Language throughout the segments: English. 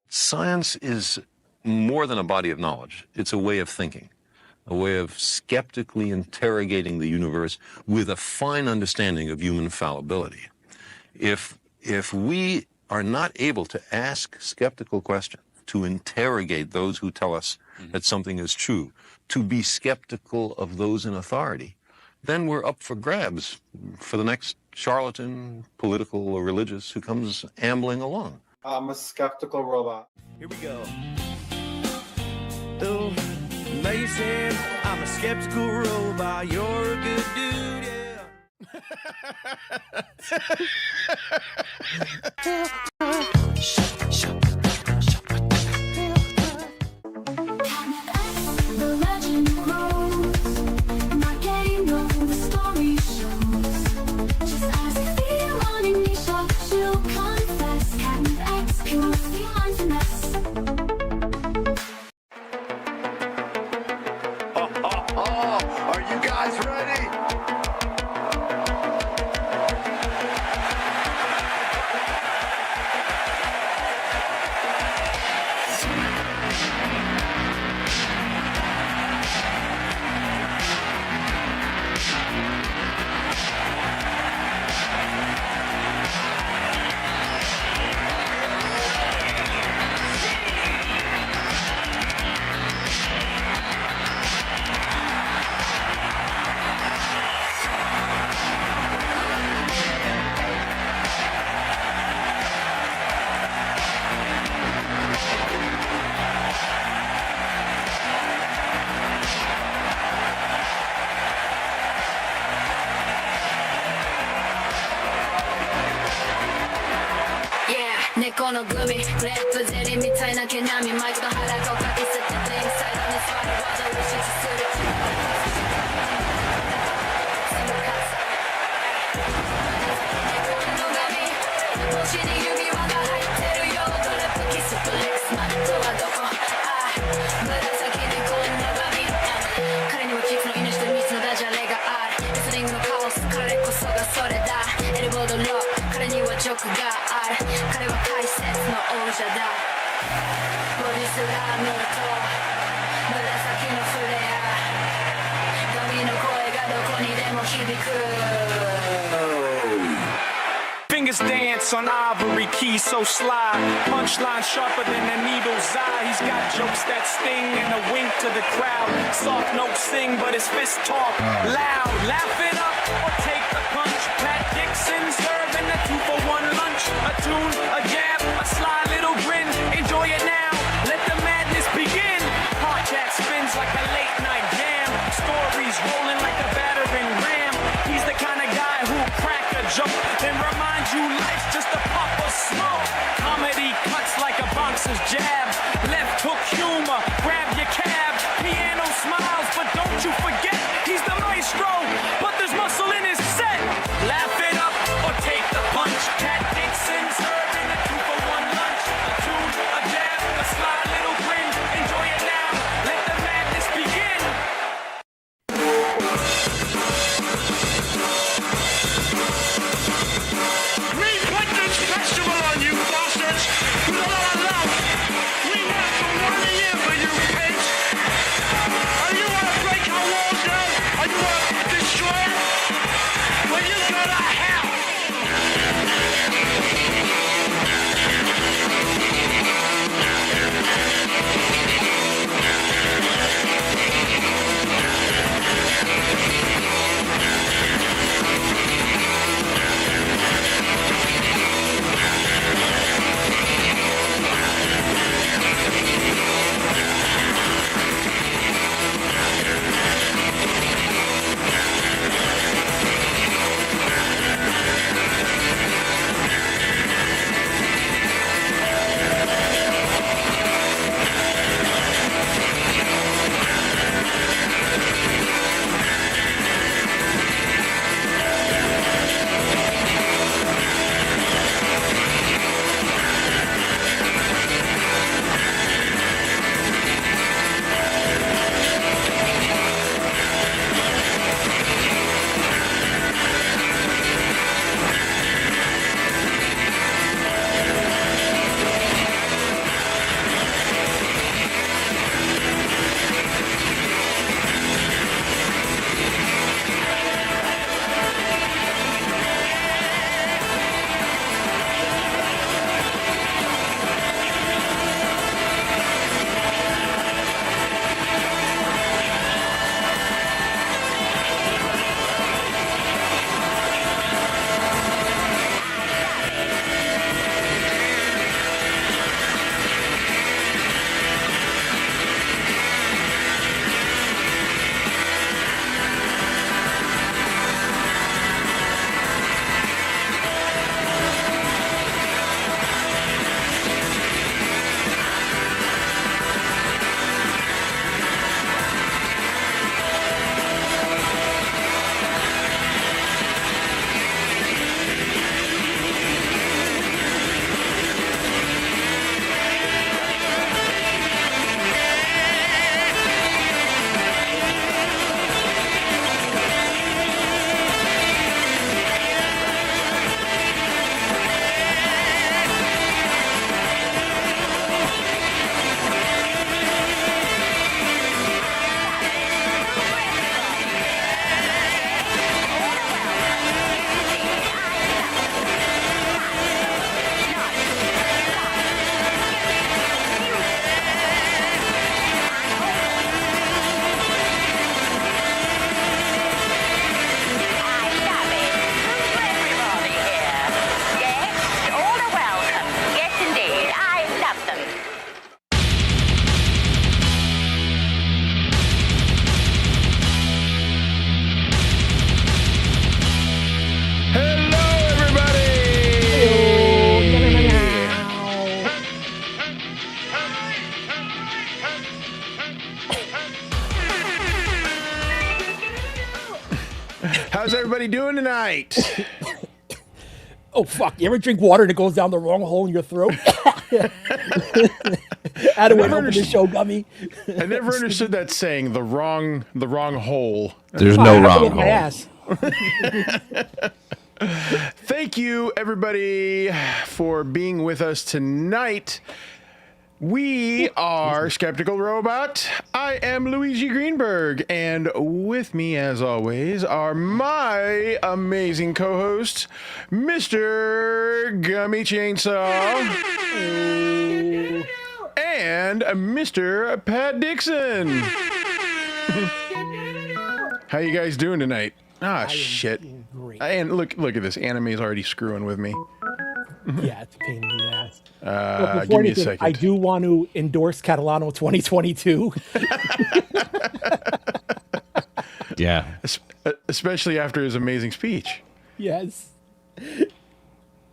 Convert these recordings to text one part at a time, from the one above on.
Science is more than a body of knowledge. It's a way of thinking, a way of skeptically interrogating the universe with a fine understanding of human fallibility. If we are not able to ask skeptical questions, to interrogate those who tell us that something is true, to be skeptical of those in authority, then we're up for grabs for the next charlatan, political or religious, who comes ambling along. I'm a skeptical robot. Here we go. Oh, amazing. I'm a skeptical robot. You're a good dude, The legend grows, my game of the story shows. Just ask the running me shot, she'll confess. Captain X kills the line finesse. Are you guys ready? Neko no gummi, グレープゼリーみたいな毛並みマイクの腹をかき捨ててインサイドに座る技を指示する猫の髪、帽子に指輪が入ってるよドレップキスフレックスマットはどこ紫猫の髪彼にはキッズの命と密のダジャレがあるレスリングのカオス彼こそがそれだエルボードロー彼にはジョークがある彼は解説の王者だボディスラムと紫のフレア髪の声がどこにでも響く Fingers dance on ivory keys so sly. Punchline sharper than a needle's eye. He's got jokes that sting and a wink to the crowd. Soft notes sing, but his fists talk loud. Laugh it up or take the punch. Pat Dixon serving a 2-for-1 lunch. A tune, a jab, a sly little grin. Enjoy it now. Let the madness begin. Hardcat spins like a late night jam. Stories rolling like a battering ram. He's the kind of guy who'll crack a joke, then remind you life's just a puff of smoke. Comedy cuts like a boxer's jab. Left hook humor, grab your cab. Piano smiles, but don't you forget he's the maestro. But there's muscle in his set. Laugh it up or take the punch. Cat Dixon serving a everybody doing tonight? Oh, fuck. You ever drink water and it goes down the wrong hole in your throat? How do I open the show, Gummi? I never understood that saying, the wrong hole. There's no wrong My hole. ass. Thank you, everybody, for being with us tonight. We are Skeptical Robot. I am Luigi Greenberg, and with me, as always, are my amazing co-hosts, Mr. Gummi Chainsaw and Mr. Pat Dixon. How you guys doing tonight? Ah, shit. Great. And look at this. Anime's already screwing with me. Yeah, it's a pain in the ass. Give Before me a anything, second. I do want to endorse Catalano 2022. Yeah. Especially after his amazing speech. Yes.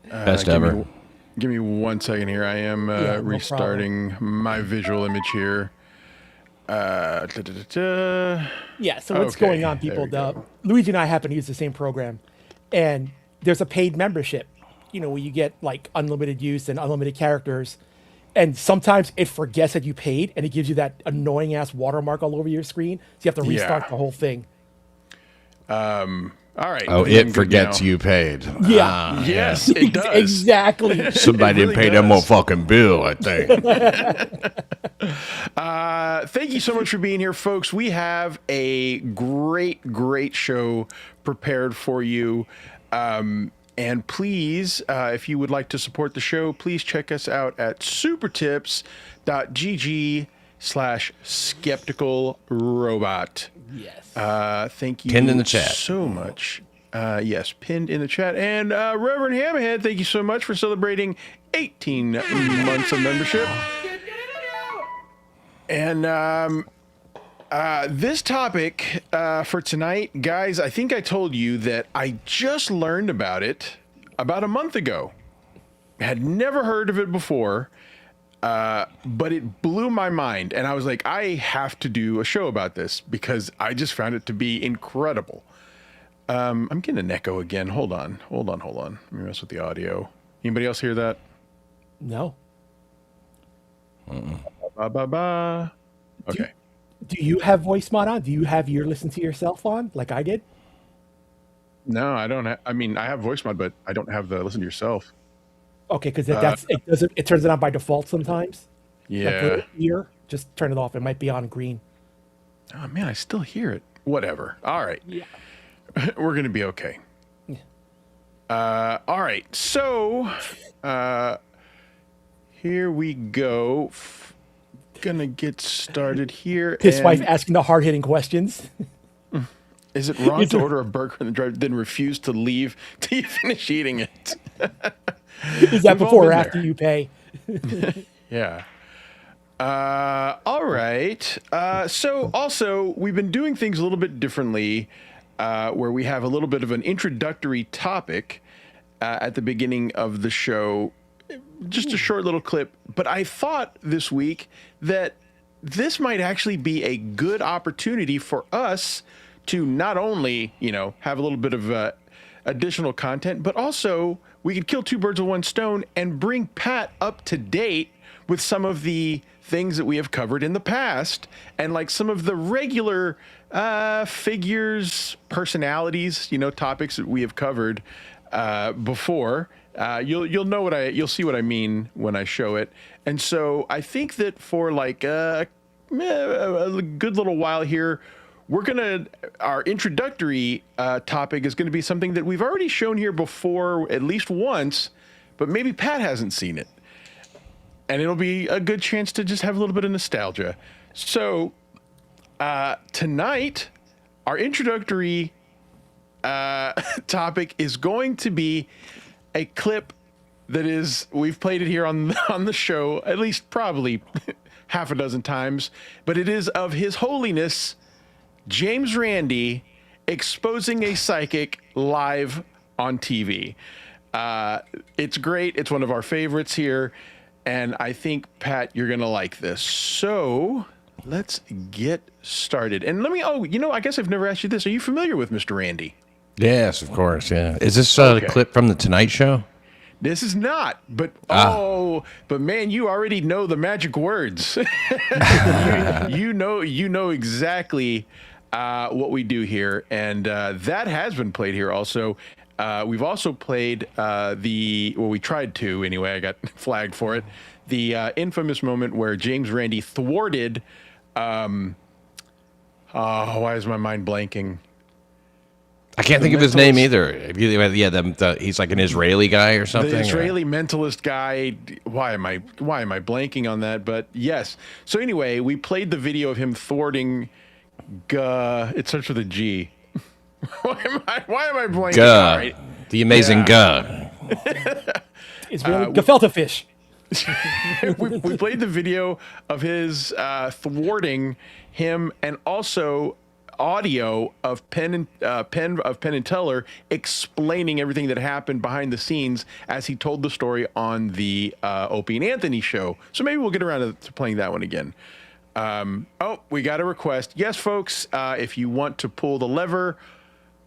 Best ever. Give me 1 second here. I am no restarting my visual image here. Yeah, so what's Okay, going on, there people? we go. Luigi and I happen to use the same program, and there's a paid membership, where you get like unlimited use and unlimited characters, and sometimes it forgets that you paid, and it gives you that annoying ass watermark all over your screen, so you have to restart the whole thing. All right. Oh, I think I'm it good forgets now. you paid. Yeah. Ah, Yes, it does. Exactly. Somebody It really didn't pay that does. motherfucking bill, I think. Thank you so much for being here, folks. We have a great show prepared for you. And please, if you would like to support the show, please check us out at supertips.gg/skepticalrobot. Yes. Thank you Pinned in the chat. so much. Yes, pinned in the chat. And Reverend Hammerhead, thank you so much for celebrating 18 months of membership. And this topic for tonight, guys, I think I told you that I just learned about it about a month ago. Had never heard of it before, but it blew my mind. And I was like, I have to do a show about this because I just found it to be incredible. I'm getting an echo again. Hold on. Let me mess with the audio. Anybody else hear that? No. Ba. Okay. Do you have voice mod on? Do you have your listen to yourself on, like I did? No, I don't. I mean, I have voice mod, but I don't have the listen to yourself. Okay, because it turns it on by default sometimes. Yeah. Like for ear, just turn it off. It might be on green. Oh man, I still hear it. Whatever. All right. Yeah. We're gonna be okay. All right. So, here we go. Gonna get started here. His and wife asking the hard hitting questions. Is it wrong to order a burger and drive, then refuse to leave till you finish eating it? Is that We've all before or been after there. you pay? Yeah. All right. So also, we've been doing things a little bit differently, where we have a little bit of an introductory topic at the beginning of the show, just a short little clip. But I thought this week that this might actually be a good opportunity for us to not only, have a little bit of additional content, but also we could kill two birds with one stone and bring Pat up to date with some of the things that we have covered in the past and like some of the regular figures, personalities, topics that we have covered before. You'll see what I mean when I show it. And so I think that for like a good little while here, our introductory topic is going to be something that we've already shown here before at least once, but maybe Pat hasn't seen it. And it'll be a good chance to just have a little bit of nostalgia. So tonight, our introductory topic is going to be a clip that we've played it here on the show at least probably half a dozen times, but it is of His Holiness James Randi exposing a psychic live on TV. It's great. It's one of our favorites here. And I think, Pat, you're going to like this. So let's get started. And I guess I've never asked you this. Are you familiar with Mr. Randi? Yes, of course. Yeah. Is this a clip from the Tonight Show? This is not, but but man, you already know the magic words. you know exactly what we do here, and that has been played here. Also, we've also played we tried to anyway. I got flagged for it. The infamous moment where James Randi thwarted. Why is my mind blanking? I can't think of his name either. Yeah, he's like an Israeli guy or something. The Israeli mentalist guy. Why am I blanking on that? But yes. So anyway, we played the video of him thwarting. It starts with a G. Why am I blanking? Right. The amazing Guh. It's really gefilte fish. we played the video of his thwarting him, and also audio of Penn and Teller explaining everything that happened behind the scenes as he told the story on the Opie and Anthony show. So maybe we'll get around to playing that one again. We got a request. Yes, folks, if you want to pull the lever,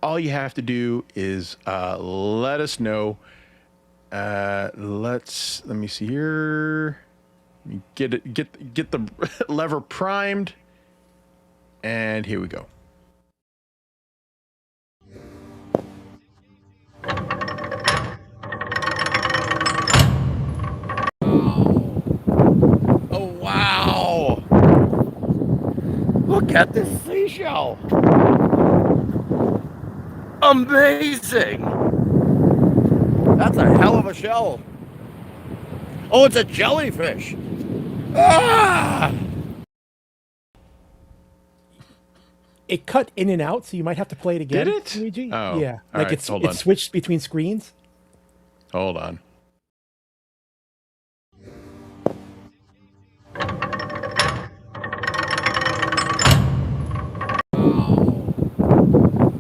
all you have to do is let us know. Let me see here. Get the lever primed, and here we go. Oh, wow. Look at this seashell. Amazing. That's a hell of a shell. Oh, it's a jellyfish. Ah! It cut in and out, so you might have to play it again. Did it? Luigi? Oh, yeah. all Like right, hold on. it switched between screens. Hold on.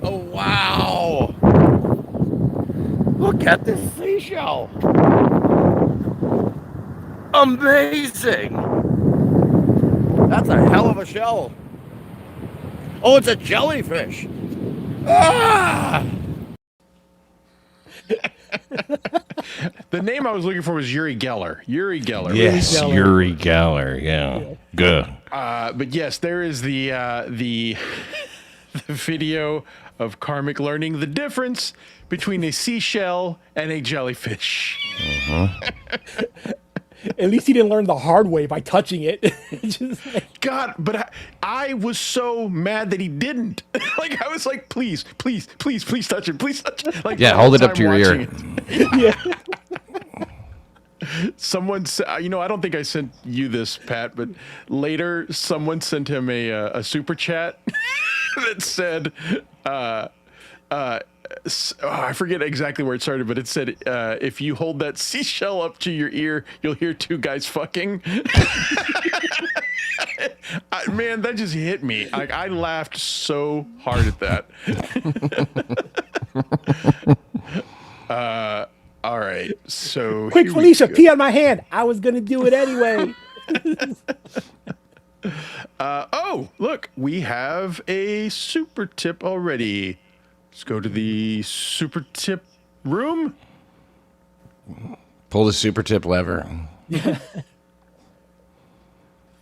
Oh, wow. Look at this seashell. Amazing. That's a hell of a shell. Oh, it's a jellyfish. Ah! The name I was looking for was Uri Geller. Uri Geller. Yes, Uri Geller. Yeah. Good. But yes, there is the the video of Karmic learning the difference between a seashell and a jellyfish. At least he didn't learn the hard way by touching it. Just like, God, but I was so mad that he didn't. Like, I was like, please touch it. Please touch it. Like, Yeah, hold it up to your ear. yeah. Someone said, I don't think I sent you this, Pat, but later someone sent him a super chat that said, I forget exactly where it started, but it said, if you hold that seashell up to your ear, you'll hear two guys fucking. Man, that just hit me. Like, I laughed so hard at that. All right, so Quick, Felicia, pee on my hand. I was gonna do it anyway. Look, we have a super tip already. Let's go to the super tip room. Pull the super tip lever.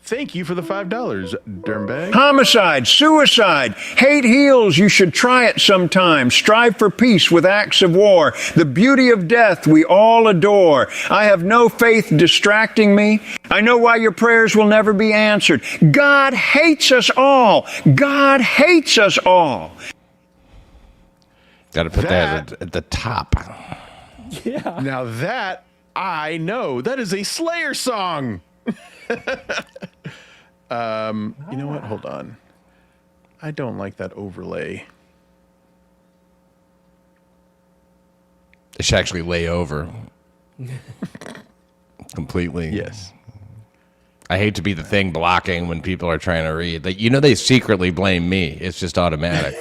Thank you for the $5, dirtbag. Homicide, suicide, hate heals, you should try it sometime. Strive for peace with acts of war. The beauty of death we all adore. I have no faith distracting me. I know why your prayers will never be answered. God hates us all. God hates us all. Got to put that at the top. Yeah. Now that I know, that is a Slayer song. You know what? Hold on. I don't like that overlay. It should actually lay over. Completely. Yes. I hate to be the thing blocking when people are trying to read. Like, they secretly blame me. It's just automatic.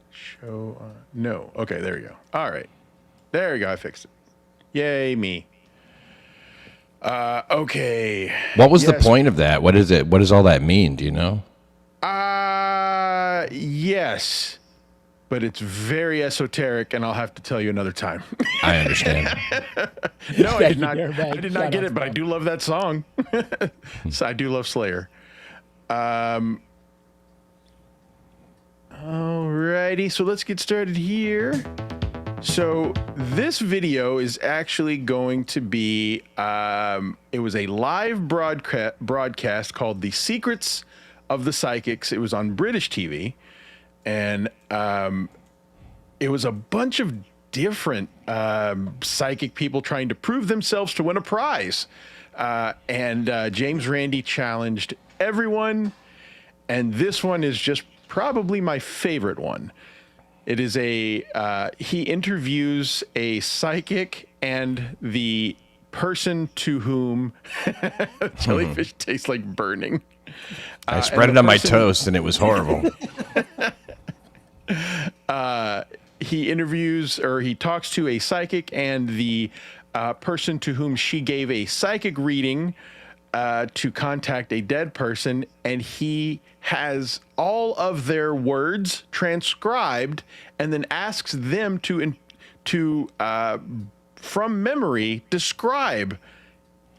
Show on. No. Okay, there we go. All right. There we go. I fixed it. Yay, me. Okay. What was the point of that? What is it? What does all that mean? Do you know? Yes, but it's very esoteric, and I'll have to tell you another time. I understand. No, I did not. You're I back. did not Shout get out it, but I to do love that song. So I do love Slayer. Alrighty, so let's get started here. So this video is actually going to be, it was a live broadcast called The Secrets of the Psychics. It was on British TV, and it was a bunch of different psychic people trying to prove themselves to win a prize. And James Randi challenged everyone, and this one is just probably my favorite one. It is he interviews a psychic and the person to whom jellyfish tastes like burning. I spread it on my toast, and it was horrible. He talks to a psychic and the person to whom she gave a psychic reading to contact a dead person, and he has all of their words transcribed and then asks them to from memory describe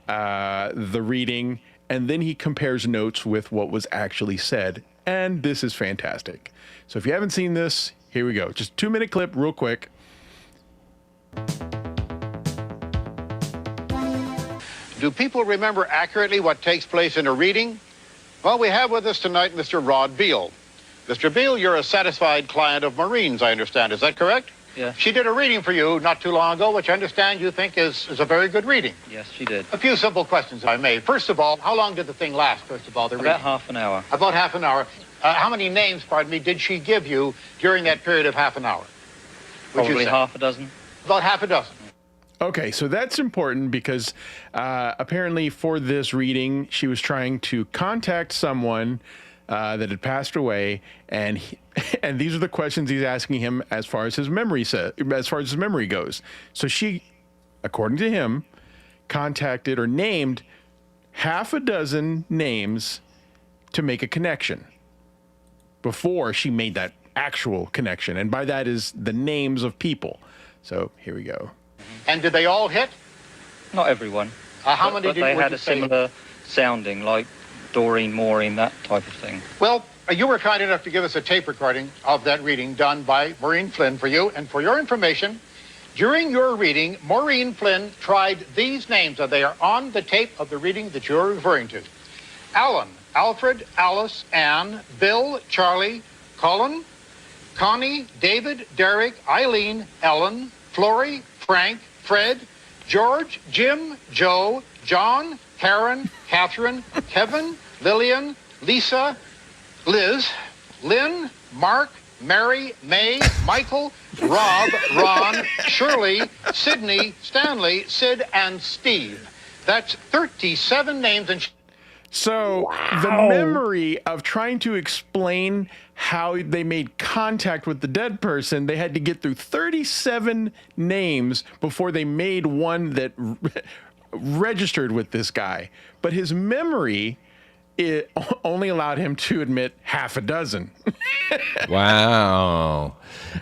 the reading, and then he compares notes with what was actually said. And this is fantastic. So if you haven't seen this, here we go. Just 2-minute clip real quick. Do people remember accurately what takes place in a reading? Well, we have with us tonight Mr. Rod Beale. Mr. Beale, you're a satisfied client of Marine's, I understand. Is that correct? Yeah. She did a reading for you not too long ago, which I understand you think is a very good reading. Yes, she did. A few simple questions, if I may. First of all, how long did the thing last, first of all, the reading? About half an hour. About half an hour. How many names, pardon me, did she give you during that period of half an hour? Probably half a dozen. About half a dozen. Okay, so that's important because apparently for this reading, she was trying to contact someone that had passed away, and these are the questions he's asking him as far as his memory goes. So she, according to him, contacted or named half a dozen names to make a connection before she made that actual connection, and by that is the names of people. So here we go. And did they all hit? Not everyone. How many but did they would had you a say? similar sounding, like Doreen, Maureen, that type of thing. Well, you were kind enough to give us a tape recording of that reading done by Maureen Flynn for you. And for your information, during your reading, Maureen Flynn tried these names, and they are on the tape of the reading that you're referring to. Alan, Alfred, Alice, Anne, Bill, Charlie, Colin, Connie, David, Derek, Eileen, Ellen, Flory, Frank, Fred, George, Jim, Joe, John, Karen, Catherine, Kevin, Lillian, Lisa, Liz, Lynn, Mark, Mary, May, Michael, Rob, Ron, Shirley, Sydney, Stanley, Sid, and Steve. That's 37 names. And so the memory of trying to explain how they made contact with the dead person, they had to get through 37 names before they made one that registered with this guy. But his memory, it only allowed him to admit half a dozen. Wow.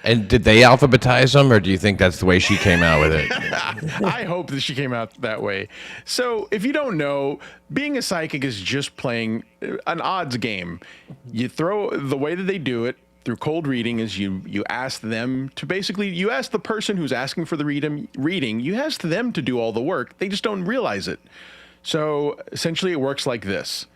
And did they alphabetize them, or do you think that's the way she came out with it? I hope that she came out that way. So if you don't know, being a psychic is just playing an odds game. You throw the way that they do it through cold reading is you ask them to you ask the person who's asking for the reading, you ask them to do all the work. They just don't realize it. So essentially it works like this.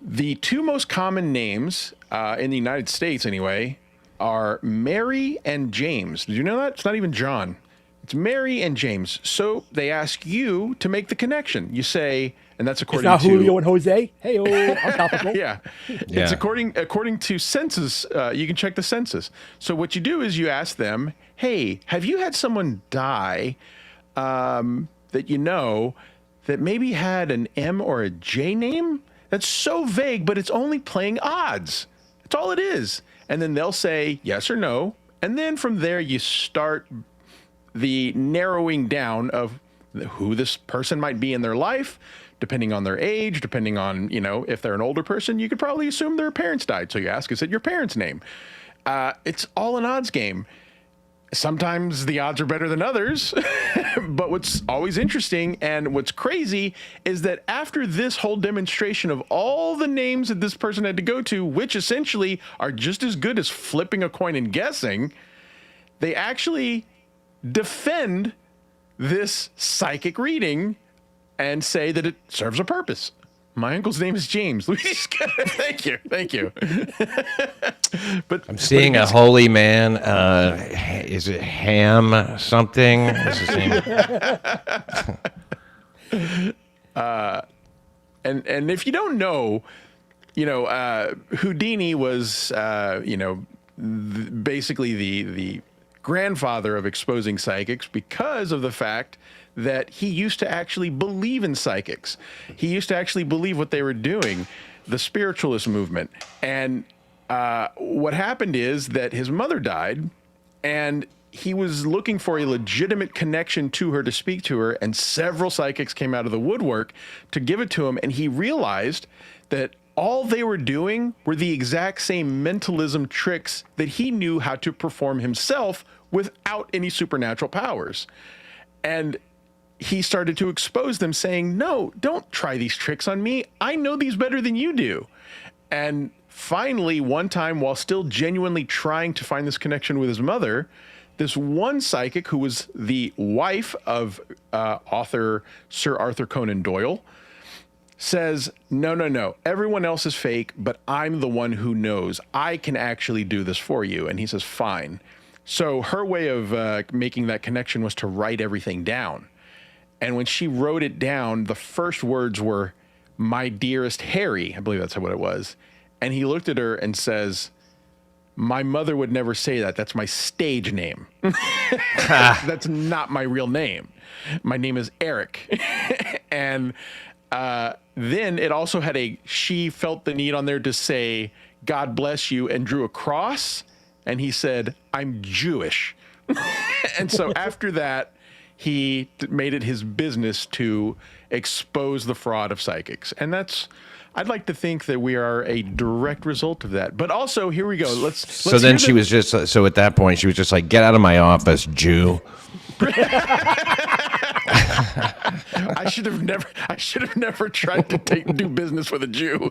The two most common names in the United States, anyway, are Mary and James. Did you know that? It's not even John. It's Mary and James. So they ask you to make the connection. You say, and that's according to... It's not Julio and Jose. Hey, how topical. Yeah. It's according to census. You can check the census. So what you do is you ask them, hey, have you had someone die that you know that maybe had an M or a J name? That's so vague, but it's only playing odds. That's all it is. And then they'll say yes or no. And then from there, you start the narrowing down of who this person might be in their life depending on their age, depending on, if they're an older person, you could probably assume their parents died. So you ask, is it your parents' name? It's all an odds game. Sometimes the odds are better than others, but what's always interesting and what's crazy is that after this whole demonstration of all the names that this person had to go to, which essentially are just as good as flipping a coin and guessing, they actually defend this psychic reading and say that it serves a purpose. My uncle's name is James. Thank you. But I'm seeing a holy man. Is it Ham something? Is his name? And if you don't know, Houdini was, basically the grandfather of exposing psychics because of the fact that he used to actually believe in psychics. He used to actually believe what they were doing, the spiritualist movement. And what happened is that his mother died, and he was looking for a legitimate connection to her to speak to her, and several psychics came out of the woodwork to give it to him, and he realized that all they were doing were the exact same mentalism tricks that he knew how to perform himself without any supernatural powers. And he started to expose them, saying, no, don't try these tricks on me. I know these better than you do. And finally, one time, while still genuinely trying to find this connection with his mother, this one psychic, who was the wife of author Sir Arthur Conan Doyle, says, no, everyone else is fake, but I'm the one who knows. I can actually do this for you. And he says, fine. So her way of making that connection was to write everything down. And when she wrote it down, the first words were, my dearest Harry. I believe that's what it was. And he looked at her and says, my mother would never say that. That's my stage name. That's not my real name. My name is Eric. And then it also had she felt the need on there to say, God bless you, and drew a cross. And he said, I'm Jewish. And so after that, he made it his business to expose the fraud of psychics. And I'd like to think that we are a direct result of that. But also, here we go. So then she was just, so at that point, she was just like, get out of my office, Jew. I should have never tried to do business with a Jew.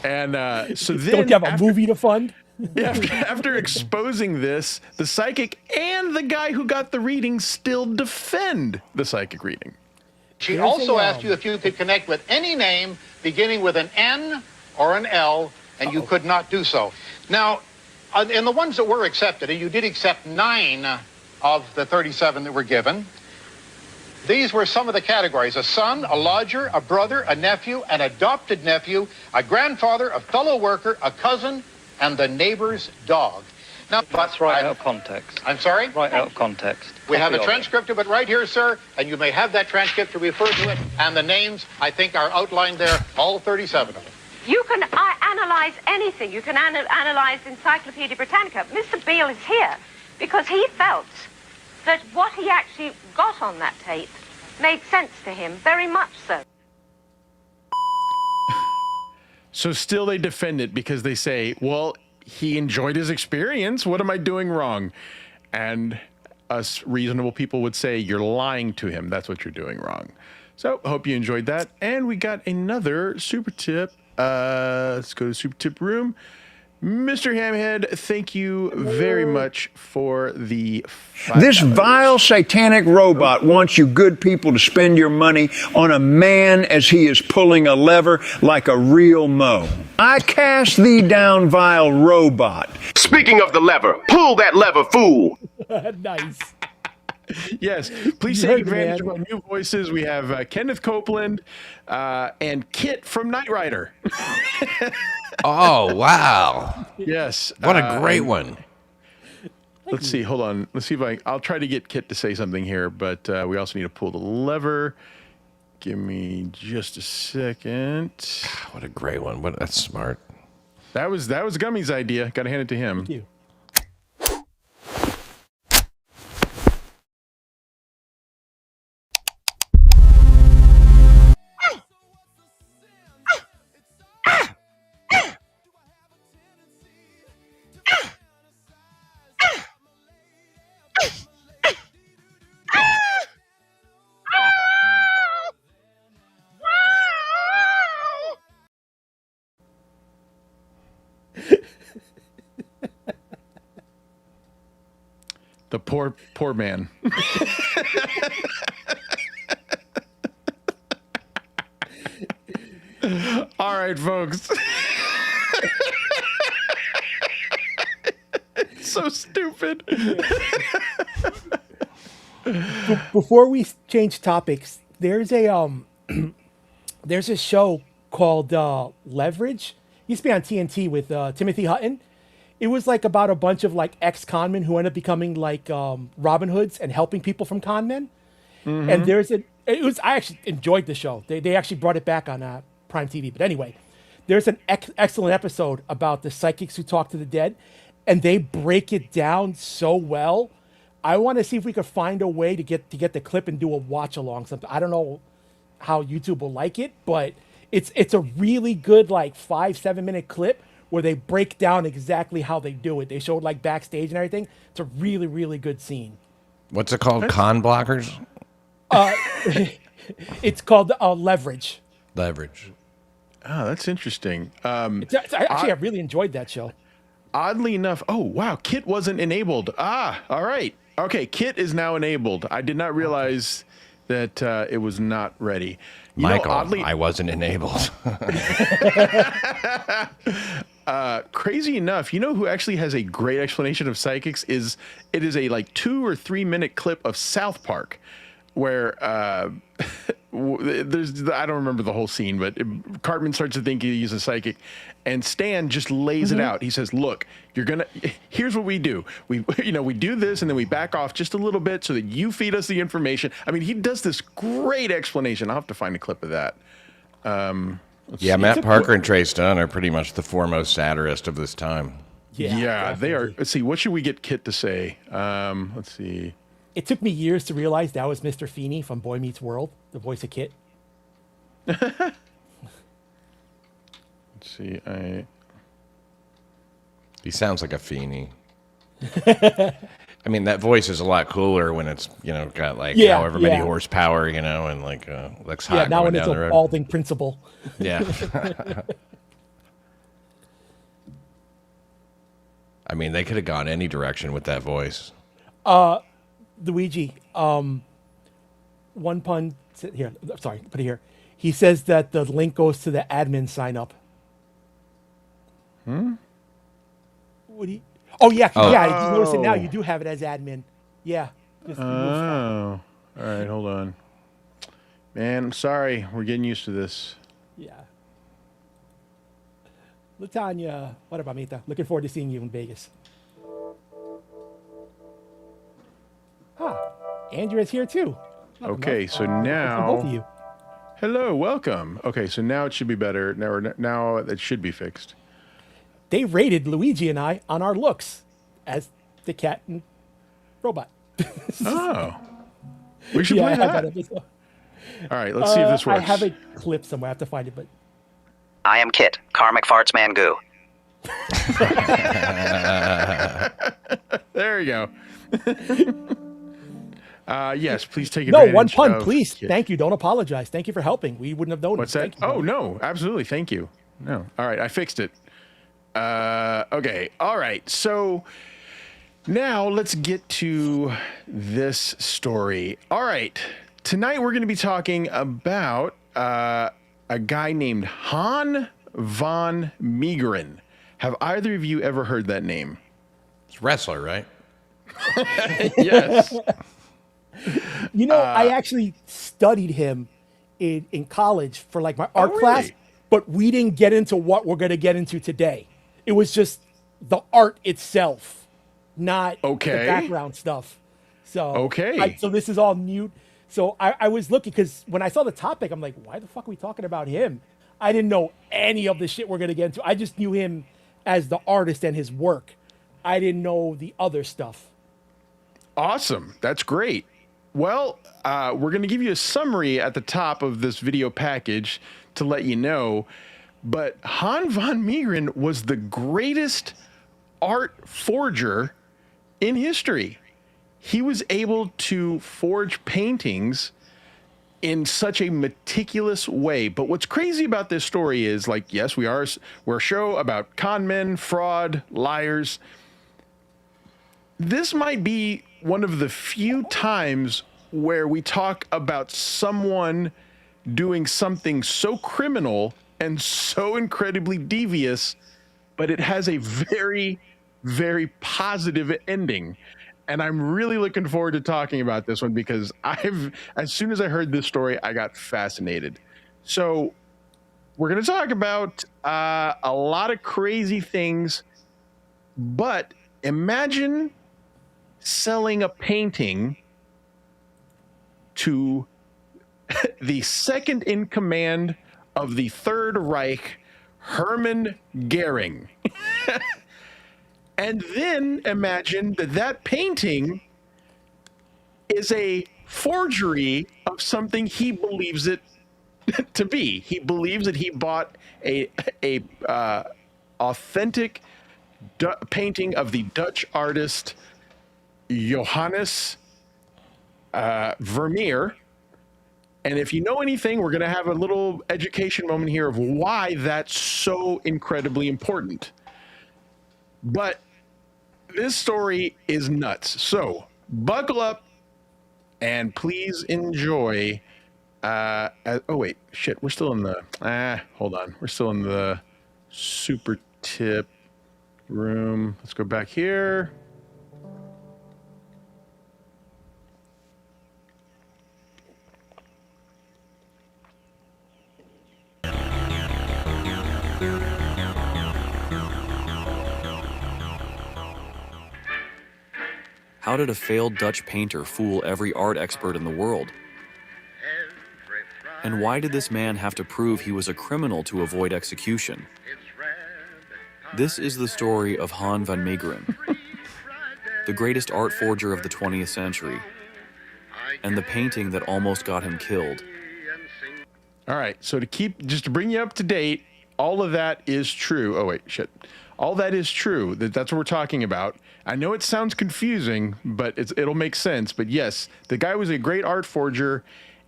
And so then, don't you have a movie to fund? After exposing this, the psychic and the guy who got the reading still defend the psychic reading. She also asked you if you could connect with any name beginning with an N or an L, and you could not do so. Now, in the ones that were accepted, and you did accept 9 of the 37 that were given, these were some of the categories: a son, a lodger, a brother, a nephew, an adopted nephew, a grandfather, a fellow worker, a cousin, and the neighbor's dog. Now, that's right out of context. I'm sorry? Right out of context. We have a transcript of it right here, sir, and you may have that transcript to refer to it, and the names, I think, are outlined there, all 37 of them. You can analyze anything. You can analyze Encyclopedia Britannica. Mr. Beale is here because he felt that what he actually got on that tape made sense to him, very much so. So still they defend it because they say, well, he enjoyed his experience. What am I doing wrong? And us reasonable people would say, you're lying to him. That's what you're doing wrong. So hope you enjoyed that. And we got another super tip. Let's go to super tip room. Mr. Hamhead, thank you very much for the $5. This vile satanic robot wants you good people to spend your money on a man as he is pulling a lever like a real Mo. I cast thee down, vile robot. Speaking of the lever, pull that lever, fool. Nice. Yes, please take advantage of our new voices. We have Kenneth Copeland and Kit from Knight Rider. Oh, wow. Yes. What a great one. Let's see. Hold on. Let's see if I'll try to get Kit to say something here, but we also need to pull the lever. Give me just a second. What a great one. That's smart. That was Gummi's idea. Got to hand it to him. Thank you. poor man. All right, folks. It's so stupid. Before we change topics, there's a there's a show called Leverage. It used to be on TNT with Timothy Hutton. It was like about a bunch of like ex-conmen who end up becoming like Robin Hoods and helping people from con men. Mm-hmm. And I actually enjoyed the show. They actually brought it back on Prime TV. But anyway, there's an excellent episode about the psychics who talk to the dead, and they break it down so well. I want to see if we could find a way to get the clip and do a watch along something. I don't know how YouTube will like it, but it's a really good like 5-7 minute clip where they break down exactly how they do it. They showed like backstage and everything. It's a really, really good scene. What's it called? Con blockers? It's called Leverage. Leverage. Oh, that's interesting. I really enjoyed that show. Oddly enough, oh wow, Kit wasn't enabled. All right. Okay, Kit is now enabled. I did not realize that it was not ready. Michael, I wasn't enabled. Crazy enough, you know who actually has a great explanation of psychics is a like 2 or 3 minute clip of South Park where there's I don't remember the whole scene, but Cartman starts to think he's a psychic, and Stan just lays it out. He says, "Look, here's what we do. We do this, and then we back off just a little bit so that you feed us the information." I mean, he does this great explanation. I'll have to find a clip of that. Matt Parker and Trey Stone are pretty much the foremost satirist of this time. Yeah, they are. Let's see. What should we get Kit to say? Let's see. It took me years to realize that was Mr. Feeney from Boy Meets World, the voice of Kit. Let's see. He sounds like a Feeney. I mean, that voice is a lot cooler when it's, got like however many horsepower, and like looks hot. Yeah, now going when it's down a the road. balding principal. Yeah. I mean, they could have gone any direction with that voice. Luigi, one pun here. Sorry, put it here. He says that the link goes to the admin sign up. What do you? Oh yeah, yeah. You notice it now. You do have it as admin. Yeah. All right. Hold on, man. I'm sorry. We're getting used to this. Yeah. Latanya, what about Mita? Looking forward to seeing you in Vegas. Andrea's here too. Okay, so now both of you. Hello, welcome. Okay, so now it should be better. Now it should be fixed. They rated Luigi and I on our looks as the cat and robot. Oh, we should play that. All right, let's see if this works. I have a clip somewhere. I have to find it, but I am Kit, Karmic Farts Man Goo. There you go. Yes, please take advantage. No, one pun, please. Kit. Thank you. Don't apologize. Thank you for helping. We wouldn't have noticed. What's that? Oh, no, absolutely. Thank you. No. All right, I fixed it. Okay. All right. So now let's get to this story. All right. Tonight we're going to be talking about a guy named Han van Meegeren. Have either of you ever heard that name? It's a wrestler, right? Yes. I actually studied him in college for like my art class, but we didn't get into what we're going to get into today. It was just the art itself, not the background stuff. So so this is all new. So I was looking because when I saw the topic, I'm like, why the fuck are we talking about him? I didn't know any of the shit we're going to get into. I just knew him as the artist and his work. I didn't know the other stuff. Awesome. That's great. Well, we're going to give you a summary at the top of this video package to let you know. But Han van Meegeren was the greatest art forger in history. He was able to forge paintings in such a meticulous way. But what's crazy about this story is, like, yes, we're a show about con men, fraud, liars. This might be one of the few times where we talk about someone doing something so criminal and so incredibly devious, but it has a very, very positive ending. And I'm really looking forward to talking about this one because as soon as I heard this story, I got fascinated. So we're going to talk about a lot of crazy things, but imagine selling a painting to the second in command of the Third Reich, Hermann Göring. And then imagine that painting is a forgery of something he believes it to be. He believes that he bought a authentic painting of the Dutch artist Johannes Vermeer. And if you know anything, we're going to have a little education moment here of why that's so incredibly important. But this story is nuts. So buckle up and please enjoy. Oh, wait, shit. We're still in the, hold on. We're still in the super tip room. Let's go back here. How did a failed Dutch painter fool every art expert in the world? And why did this man have to prove he was a criminal to avoid execution? This is the story of Han van Meegeren, the greatest art forger of the 20th century, and the painting that almost got him killed. All right, so just to bring you up to date, all of that is true. Oh, wait, shit. All that is true. That's what we're talking about. I know it sounds confusing, but it'll make sense. But yes, the guy was a great art forger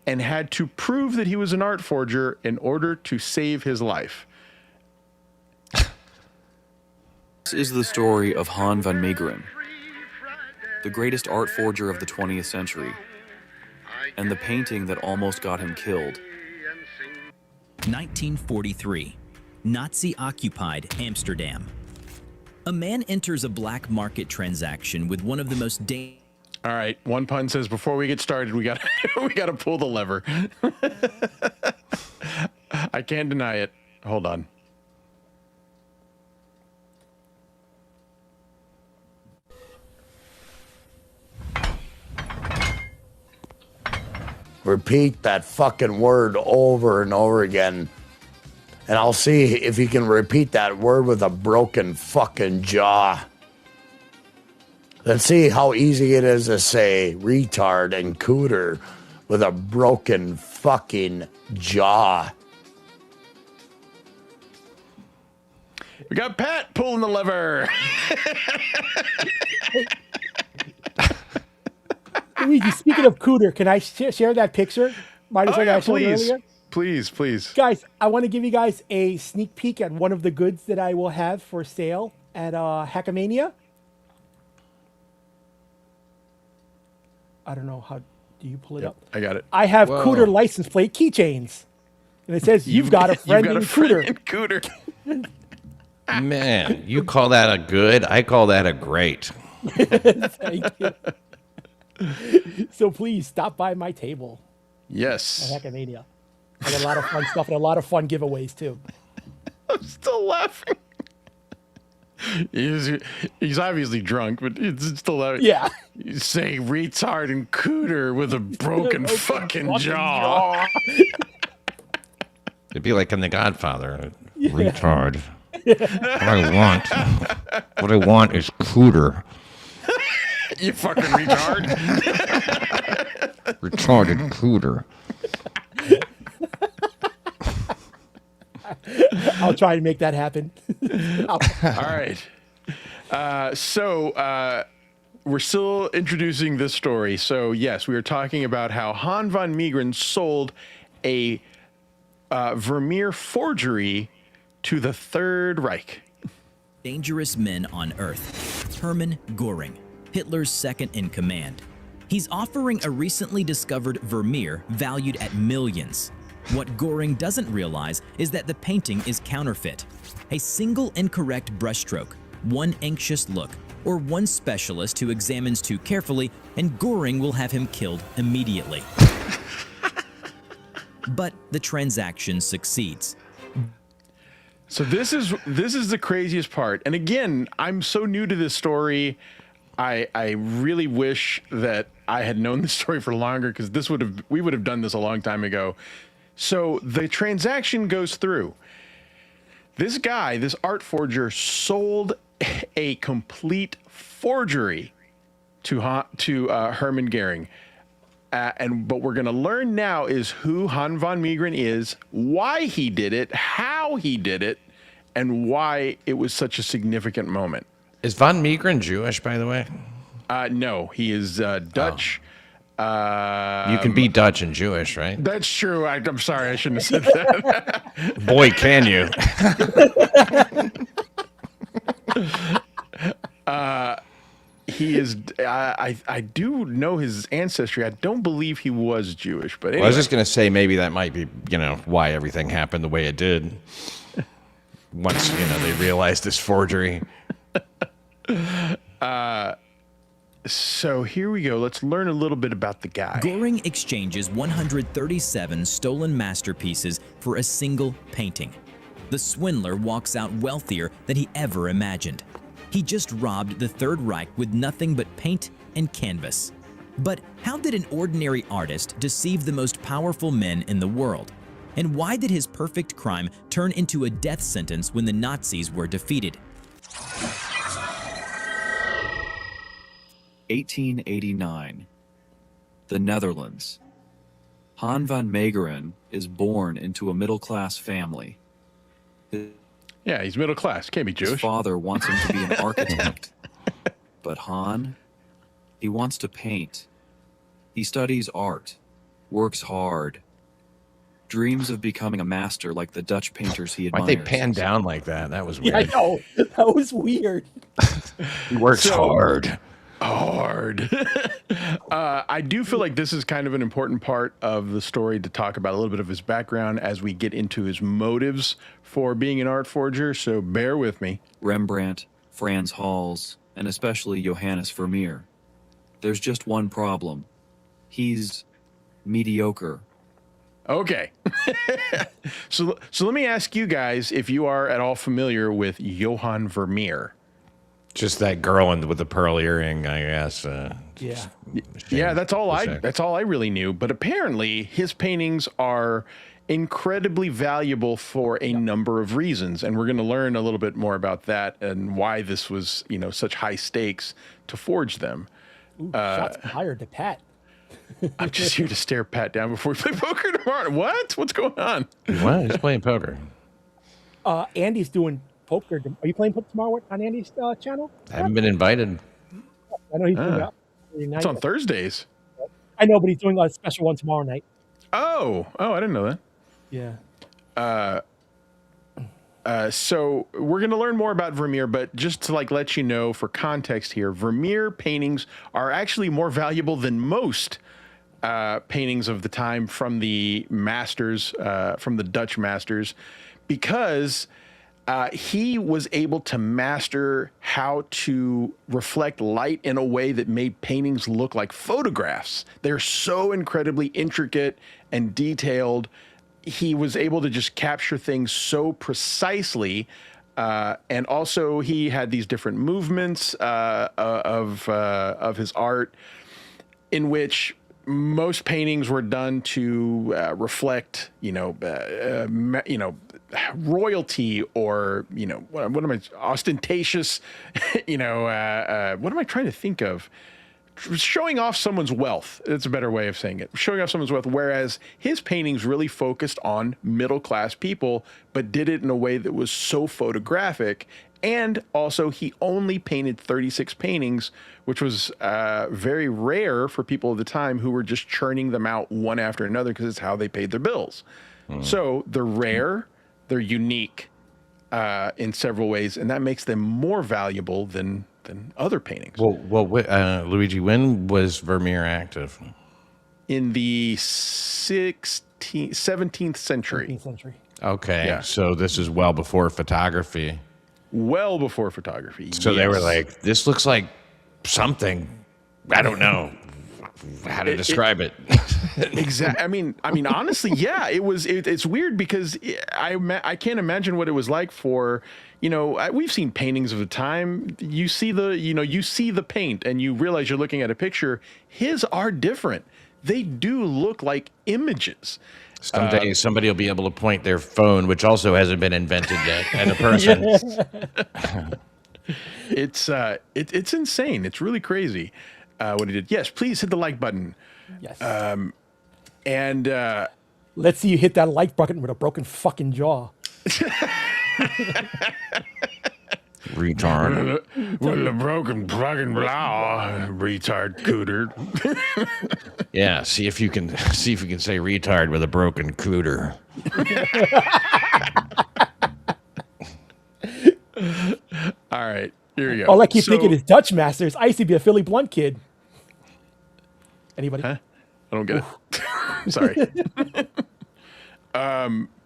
and had to prove that he was an art forger in order to save his life. This is the story of Han van Meegeren, the greatest art forger of the 20th century, and the painting that almost got him killed. 1943, Nazi-occupied Amsterdam. A man enters a black market transaction with one of the most dangerous... All right, One Pun says, before we get started, we got to pull the lever. I can't deny it. Hold on. Repeat that fucking word over and over again. And I'll see if you can repeat that word with a broken fucking jaw. Let's see how easy it is to say retard and cooter with a broken fucking jaw. We got Pat pulling the lever. Luigi, speaking of cooter, can I share that picture? I showed earlier? Please, please. Guys, I want to give you guys a sneak peek at one of the goods that I will have for sale at Hackamania. I don't know how. Do you pull it up? I got it. I have Cooter license plate keychains. And it says, you've got a friend in Cooter. Man, you call that a good? I call that a great. Thank you. So please stop by my table. Yes. At Hackamania. I got a lot of fun stuff and a lot of fun giveaways too. I'm still laughing. He's obviously drunk, but it's still laughing. Yeah. You say retard and cooter with a broken fucking jaw. It'd be like in The Godfather. Yeah. Retard. What I want is cooter. You fucking retard. Retarded cooter. I'll try to make that happen. All right. So we're still introducing this story. So yes, we are talking about how Han van Meegeren sold a Vermeer forgery to the Third Reich. Dangerous men on Earth. Hermann Göring. Hitler's second in command. He's offering a recently discovered Vermeer valued at millions. What Göring doesn't realize is that the painting is counterfeit. A single incorrect brushstroke, one anxious look, or one specialist who examines too carefully, and Göring will have him killed immediately. But the transaction succeeds. So this is the craziest part. And again, I'm so new to this story. I really wish that I had known this story for longer, because we would have done this a long time ago. So the transaction goes through. This guy, this art forger, sold a complete forgery to Hermann Göring. But we're going to learn now is who Han van Meegeren is, why he did it, how he did it, and why it was such a significant moment. Is van Meegeren Jewish, by the way? No, he is Dutch. You can be Dutch and Jewish, right? That's true. I'm sorry, I shouldn't have said that. Boy, can you. He is. I do know his ancestry. I don't believe he was Jewish, but anyway. Well, I was just going to say maybe that might be, why everything happened the way it did. Once, they realized this forgery. So here we go. Let's learn a little bit about the guy. Göring exchanges 137 stolen masterpieces for a single painting. The swindler walks out wealthier than he ever imagined. He just robbed the Third Reich with nothing but paint and canvas. But how did an ordinary artist deceive the most powerful men in the world? And why did his perfect crime turn into a death sentence when the Nazis were defeated? 1889. The Netherlands. Han van Meegeren is born into a middle-class family. Yeah, he's middle class. Can't be Jewish. His father wants him to be an architect. But Han, he wants to paint. He studies art, works hard, dreams of becoming a master like the Dutch painters he admires. Why'd they pan down like that? That was weird. Yeah, I know. That was weird. He works hard. I do feel like this is kind of an important part of the story to talk about a little bit of his background as we get into his motives for being an art forger, so bear with me. Rembrandt, Frans Hals, and especially Johannes Vermeer. There's just one problem. He's mediocre. Okay. So let me ask you guys if you are at all familiar with Johann Vermeer. Just that girl with the pearl earring, I guess. Yeah, that's all I really knew. But apparently, his paintings are incredibly valuable for a number of reasons, and we're going to learn a little bit more about that and why this was, such high stakes to forge them. Ooh, shots fired to Pat. I'm just here to stare Pat down before we play poker tomorrow. What? What's going on? What? He's playing poker. Andy's doing poker. Are you playing poker tomorrow on Andy's channel? I haven't been invited. I know he's doing that. It's on Thursdays. I know, but he's doing a special one tomorrow night. Oh, I didn't know that. Yeah. So we're going to learn more about Vermeer, but just to let you know for context here, Vermeer paintings are actually more valuable than most paintings of the time from the masters, from the Dutch masters, because he was able to master how to reflect light in a way that made paintings look like photographs. They're so incredibly intricate and detailed. He was able to just capture things so precisely. And also he had these different movements of his art in which most paintings were done to reflect, royalty or, what am I, ostentatious, what am I trying to think of? Showing off someone's wealth. It's a better way of saying it. Showing off someone's wealth, whereas his paintings really focused on middle-class people, but did it in a way that was so photographic. And also, he only painted 36 paintings, which was very rare for people of the time who were just churning them out one after another because it's how they paid their bills. So they're rare, they're unique in several ways, and that makes them more valuable than than other paintings. Luigi, when was Vermeer active? In the 17th century. 17th century. Okay, Yeah. so this is well before photography. Well before photography. So they were like, this looks like something. I don't know how to describe it. Exactly. I mean, honestly, yeah, it's weird because I can't imagine what it was like for, we've seen paintings of the time. You see the paint and you realize you're looking at a picture. His are different. They do look like images. Someday somebody will be able to point their phone, which also hasn't been invented yet, at a person. It's insane. It's really crazy what he did. Yes, please hit the like button. Yes. Let's see you hit that like button with a broken fucking jaw. Retard. With a broken fucking jaw, retard cooter. Yeah, see if you can say retard with a broken cooter. All right, here we go. All I keep thinking is Dutch Masters. I used to be a Philly Blunt kid. Anybody? Huh? I don't get it. Sorry.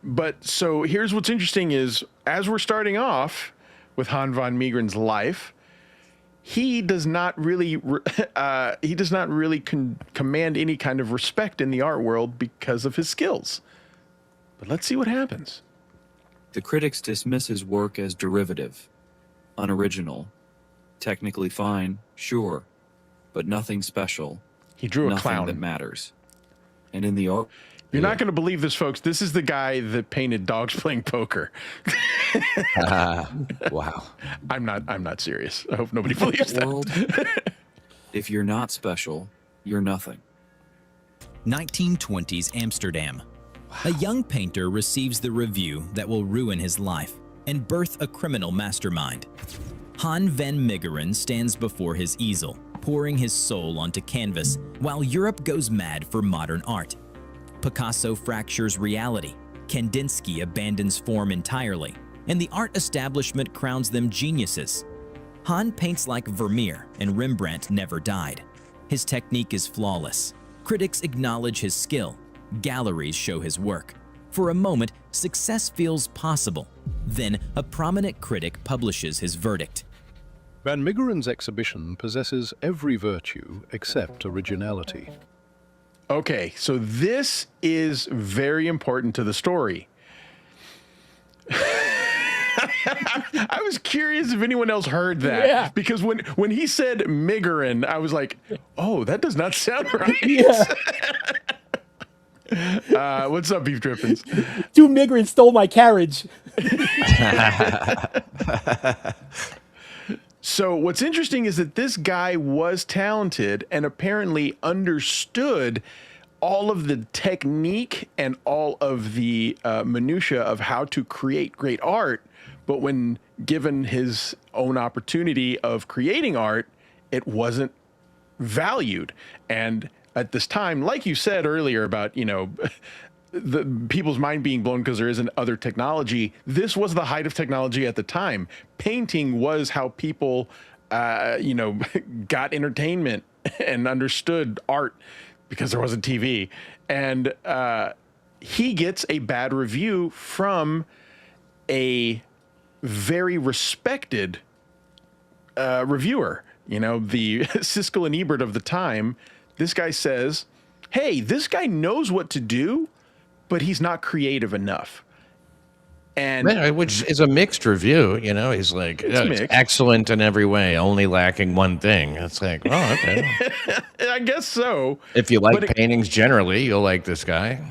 But so here's what's interesting is as we're starting off with Han van Meegeren's life, he does not really command any kind of respect in the art world because of his skills. But let's see what happens. The critics dismiss his work as derivative, unoriginal, technically fine, sure, but nothing special. He drew a nothing clown that matters. And in the art, you're not going to believe this, folks. This is the guy that painted dogs playing poker. Wow. I'm not serious. I hope nobody believes that. If you're not special, you're nothing. 1920s Amsterdam. A young painter receives the review that will ruin his life and birth a criminal mastermind. Han van Meegeren stands before his easel, pouring his soul onto canvas, while Europe goes mad for modern art. Picasso fractures reality, Kandinsky abandons form entirely, and the art establishment crowns them geniuses. Han paints like Vermeer, and Rembrandt never died. His technique is flawless. Critics acknowledge his skill. Galleries show his work. For a moment, success feels possible. Then, a prominent critic publishes his verdict. Van Meegeren's exhibition possesses every virtue except originality. Okay, so this is very important to the story. I was curious if anyone else heard that, because when he said Meegeren, I was like, oh, that does not sound right. What's up, Beef Drippins? Two Meegerens stole my carriage. So what's interesting is that this guy was talented and apparently understood all of the technique and all of the minutia of how to create great art. But when given his own opportunity of creating art, it wasn't valued. And at this time, like you said earlier about, the people's mind being blown because there isn't other technology. This was the height of technology at the time. Painting was how people, got entertainment and understood art because there wasn't TV. And he gets a bad review from a very respected reviewer. The Siskel and Ebert of the time. This guy says, hey, this guy knows what to do, but he's not creative enough. And which is a mixed review, he's like, it's excellent in every way, only lacking one thing. It's like, oh, okay. I guess so. If you like paintings generally, you'll like this guy.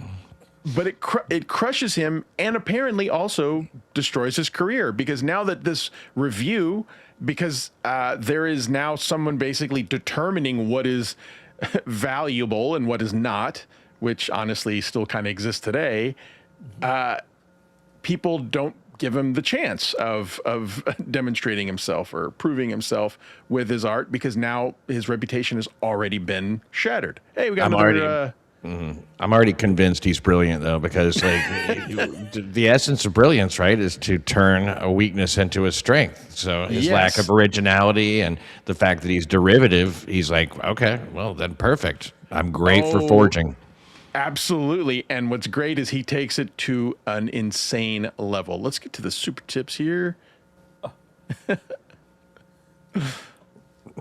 But it crushes him and apparently also destroys his career, because now that this review, because there is now someone basically determining what is valuable and what is not, which honestly still kind of exists today, people don't give him the chance of demonstrating himself or proving himself with his art, because now his reputation has already been shattered. Hey, we got I'm already convinced he's brilliant, though, because like the essence of brilliance, right, is to turn a weakness into a strength. So his lack of originality and the fact that he's derivative, he's like, okay, well, then perfect. I'm great for forging. Absolutely. And what's great is he takes it to an insane level. Let's get to the super tips here.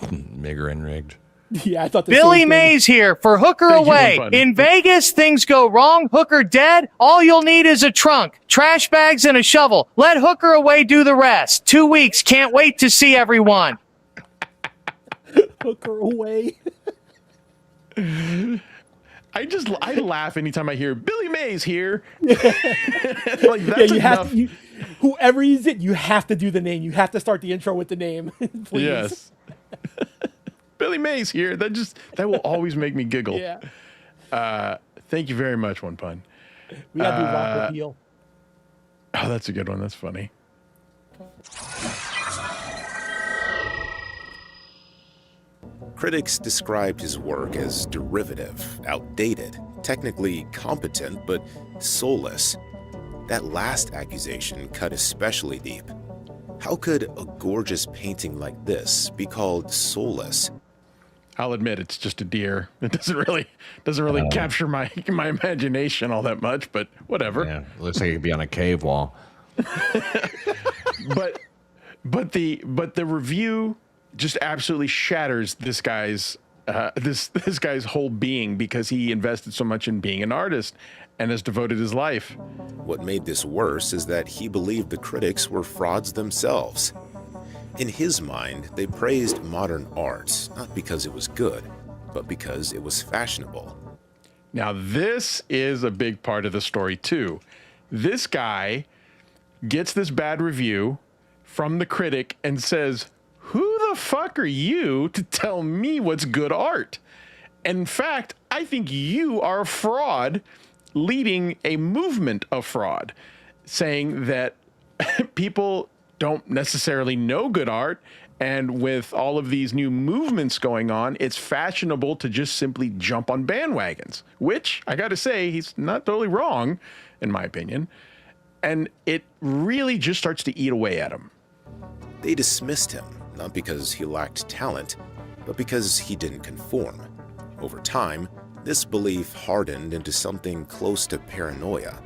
Meegren rigged. Yeah, I thought the Billy same thing. Mays here for Hooker Thank you, Away. buddy. In Vegas, things go wrong. Hooker dead. All you'll need is a trunk, trash bags, and a shovel. Let Hooker Away do the rest. 2 weeks. Can't wait to see everyone. Hooker Away. I laugh anytime I hear Billy Mays here. Like, that's you have enough. to, whoever is it, you have to do the name. You have to start the intro with the name. Please. Yes. Billy Mays here. That will always make me giggle. Yeah. Thank you very much, One Pun. We got to do rock reveal. Oh, that's a good one. That's funny. Critics described his work as derivative, outdated, technically competent, but soulless. That last accusation cut especially deep. How could a gorgeous painting like this be called soulless? I'll admit it's just a deer. It doesn't really capture my imagination all that much, but whatever. Yeah, it looks like it could be on a cave wall. But the review just absolutely shatters this guy's this guy's whole being, because he invested so much in being an artist and has devoted his life. What made this worse is that he believed the critics were frauds themselves. In his mind, they praised modern art not because it was good, but because it was fashionable. Now, this is a big part of the story, too. This guy gets this bad review from the critic and says, "Who the fuck are you to tell me what's good art? In fact, I think you are a fraud, leading a movement of fraud," saying that people don't necessarily know good art, and with all of these new movements going on, it's fashionable to just simply jump on bandwagons, which I gotta say, he's not totally wrong, in my opinion. And it really just starts to eat away at him. They dismissed him, not because he lacked talent, but because he didn't conform. Over time, this belief hardened into something close to paranoia.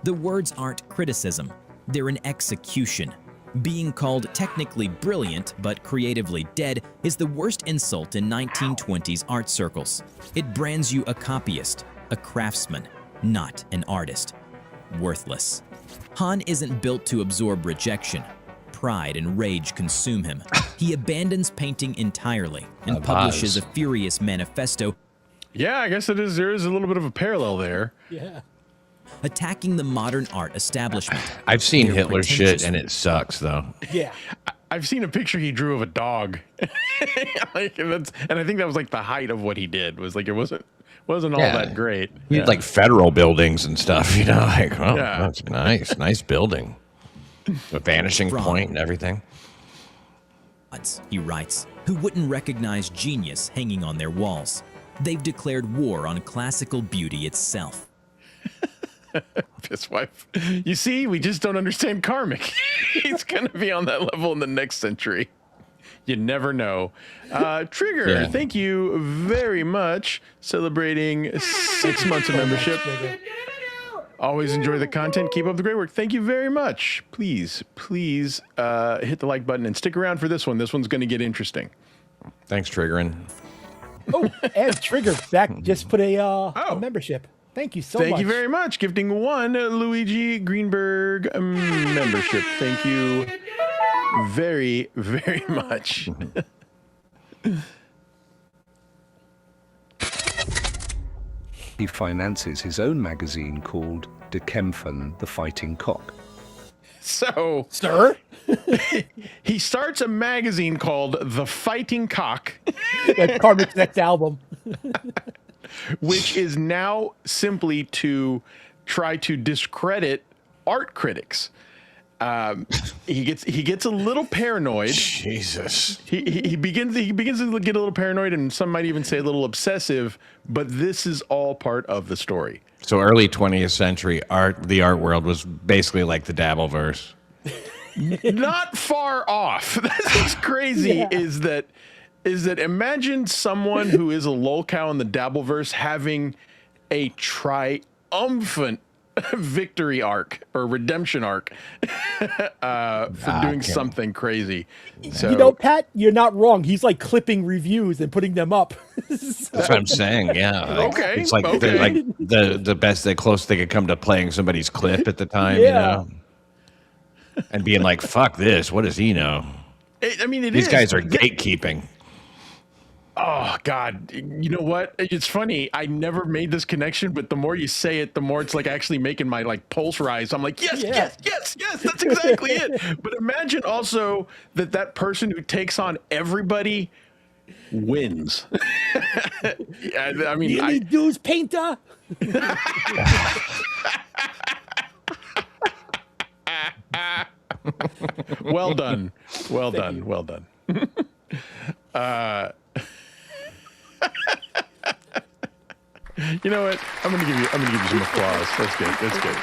The words aren't criticism, they're an execution. Being called technically brilliant but creatively dead is the worst insult in 1920s art circles. It brands you a copyist, a craftsman, not an artist. Worthless. Han isn't built to absorb rejection. Pride and rage consume him. He abandons painting entirely and publishes a furious manifesto. Yeah, I guess there is a little bit of a parallel there. Yeah. Attacking the modern art establishment. I've seen They're Hitler's shit, pretentious. and it sucks, though. Yeah. I've seen a picture he drew of a dog. And I think that was like the height of what he did. Was like, it wasn't all that great. He had like federal buildings and stuff, you know, like, oh, Yeah. that's nice. Nice building. A vanishing point and everything. He writes, who wouldn't recognize genius hanging on their walls. They've declared war on classical beauty itself. His wife. You see, we just don't understand karmic. He's going to be on that level in the next century. You never know. Trigger, Yeah. thank you very much. Celebrating 6 months of membership. Always enjoy the content. Keep up the great work. Thank you very much. Please hit the like button and stick around for this one. This one's going to get interesting. Thanks, Triggering. Oh, and Trigger back just put a membership. Thank you so much. Thank you very much. Gifting one Luigi Greenberg membership. Thank you very, very much. He finances his own magazine called De Kempfen, the Fighting Cock. So, sir, he starts a magazine called The Fighting Cock. Like Karmic's next album. Which is now simply to try to discredit art critics. He gets a little paranoid. Jesus. He begins to get a little paranoid, and some might even say a little obsessive. But this is all part of the story. So early 20th century the art world was basically like the Dabbleverse. Not far off. That's what's crazy. Yeah. Is that imagine someone who is a lolcow in the Dabbleverse having a triumphant victory arc or redemption arc for doing something crazy. So, Pat, you're not wrong. He's like clipping reviews and putting them up. That's what I'm saying. Yeah. Okay. It's like the best, the closest they could come to playing somebody's clip at the time, you know, and being like, "Fuck this! What does he know?" These guys are gatekeeping. Oh God! You know what? It's funny. I never made this connection, but the more you say it, the more it's like actually making my pulse rise. I'm like, yes. That's exactly it. But imagine also that person who takes on everybody wins. You need dues, painter. Well done. You know what? I'm gonna give you some applause. That's good.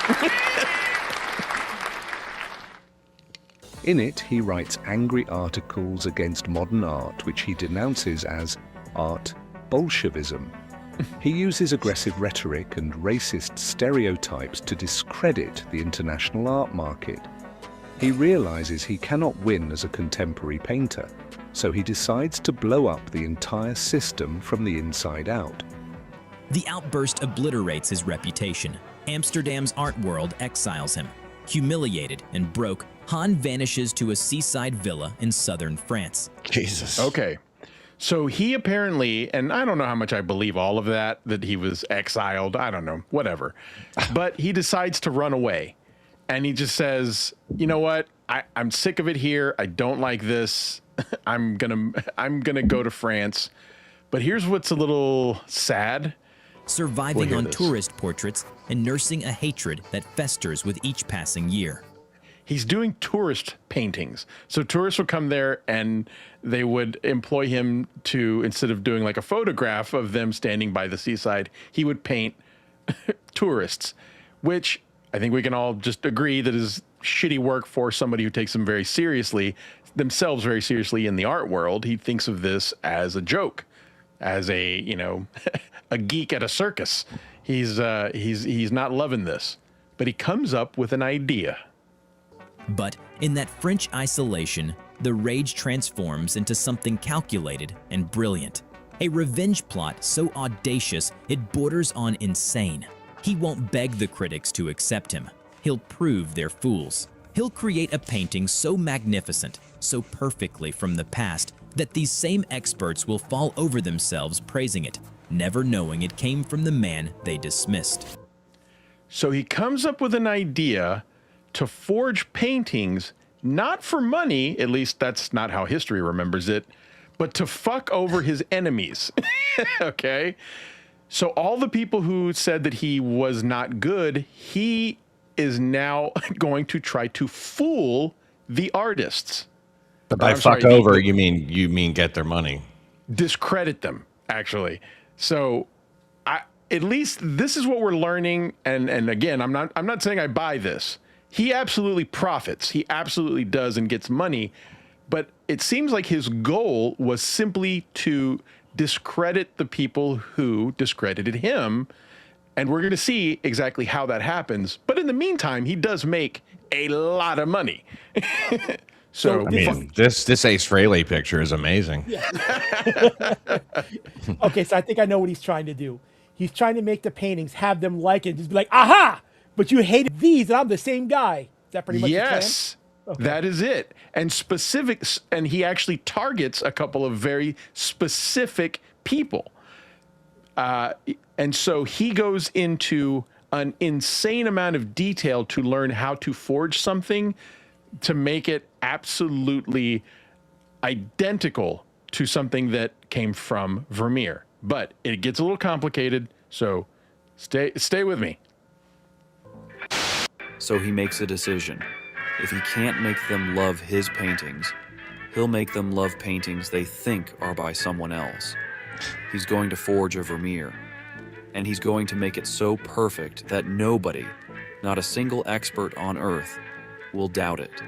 In it, he writes angry articles against modern art, which he denounces as art Bolshevism. He uses aggressive rhetoric and racist stereotypes to discredit the international art market. He realizes he cannot win as a contemporary painter, so he decides to blow up the entire system from the inside out. The outburst obliterates his reputation. Amsterdam's art world exiles him. Humiliated and broke, Han vanishes to a seaside villa in southern France. Jesus. Okay. So he apparently, and I don't know how much I believe all of that he was exiled. I don't know, whatever. But he decides to run away. And he just says, you know what? I'm sick of it here. I don't like this. I'm gonna go to France. But here's what's a little sad. Surviving on tourist portraits and nursing a hatred that festers with each passing year. He's doing tourist paintings. So tourists would come there and they would employ him to, instead of doing like a photograph of them standing by the seaside, he would paint tourists, which I think we can all just agree that is shitty work for somebody who takes themselves very seriously in the art world. He thinks of this as a joke, as a geek at a circus. He's not loving this, but he comes up with an idea. But in that French isolation, the rage transforms into something calculated and brilliant. A revenge plot so audacious it borders on insane. He won't beg the critics to accept him. He'll prove they're fools. He'll create a painting so magnificent, so perfectly from the past, that these same experts will fall over themselves praising it, never knowing it came from the man they dismissed. So he comes up with an idea to forge paintings, not for money, at least that's not how history remembers it, but to fuck over his enemies. Okay? So all the people who said that he was not good, he is now going to try to fool the artists. But by fuck over, you mean get their money. Discredit them, actually. So at least this is what we're learning. And again, I'm not saying I buy this. He absolutely profits. He absolutely does and gets money. But it seems like his goal was simply to discredit the people who discredited him. And we're going to see exactly how that happens. But in the meantime, he does make a lot of money. So I mean, this Ace Frehley picture is amazing. Yeah. Okay, so I think I know what he's trying to do. He's trying to make the paintings, have them like it, just be like, aha! But you hated these, and I'm the same guy. Is that pretty much the plan? Yes, that is it. And specifics, and he actually targets a couple of very specific people. And so he goes into an insane amount of detail to learn how to forge something to make it absolutely identical to something that came from Vermeer. But it gets a little complicated, so stay with me. So he makes a decision. If he can't make them love his paintings, he'll make them love paintings they think are by someone else. He's going to forge a Vermeer, and he's going to make it so perfect that nobody, not a single expert on Earth, will doubt it.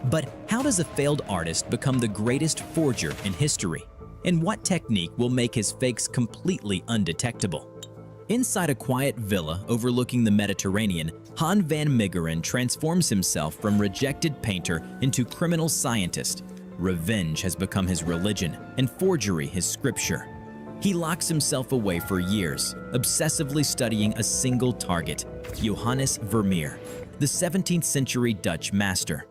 But how does a failed artist become the greatest forger in history? And what technique will make his fakes completely undetectable? Inside a quiet villa overlooking the Mediterranean, Han van Meegeren transforms himself from rejected painter into criminal scientist. Revenge has become his religion and forgery his scripture. He locks himself away for years, obsessively studying a single target, Johannes Vermeer, the 17th century Dutch master.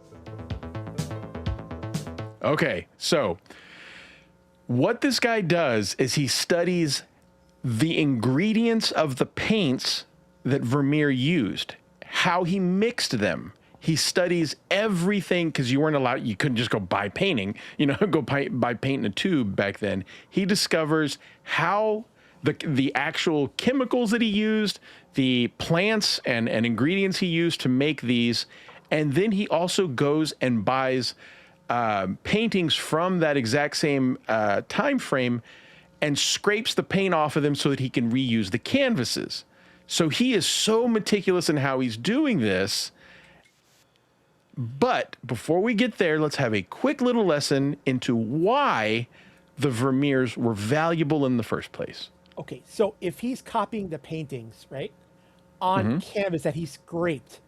Okay, so what this guy does is he studies the ingredients of the paints that Vermeer used, how he mixed them. He studies everything because you couldn't just go buy painting, buy paint in a tube back then. He discovers how the actual chemicals that he used, the plants and ingredients he used to make these, and then he also goes and buys paintings from that exact same time frame and scrapes the paint off of them so that he can reuse the canvases. So he is so meticulous in how he's doing this. But before we get there, let's have a quick little lesson into why the Vermeers were valuable in the first place. Okay, so if he's copying the paintings, right, on canvas that he scraped,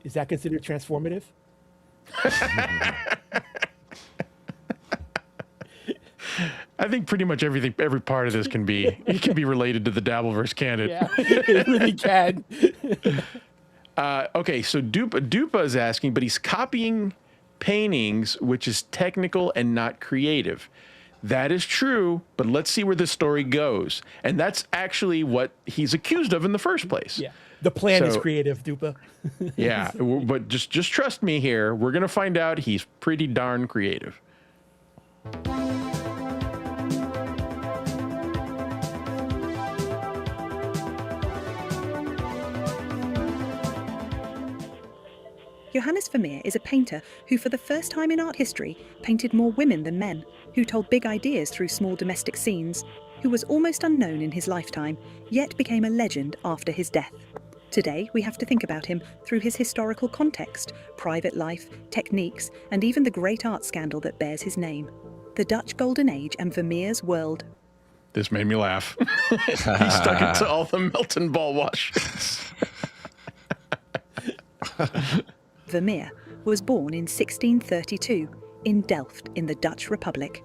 is that considered transformative? I think pretty much every part of this can be related to the Dabbleverse canon. Yeah, it really can. Okay, so Dupa is asking, but he's copying paintings, which is technical and not creative. That is true, but let's see where this story goes. And that's actually what he's accused of in the first place. Yeah, the plan is creative, Dupa. Yeah, but just trust me here. We're going to find out he's pretty darn creative. Johannes Vermeer is a painter who, for the first time in art history, painted more women than men, who told big ideas through small domestic scenes, who was almost unknown in his lifetime, yet became a legend after his death. Today, we have to think about him through his historical context, private life, techniques, and even the great art scandal that bears his name. The Dutch Golden Age and Vermeer's world. This made me laugh. He stuck it to all the Milton ball washes. Vermeer was born in 1632 in Delft in the Dutch Republic.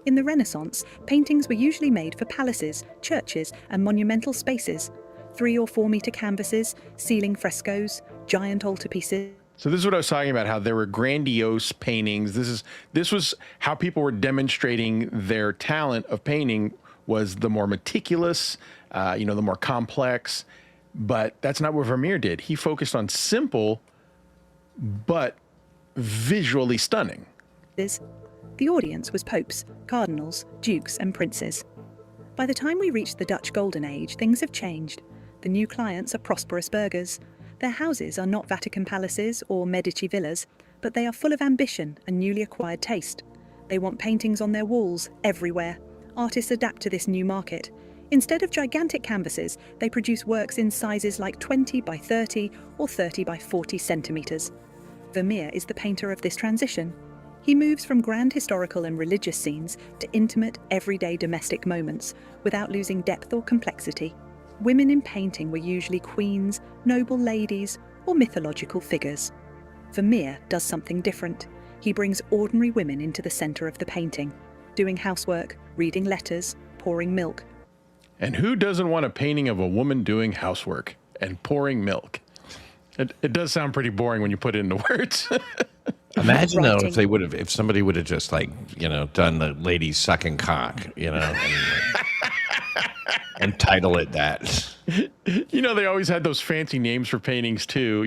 In the Renaissance, paintings were usually made for palaces, churches, and monumental spaces. 3 or 4 meter canvases, ceiling frescoes, giant altarpieces. So this is what I was talking about, how there were grandiose paintings. This was how people were demonstrating their talent of painting, was the more meticulous, the more complex. But that's not what Vermeer did. He focused on simple, but visually stunning. The audience was popes, cardinals, dukes, and princes. By the time we reach the Dutch Golden Age, things have changed. The new clients are prosperous burghers. Their houses are not Vatican palaces or Medici villas, but they are full of ambition and newly acquired taste. They want paintings on their walls, everywhere. Artists adapt to this new market. Instead of gigantic canvases, they produce works in sizes like 20 by 30 or 30 by 40 centimetres. Vermeer is the painter of this transition. He moves from grand historical and religious scenes to intimate, everyday domestic moments, without losing depth or complexity. Women in painting were usually queens, noble ladies, or mythological figures. Vermeer does something different. He brings ordinary women into the centre of the painting, doing housework, reading letters, pouring milk. And who doesn't want a painting of a woman doing housework and pouring milk? It does sound pretty boring when you put it into words. Imagine though if somebody would have just done the ladies sucking cock, and title it that. They always had those fancy names for paintings too.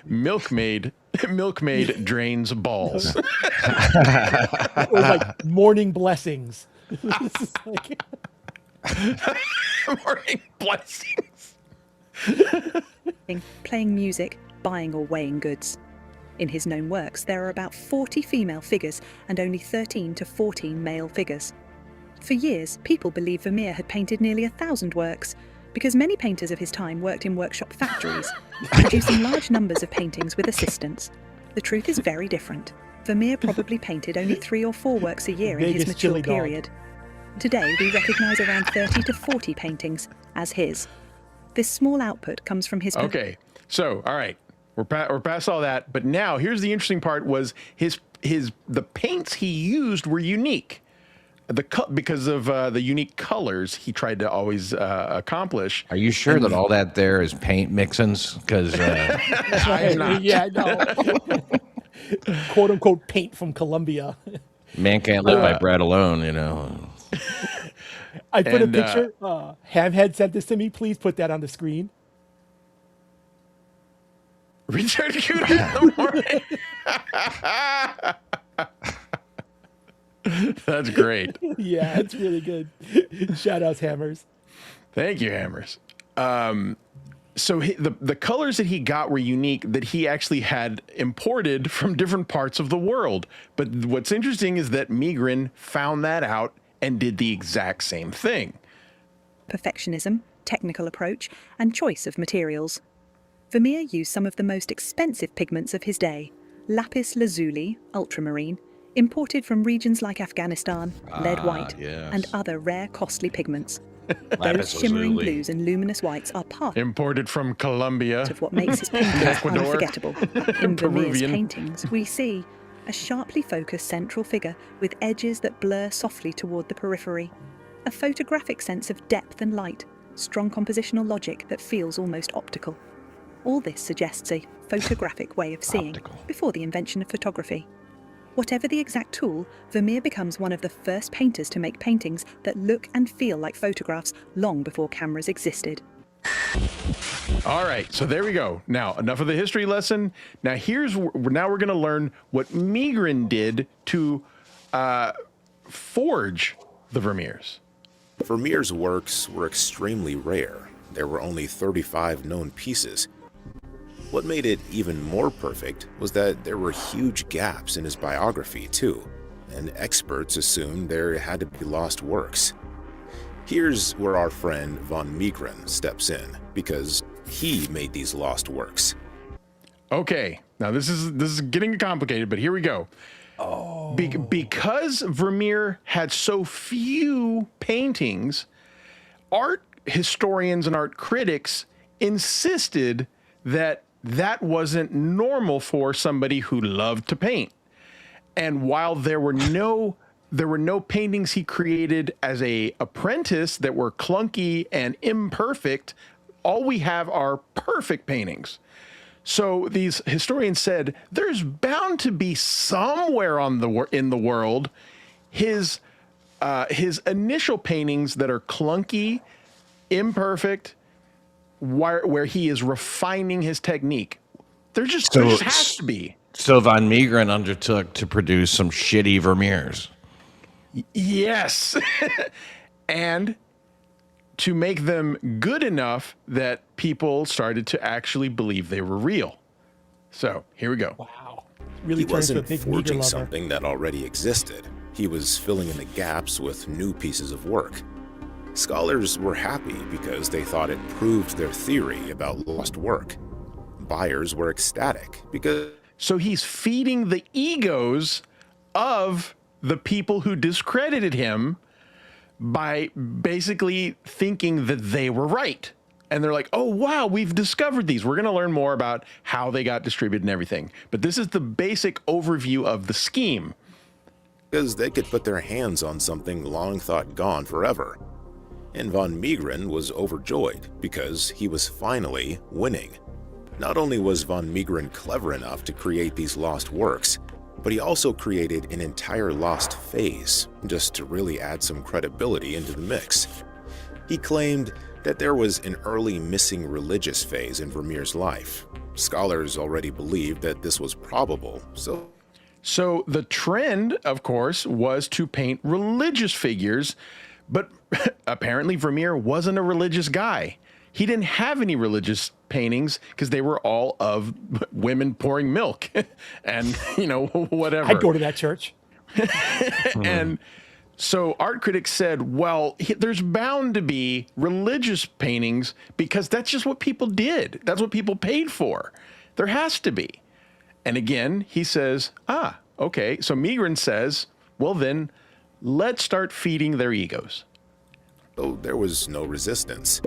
Milkmaid drains balls. It was like morning blessings. Morning blessings. Playing music, buying or weighing goods. In his known works, there are about 40 female figures and only 13 to 14 male figures. For years, people believed Vermeer had painted nearly 1,000 works, because many painters of his time worked in workshop factories, producing large numbers of paintings with assistants. The truth is very different. Vermeer probably painted only 3 or 4 works a year in his mature period. Today, we recognise around 30 to 40 paintings as his. This small output comes from his... Okay, so, all right, we're past all that, but now here's the interesting part was the paints he used were unique. Because of the unique colors he tried to always accomplish. Are you sure that all that there is paint mixins? Because I'm not. Yeah, no. "Quote unquote paint from Colombia." Man can't live by bread alone, you know. I put a picture. Hamhead sent this to me. Please put that on the screen. Richard Cooter in the morning. That's great. Yeah, it's really good. Shout outs, Hammers. Thank you, Hammers. So the colors that he got were unique, that he actually had imported from different parts of the world. But what's interesting is that Meegren found that out and did the exact same thing. Perfectionism, technical approach, and choice of materials. Vermeer used some of the most expensive pigments of his day, lapis lazuli, ultramarine, imported from regions like Afghanistan, lead white, and other rare, costly pigments. Those shimmering blues and luminous whites are part imported from Colombia of what makes his paintings unforgettable. In Vermeer's paintings, we see a sharply focused central figure with edges that blur softly toward the periphery, a photographic sense of depth and light, strong compositional logic that feels almost optical. All this suggests a photographic way of seeing before the invention of photography. Whatever the exact tool, Vermeer becomes one of the first painters to make paintings that look and feel like photographs long before cameras existed. All right, so there we go. Now, enough of the history lesson. Now, now we're going to learn what Meegren did to forge the Vermeers. Vermeer's works were extremely rare. There were only 35 known pieces. What made it even more perfect was that there were huge gaps in his biography, too, and experts assumed there had to be lost works. Here's where our friend van Meegeren steps in, because he made these lost works. Okay, now this is getting complicated, but here we go. Because Vermeer had so few paintings, art historians and art critics insisted that wasn't normal for somebody who loved to paint. And while there were no paintings he created as an apprentice that were clunky and imperfect, all we have are perfect paintings. So these historians said there's bound to be somewhere in the world his initial paintings that are clunky, imperfect, where he is refining his technique. There just has to be. So van Meegeren undertook to produce some shitty Vermeers. Yes. And to make them good enough that people started to actually believe they were real. So here we go. Wow. Really he wasn't forging something that already existed. He was filling in the gaps with new pieces of work. Scholars were happy because they thought it proved their theory about lost work. Buyers were ecstatic because... So he's feeding the egos of the people who discredited him by basically thinking that they were right. And they're like, oh, wow, we've discovered these. We're going to learn more about how they got distributed and everything. But this is the basic overview of the scheme. Because they could put their hands on something long thought gone forever. And van Meegeren was overjoyed because he was finally winning. Not only was van Meegeren clever enough to create these lost works, but he also created an entire lost phase, just to really add some credibility into the mix. He claimed that there was an early missing religious phase in Vermeer's life. Scholars already believed that this was probable, So the trend, of course, was to paint religious figures, but apparently Vermeer wasn't a religious guy. he didn't have any religious paintings because they were all of women pouring milk and, whatever. I'd go to that church. And so art critics said, well, there's bound to be religious paintings because that's just what people did. That's what people paid for. There has to be. And again, he says, okay. So Meegren says, well, then let's start feeding their egos. Though there was no resistance.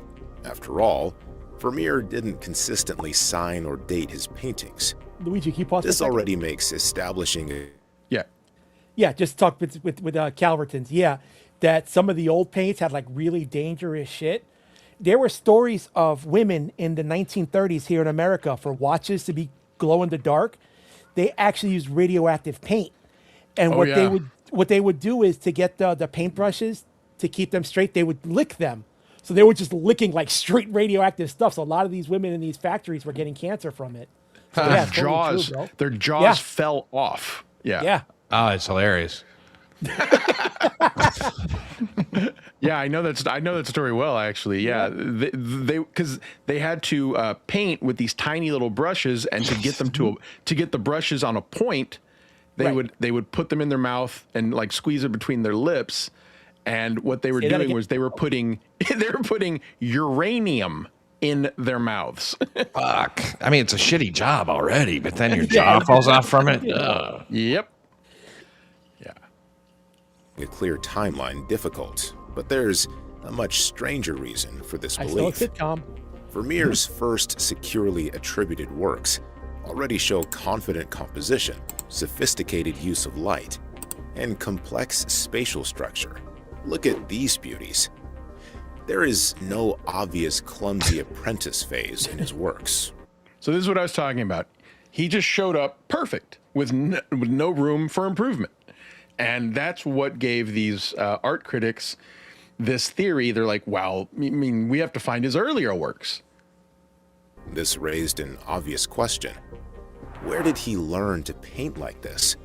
After all, Vermeer didn't consistently sign or date his paintings. Luigi, can you pause? This already makes establishing a... Yeah, just talk with Calvertons. Yeah, that some of the old paints had like really dangerous shit. There were stories of women in the 1930s here in America for watches to be glow in the dark. They actually used radioactive paint, and what they would do is to get the paintbrushes to keep them straight, they would lick them. So they were just licking like straight radioactive stuff. So a lot of these women in these factories were getting cancer from it. So, their jaws fell off. Yeah. Oh, it's hilarious. Yeah, I know that story well, actually. Yeah, they because they had to paint with these tiny little brushes, and to get them to get the brushes on a point, they would put them in their mouth and like squeeze it between their lips. And what they were doing was they were putting uranium in their mouths. Fuck. I mean, it's a shitty job already, but then your jaw falls off from it. Yep. A clear timeline difficult, but there's a much stranger reason for this belief. I saw a sitcom. Vermeer's first securely attributed works already show confident composition, sophisticated use of light, and complex spatial structure. Look at these beauties. There is no obvious clumsy apprentice phase in his works. So this is what I was talking about. He just showed up perfect with no room for improvement. And that's what gave these art critics this theory. They're like, well, I mean, we have to find his earlier works. This raised an obvious question. Where did he learn to paint like this?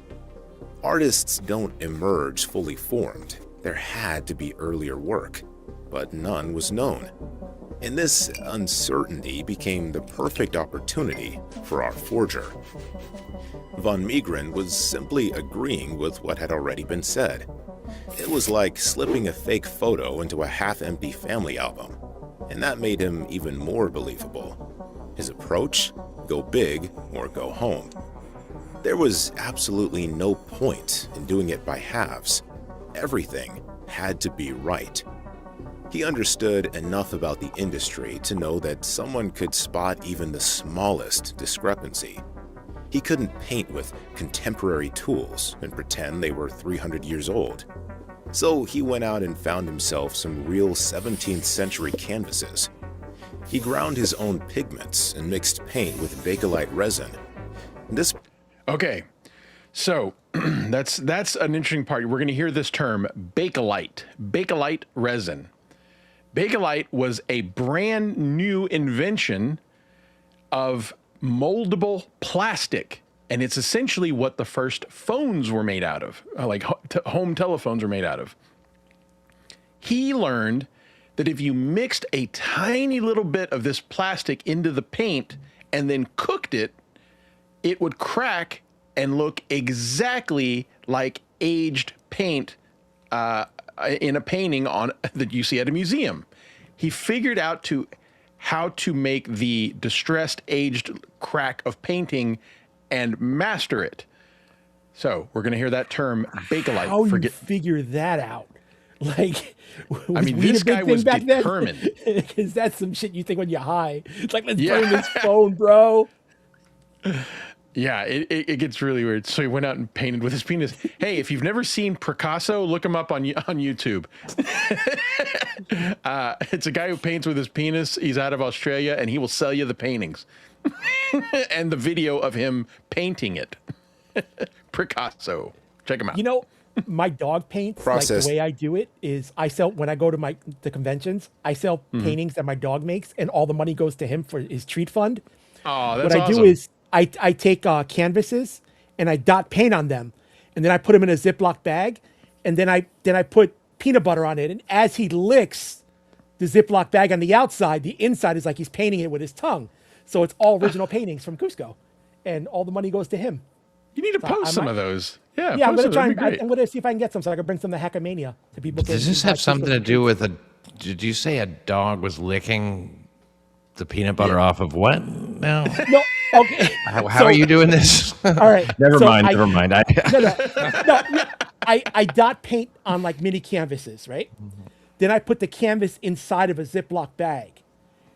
Artists don't emerge fully formed. There had to be earlier work, but none was known. And this uncertainty became the perfect opportunity for our forger. Van Meegeren was simply agreeing with what had already been said. It was like slipping a fake photo into a half-empty family album, and that made him even more believable. His approach? Go big or go home. There was absolutely no point in doing it by halves. Everything had to be right. He understood enough about the industry to know that someone could spot even the smallest discrepancy. He couldn't paint with contemporary tools and pretend they were 300 years old. So he went out and found himself some real 17th century canvases. He ground his own pigments and mixed paint with bakelite resin. Okay, so that's an interesting part. We're going to hear this term, bakelite resin. Bakelite was a brand new invention of moldable plastic, and it's essentially what the first phones were made out of, like home telephones were made out of. He learned that if you mixed a tiny little bit of this plastic into the paint and then cooked it, it would crack and look exactly like aged paint in a painting that you see at a museum. He figured out how to make the distressed, aged crack of painting and master it. So we're going to hear that term, bakelite. How you figure that out? Like, I mean, this guy was determined. Because that's some shit you think when you're high. It's like, let's burn this phone, bro. Yeah, it gets really weird. So he went out and painted with his penis. Hey, if you've never seen Picasso, look him up on YouTube. It's a guy who paints with his penis. He's out of Australia, and he will sell you the paintings and the video of him painting it. Picasso. Check him out. You know, my dog paints, like the way I do it is I sell, when I go to the conventions, I sell paintings that my dog makes, and all the money goes to him for his treat fund. Oh, that's awesome. What I do is I take canvases and I dot paint on them, and then I put them in a Ziploc bag, and then I put peanut butter on it. And as he licks the Ziploc bag on the outside, the inside is like he's painting it with his tongue. So it's all original paintings from Cusco, and all the money goes to him. You need to post some of those. Yeah, I'm post gonna them. try. I'm gonna see if I can get some so I can bring some to Hackamania to people. Does this have something to do with a? Did you say a dog was licking the peanut butter off of what? No. No. Okay. How are you doing this? All right. Never mind. I dot paint on like mini canvases, right? Then I put the canvas inside of a Ziploc bag.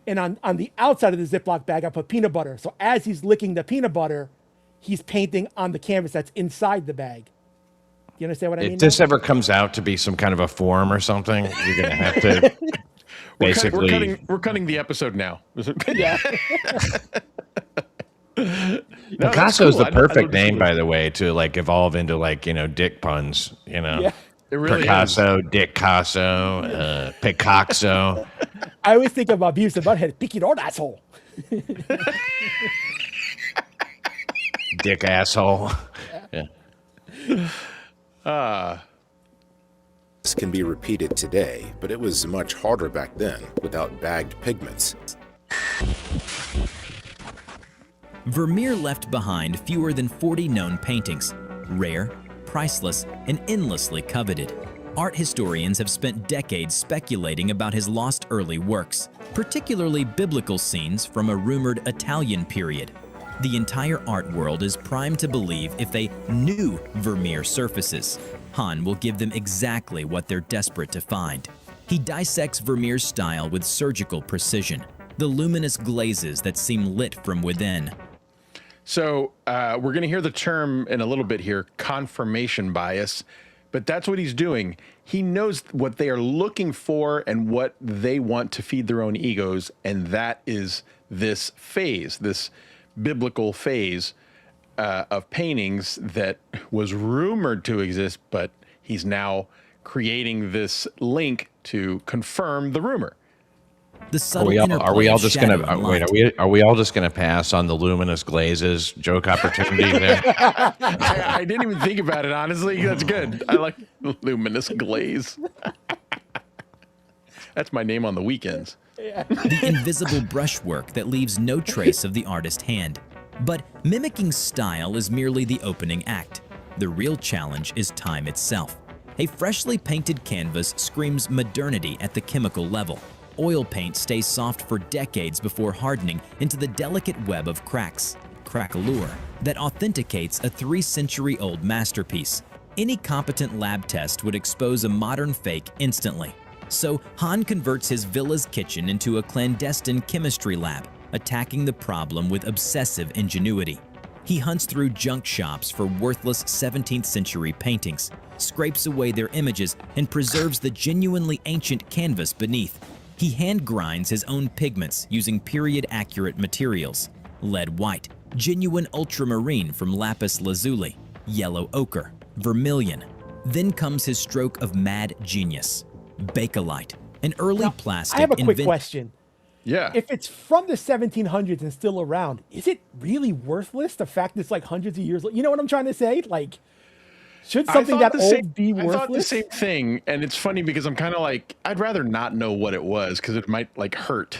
And on the outside of the Ziploc bag, I put peanut butter. So as he's licking the peanut butter, he's painting on the canvas that's inside the bag. You understand what I mean? If this ever comes out to be some kind of a form or something, you're going to have to basically... We're cutting the episode now. Yeah. Picasso is the perfect name, by the way, to like evolve into like, dick puns, Yeah. It really Picasso, Dick Casso, Picasso. I always think about Beavis and Butthead, picky old asshole. Dick asshole. Yeah. This can be repeated today, but it was much harder back then without bagged pigments. Vermeer left behind fewer than 40 known paintings, rare, priceless, and endlessly coveted. Art historians have spent decades speculating about his lost early works, particularly biblical scenes from a rumored Italian period. The entire art world is primed to believe if they knew Vermeer surfaces, Han will give them exactly what they're desperate to find. He dissects Vermeer's style with surgical precision, the luminous glazes that seem lit from within. So we're going to hear the term in a little bit here, confirmation bias, but that's what he's doing. He knows what they are looking for and what they want to feed their own egos, and that is this phase, this biblical phase of paintings that was rumored to exist, but he's now creating this link to confirm the rumor. The subtle are we all just gonna Are we all just gonna pass on the luminous glazes joke opportunity there? I didn't even think about it, honestly. That's good. I like luminous glaze. That's my name on the weekends. The invisible brushwork that leaves no trace of the artist's hand. But mimicking style is merely the opening act. The real challenge is time itself. A freshly painted canvas screams modernity at the chemical level. Oil paint stays soft for decades before hardening into the delicate web of cracks, crackallure, that authenticates a 3-century-old masterpiece. Any competent lab test would expose a modern fake instantly. So Han converts his villa's kitchen into a clandestine chemistry lab, attacking the problem with obsessive ingenuity. He hunts through junk shops for worthless 17th century paintings, scrapes away their images, and preserves the genuinely ancient canvas beneath. He hand grinds his own pigments using period-accurate materials: lead white, genuine ultramarine from lapis lazuli, yellow ochre, vermilion. Then comes his stroke of mad genius: bakelite, an early plastic. I have a quick question. Yeah. If it's from the 1700s and still around, is it really worthless? The fact that it's like hundreds of years old. You know what I'm trying to say? Like, should something that old be worthless? I thought the same thing, and it's funny because I'm kind of like, I'd rather not know what it was because it might like hurt.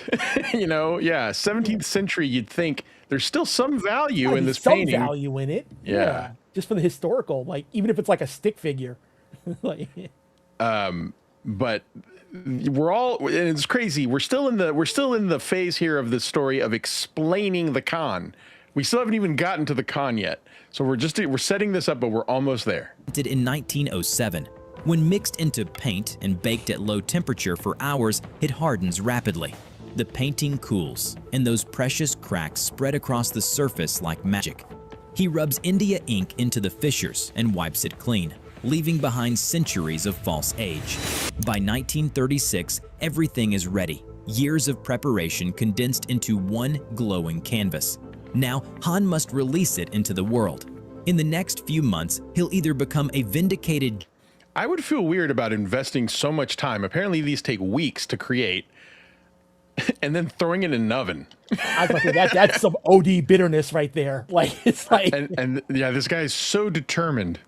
You know? Yeah. 17th century, you'd think there's still some value in this painting. Some value in it. Yeah. Just for the historical, like even if it's like a stick figure. Like, but we're all, it's crazy. We're still in the phase here of the story of explaining the con. We still haven't even gotten to the con yet. So we're setting this up, but we're almost there. In 1907, when mixed into paint and baked at low temperature for hours, it hardens rapidly. The painting cools, and those precious cracks spread across the surface like magic. He rubs India ink into the fissures and wipes it clean, leaving behind centuries of false age. By 1936, everything is ready. Years of preparation condensed into one glowing canvas. Now, Han must release it into the world. In the next few months, he'll either become a vindicated... I would feel weird about investing so much time. Apparently, these take weeks to create, and then throwing it in an oven. I was like, that's some OD bitterness right there. Like, it's like... And yeah, this guy is so determined.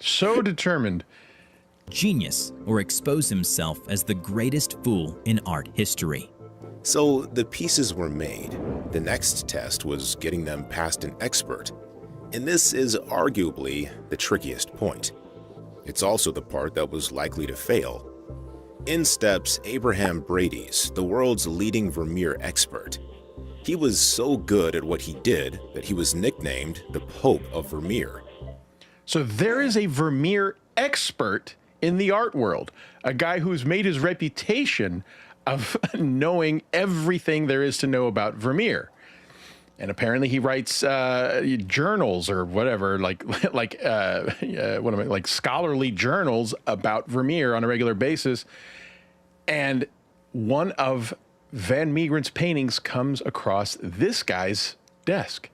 genius, or expose himself as the greatest fool in art history. So the pieces were made. The next test was getting them past an expert. And this is arguably the trickiest point. It's also the part that was likely to fail. In steps Abraham Brady's, the world's leading Vermeer expert. He was so good at what he did that he was nicknamed the Pope of Vermeer. So there is a Vermeer expert in the art world, a guy who's made his reputation of knowing everything there is to know about Vermeer. And apparently he writes journals or whatever, like scholarly journals about Vermeer on a regular basis. And one of Van Meegeren's paintings comes across this guy's desk.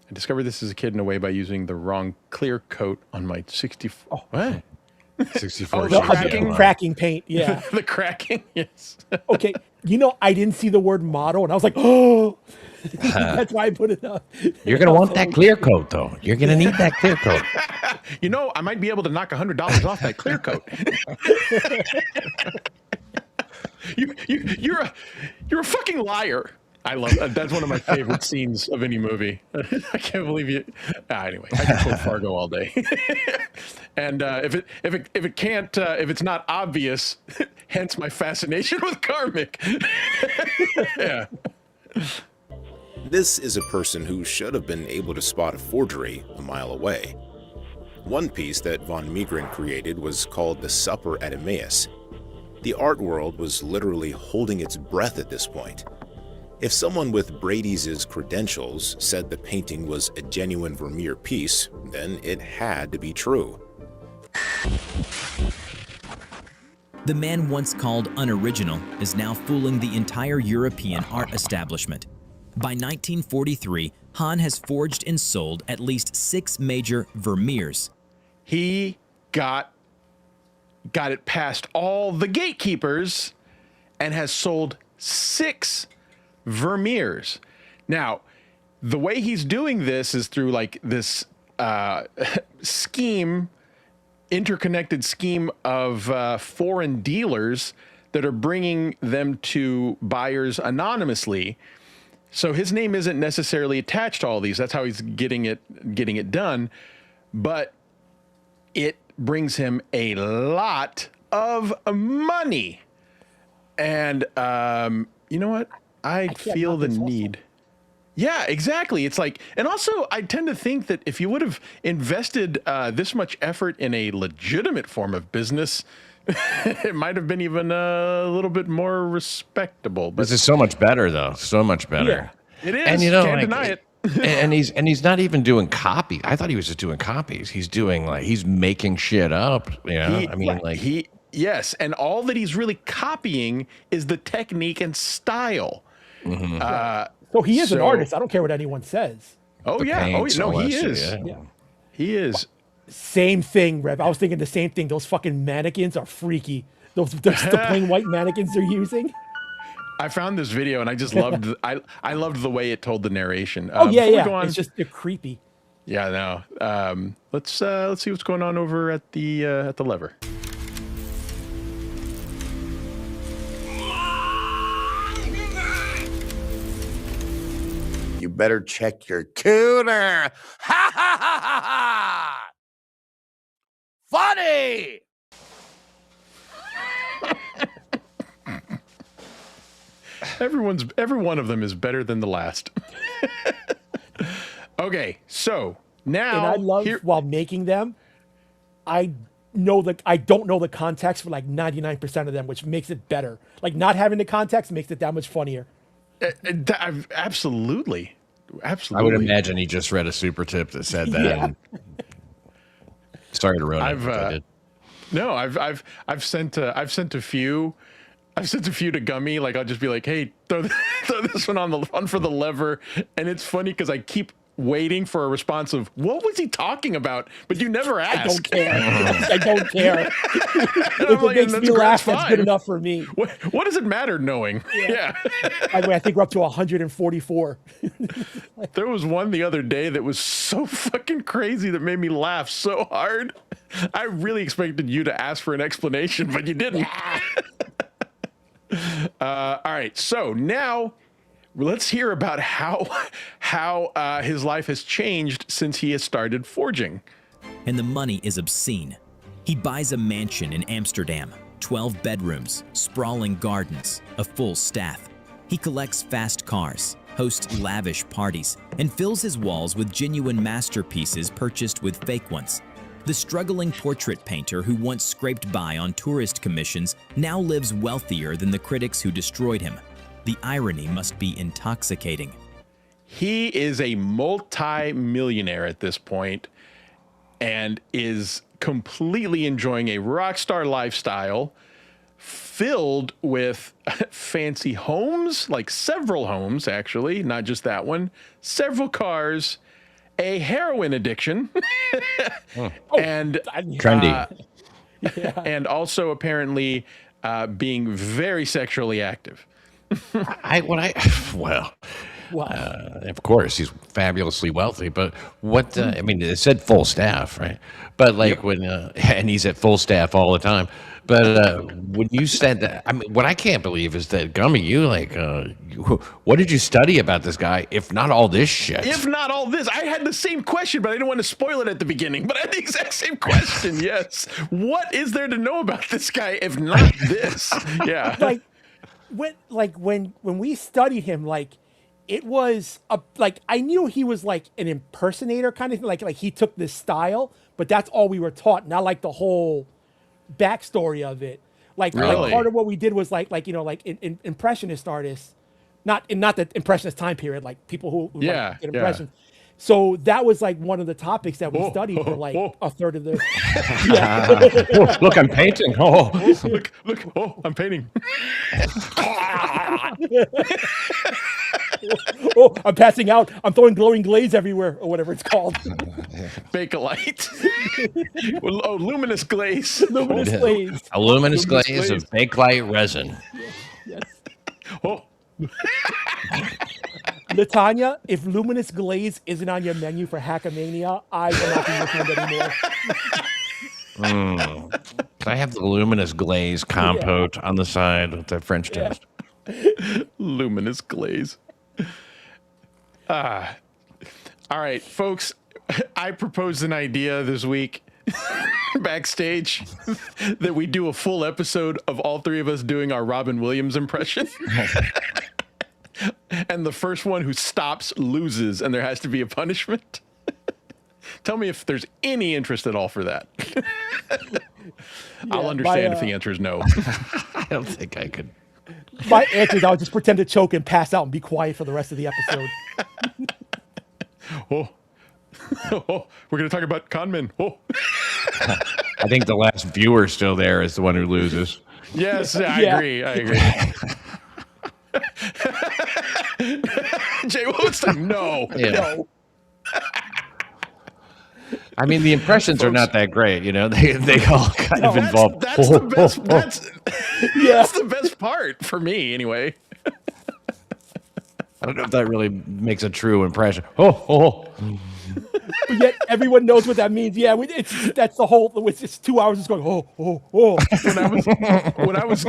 I discovered this as a kid in a way by using the wrong clear coat on my 64. Oh, what? 64. The cracking paint, yeah. The cracking, yes. Okay, I didn't see the word model, and I was like, oh, that's why I put it up. You're going to want that clear coat, though. You're going to need that clear coat. I might be able to knock $100 off that clear coat. You're a fucking liar. I love that. That's one of my favorite scenes of any movie. I can't believe you. Anyway, I can quote Fargo all day. And if it's not obvious, hence my fascination with Karmic. Yeah. This is a person who should have been able to spot a forgery a mile away. One piece that Van Meegeren created was called the Supper at Emmaus. The art world was literally holding its breath at this point. If someone with Brady's credentials said the painting was a genuine Vermeer piece, then it had to be true. The man once called unoriginal is now fooling the entire European art establishment. By 1943, Han has forged and sold at least 6 major Vermeers. He got it past all the gatekeepers and has sold 6 Vermeers. Now, the way he's doing this is through this interconnected scheme of foreign dealers that are bringing them to buyers anonymously. So his name isn't necessarily attached to all these. That's how he's getting it done. But it brings him a lot of money. And you know what? I feel the need. Yeah, exactly. It's like, and also I tend to think that if you would have invested this much effort in a legitimate form of business, it might have been even a little bit more respectable. But this is so much better, though. So much better. Yeah, it is. And can't deny it. and he's not even doing copy. I thought he was just doing copies. He's doing he's making shit up. Yes, and all that he's really copying is the technique and style. Mm-hmm. So he is an artist. I don't care what anyone says. Oh yeah. He is. Yeah. He is. Same thing, Rev. I was thinking the same thing. Those fucking mannequins are freaky. The plain white mannequins they're using. I found this video and I just loved. I loved the way it told the narration. Yeah. It's just they're creepy. Yeah. No. Let's see what's going on over at the lever. You better check your cooter. Ha ha ha ha ha! Funny! Every one of them is better than the last. Okay, so now and I love while making them, I don't know the context for 99% of them, which makes it better. Not having the context makes it that much funnier. Absolutely. I would imagine he just read a super tip that said that. Yeah. Sorry to ruin it. I did. No, I've sent a few. I've sent a few to Gummi. I'll just be like, hey, throw this one on for the lever, and it's funny because I keep waiting for a response of what was he talking about, but you never ask. I don't care. I don't care. If it makes me laugh, that's good enough for me. What does it matter knowing? Yeah. By the way, I think we're up to 144. There was one the other day that was so fucking crazy that made me laugh so hard. I really expected you to ask for an explanation, but you didn't. All right, so now let's hear about how his life has changed since he has started forging. And the money is obscene. He buys a mansion in Amsterdam, 12 bedrooms, sprawling gardens, a full staff. He collects fast cars, hosts lavish parties, and fills his walls with genuine masterpieces purchased with fake ones. The struggling portrait painter who once scraped by on tourist commissions now lives wealthier than the critics who destroyed him. The irony must be intoxicating. He is a multi-millionaire at this point and is completely enjoying a rock star lifestyle filled with fancy homes, like several homes, actually, not just that one, several cars, a heroin addiction, and trendy. And also apparently being very sexually active. Of course, he's fabulously wealthy, but what, I mean, it said full staff, right? But like when, and he's at full staff all the time. But when you said that, I mean, what I can't believe is that, Gummi, you like, what did you study about this guy, if not all this shit? If not all this, I had the same question, but I didn't want to spoil it at the beginning. But I had the exact same question. Yes, what is there to know about this guy if not this? Yeah, when we studied him, like it was I knew he was like an impersonator kind of thing, like he took this style, but that's all we were taught, not like the whole backstory of it. Like part of what we did was like in impressionist artists, not the impressionist time period, like people who get impressions. So that was like one of the topics that we studied for like a third of the. Look, I'm painting. Look! I'm painting. I'm passing out. I'm throwing glowing glaze everywhere, or whatever it's called. Bakelite. Luminous glaze. Luminous glaze. A luminous glaze of bakelite resin. Yes. Latanya, if luminous glaze isn't on your menu for Hackamania, I will not be looking anymore. Can I have the luminous glaze compote on the side with that French toast? Luminous glaze. All right, folks, I proposed an idea this week backstage that we do a full episode of all three of us doing our Robin Williams impression. And the first one who stops loses, and there has to be a punishment. Tell me if there's any interest at all for that. I'll understand if the answer is no. I don't think I could. My answer is I'll just pretend to choke and pass out and be quiet for the rest of the episode. We're going to talk about con men. I think the last viewer still there is the one who loses. Yes, I agree. Jay, what's that? No. No. I mean, the impressions are not that great, you know. They all kind of involve. That's the best. That's the best part for me, anyway. I don't know if that really makes a true impression. But yet everyone knows what that means. Yeah, that's the whole. It's 2 hours just going. When I was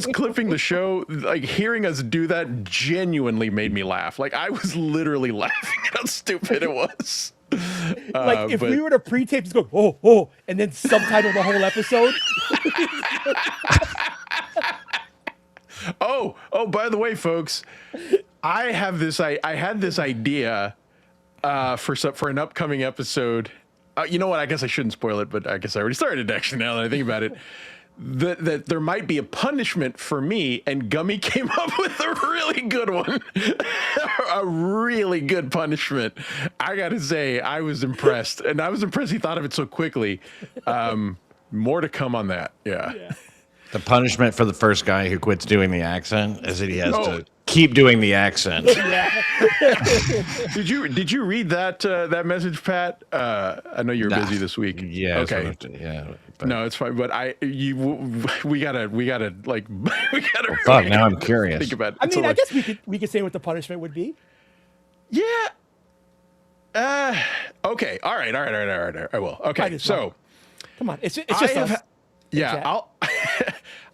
clipping the show, like hearing us do that genuinely made me laugh. Like I was literally laughing at how stupid it was. Like if we were to pre-tape, just go and then subtitle the whole episode. Oh, by the way, folks, I had this idea for an upcoming episode. You know what? I guess I shouldn't spoil it, but I guess I already started actually now that I think about it. That there might be a punishment for me, and Gummi came up with a really good one. A really good punishment. I gotta say, I was impressed. And I was impressed he thought of it so quickly. More to come on that. Yeah. The punishment for the first guy who quits doing the accent is that he has to keep doing the accent. Did you read that message, Pat? I know you're busy this week. Yeah. Okay. But. No, it's fine. But we gotta like we gotta. Well, fuck. Now I'm curious. Think about it. I mean, I guess we could say what the punishment would be. Yeah. Okay. All right. I will. Okay. So Come on, it's just us.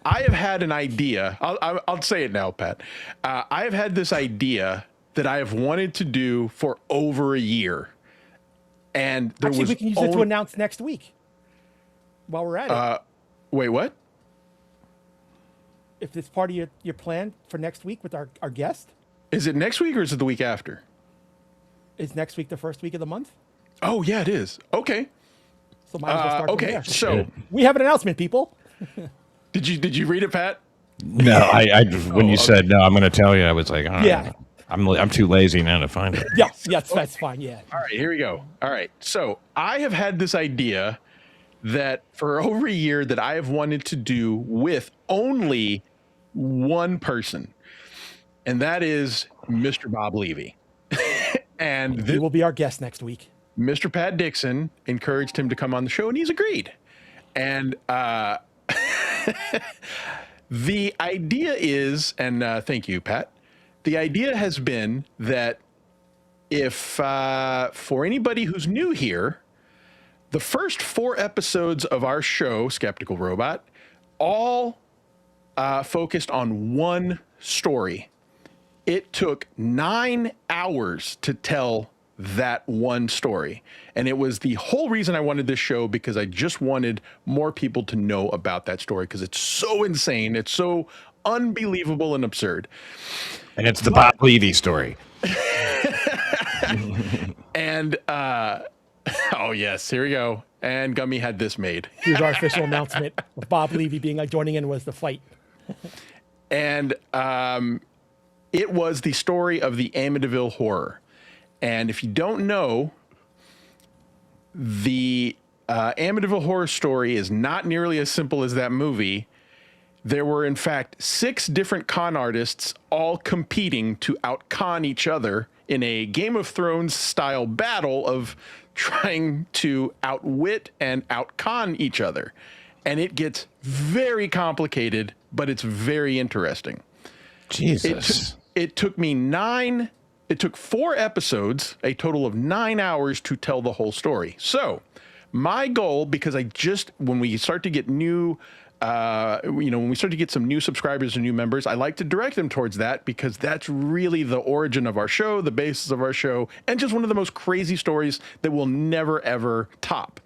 I have had an idea. I'll say it now, Pat. I have had this idea that I have wanted to do for over a year, and Actually, we can use it to announce next week. While we're at it. Wait, what? If it's part of your plan for next week with our guest. Is it next week or is it the week after? Is next week the first week of the month? Oh yeah, it is. Okay. So might as well start okay, from there. so we have an announcement, people. Did you read it, Pat? No, I when you said no, I'm going to tell you. I was like, yeah, I'm too lazy now to find it. Yeah, that's fine. Yeah. All right, here we go. All right, so I have had this idea that for over a year that I have wanted to do with only one person, and that is Mr. Bob Levy. And he will be our guest next week. Mr. Pat Dixon encouraged him to come on the show, and he's agreed. And the idea is, and thank you, Pat. The idea has been that if for anybody who's new here, the first 4 episodes of our show, Skeptical Robot, all focused on one story. It took 9 hours to tell that one story. And it was the whole reason I wanted this show, because I just wanted more people to know about that story, because it's so insane. It's so unbelievable and absurd. And it's the Bob Levy story. And, oh yes, here we go. And Gummi had this made. Here's our official announcement of Bob Levy being joining in was the fight. And it was the story of the Amityville Horror. And if you don't know, the Amityville Horror story is not nearly as simple as that movie. There were, in fact, 6 different con artists all competing to outcon each other in a Game of Thrones style battle of trying to outwit and outcon each other. And it gets very complicated, but it's very interesting. Jesus. It took me 4 episodes, a total of 9 hours to tell the whole story. So my goal, because when we start to get new, when we start to get some new subscribers and new members, I like to direct them towards that, because that's really the origin of our show, the basis of our show, and just one of the most crazy stories that we'll never, ever top.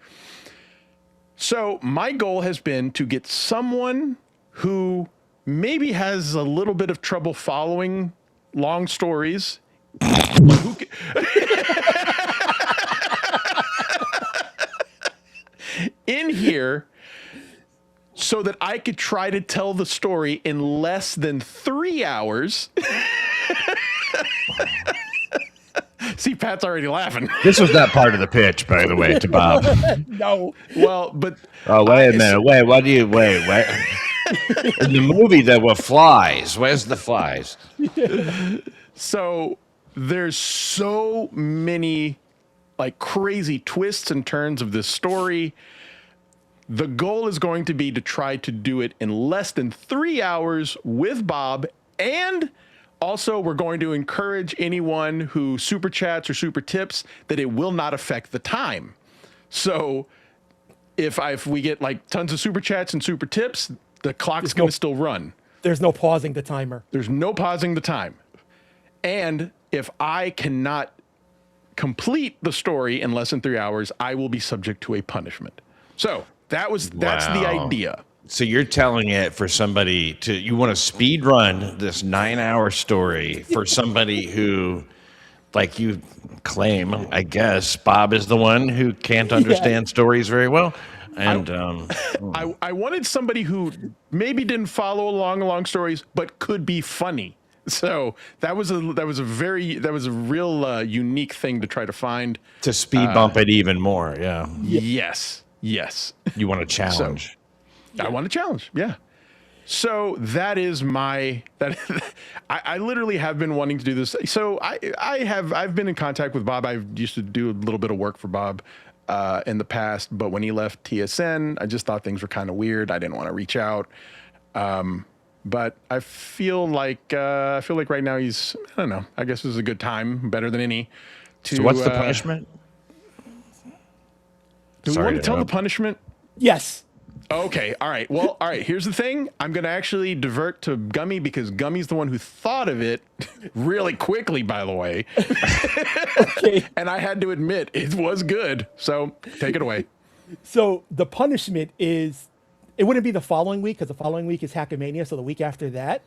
So my goal has been to get someone who maybe has a little bit of trouble following long stories. In here, so that I could try to tell the story in less than 3 hours. See, Pat's already laughing. This was not part of the pitch, by the way, to Bob. No. Well, but oh, wait a minute. Wait. In the movie, there were flies. Where's the flies? So there's so many like crazy twists and turns of this story. The goal is going to be to try to do it in less than 3 hours with Bob. And also, we're going to encourage anyone who super chats or super tips that it will not affect the time. So if we get like tons of super chats and super tips, the clock's going to still run. There's no pausing the timer. There's no pausing the time. And if I cannot complete the story in less than 3 hours, I will be subject to a punishment. So that's the idea. So you're telling it for somebody you want to speed run this 9-hour story for somebody who, like you claim, I guess, Bob is the one who can't understand stories very well. And I wanted somebody who maybe didn't follow along stories, but could be funny. So that was a real unique thing to try to find. To speed bump it even more, yeah. Yes. You want a challenge. I want a challenge, yeah. So that is I literally have been wanting to do this. So I've been in contact with Bob. I used to do a little bit of work for Bob in the past, but when he left TSN, I just thought things were kind of weird. I didn't want to reach out. But I feel like right now I don't know. I guess this is a good time, better than any. So what's the punishment? Do we want to tell the punishment? Yes. Okay. All right. Well, all right. Here's the thing. I'm going to actually divert to Gummi because Gummi's the one who thought of it really quickly, by the way. Okay. And I had to admit it was good. So take it away. So the punishment is, it wouldn't be the following week because the following week is Hackamania. So the week after that,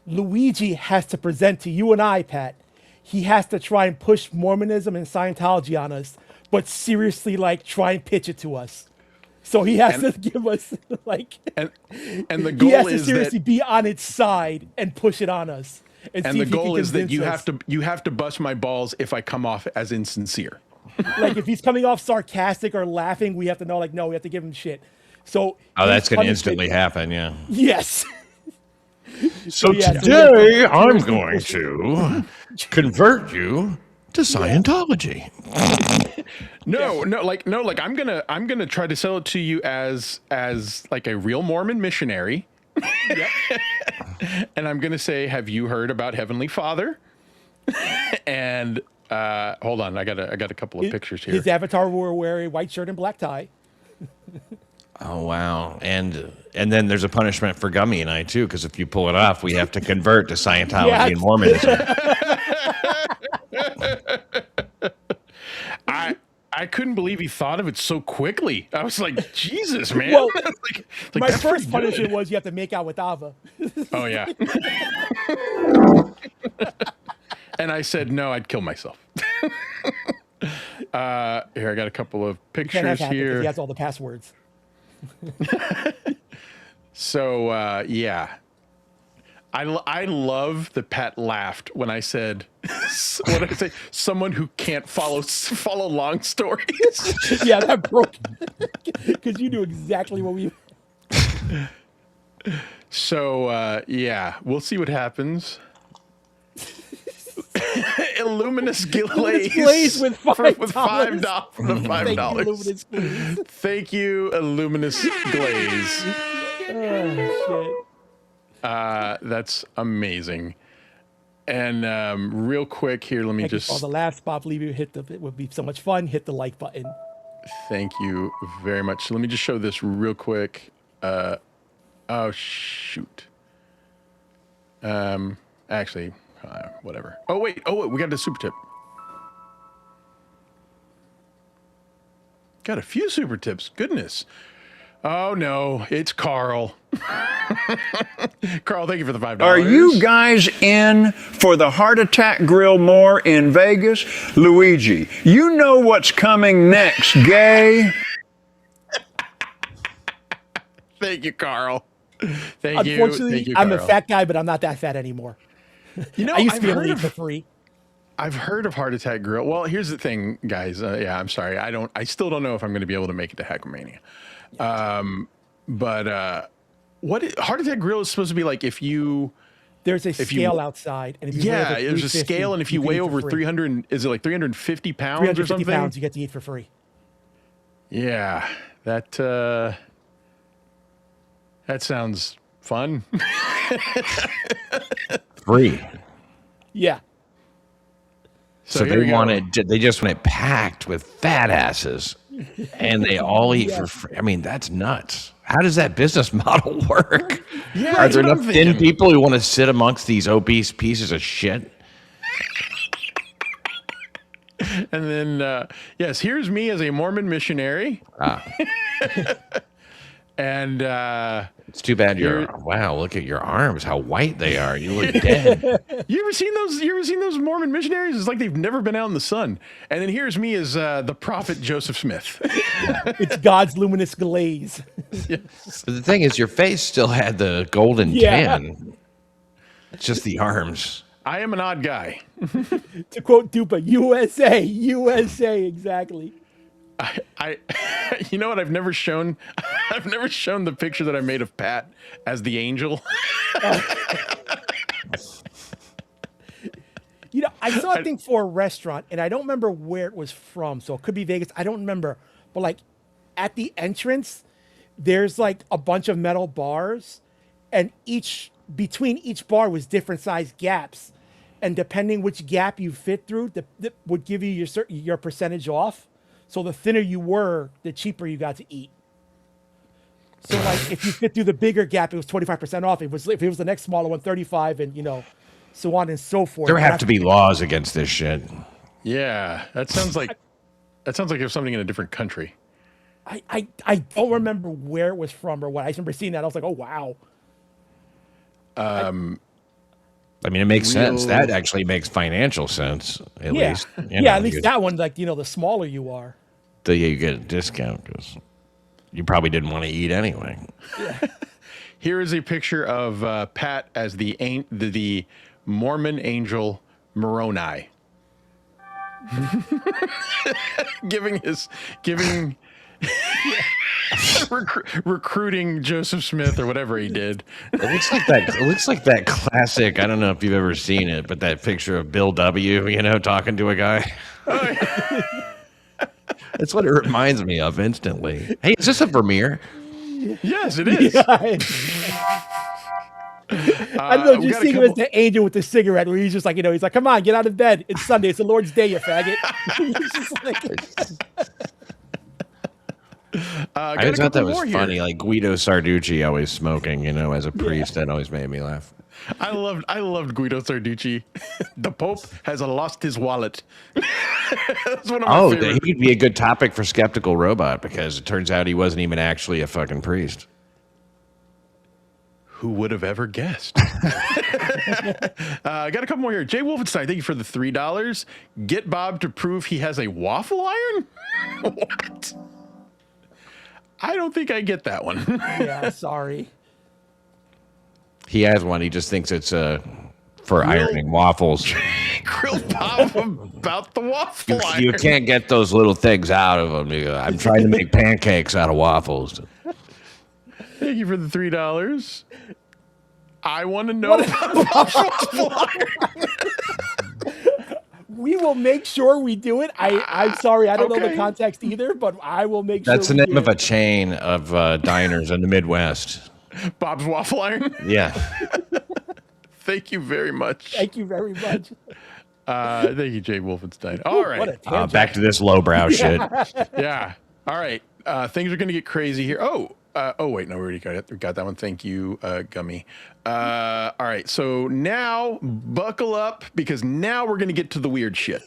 Luigi has to present to you and I, Pat. He has to try and push Mormonism and Scientology on us, but seriously, like, try and pitch it to us. So he has to give us, like, and the he goal has to is seriously that, be on its side and push it on us. and see the if he can goal is that convince us. you have to bust my balls if I come off as insincere. Like, if he's coming off sarcastic or laughing, we have to know, like, no, we have to give him shit. So that's going to instantly happen, yeah. Yes. So yeah, today I'm going to convert you to Scientology. No, I'm gonna try to sell it to you as like a real Mormon missionary. Yep. And I'm gonna say, have you heard about Heavenly Father? And hold on, I got a couple of pictures here. His avatar will wear a white shirt and black tie. Oh wow! And then there's a punishment for Gummi and I too, because if you pull it off, we have to convert to Scientology and Mormonism. I couldn't believe he thought of it so quickly. I was like, Jesus, man. Well, like, my that's first pretty good. punishment was you have to make out with Ava. Oh yeah. And I said no, I'd kill myself. Here, I got a couple of Can't have pictures happened 'cause here. he has all the passwords. So yeah, I love that Pat laughed when I said, what did I say? Someone who can't follow long stories. Yeah, that broke. Because you knew exactly what we. So yeah, we'll see what happens. Illuminous glaze with $5. Thank you, Illuminous glaze. Oh shit. That's amazing. And real quick here, let me Thank you just. for all the laughs, Bob. Leave you hit it would be so much fun. Hit the like button. Thank you very much. So let me just show this real quick. Oh shoot. Actually, whatever. Oh wait, we got the super tip. Got a few super tips. Goodness. Oh no, it's Carl. Carl, thank you for the $5. Are you guys in for the Heart Attack Grill more in Vegas? Luigi, you know what's coming next, gay? Thank you, Carl. Thank you. Unfortunately, Thank you, I'm a Carl. fat guy, but I'm not that fat anymore. You know, I used I've to be able heard to eat of- for free. I've heard of Heart Attack Grill. Well, here's the thing, guys. Yeah, I'm sorry. I still don't know if I'm going to be able to make it to Hackamania. Heart Attack Grill is supposed to be like if you. There's a scale outside, and if you weigh over there's a 350, scale, and if you can weigh eat for over free. 300, is it like 350 pounds or 350 something? pounds, you get to eat for free. Yeah, that sounds fun. Free. Yeah. So there they you want go. it. They just want it packed with fat asses, and they all eat for free. I mean, that's nuts. How does that business model work? Yeah, Are that's there what enough I'm thin thinking. people who want to sit amongst these obese pieces of shit? And then, yes, here's me as a Mormon missionary. And it's too bad wow, look at your arms, how white they are. You look dead. You ever seen those Mormon missionaries? It's like they've never been out in the sun. And then here's me as the prophet Joseph Smith. It's God's luminous glaze. But the thing is, your face still had the golden tan. It's just the arms. I am an odd guy. To quote Dupa, USA, exactly. I you know what I've never shown the picture that I made of Pat as the angel. You know, I saw a thing for a restaurant, and I don't remember where it was from, so it could be Vegas. I don't remember. But, like, at the entrance, there's, like, a bunch of metal bars, and between each bar was different sized gaps. And depending which gap you fit through, that would give you your percentage off. So the thinner you were, the cheaper you got to eat. So like if you fit through the bigger gap, it was 25% off. If it was the next smaller one, 35, and so on and so forth. There have to be laws against this shit. Yeah, that sounds like it was something in a different country. I don't remember where it was from or what. I just remember seeing that. I was like, oh wow. I mean, it makes sense. That actually makes financial sense, at least. At least that one, like, the smaller you are. You get a discount because you probably didn't want to eat anyway. Yeah. Here is a picture of Pat as the Mormon angel Moroni. recruiting Joseph Smith or whatever he did. It looks like that classic. I don't know if you've ever seen it, but that picture of Bill W. Talking to a guy. Oh, yeah. That's what it reminds me of instantly. Hey, is this a Vermeer? Yes, it is. Yeah. I don't know. Did you see him as the angel with the cigarette, where he's just like, he's like, "Come on, get out of bed. It's Sunday. It's the Lord's Day, you faggot." I just thought that was funny. Like Guido Sarducci always smoking, as a priest. That always made me laugh. I loved Guido Sarducci. The Pope has lost his wallet. That's one of my favorite. He'd be a good topic for Skeptical Robot because it turns out he wasn't even actually a fucking priest. Who would have ever guessed? I got a couple more here. Jay Wolfenstein, thank you for the $3. Get Bob to prove he has a waffle iron? What? I don't think I get that one. Yeah, sorry. He has one. He just thinks it's for ironing waffles. Grill Bob about the waffle iron. You can't get those little things out of them. I'm trying to make pancakes out of waffles. Thank you for the $3. I want to know about waffle iron. We will make sure we do it. I'm sorry, I don't know the context either, but I will make sure. That's the name of a chain of diners in the Midwest. Bob's Waffle Iron? Yeah. Thank you very much. Thank you very much. Thank you, Jay Wolfenstein. All right. Back to this lowbrow shit. Yeah. All right. Things are going to get crazy here. Wait, no, we already got that one. Thank you, Gummi. All right, so now buckle up because now we're going to get to the weird shit.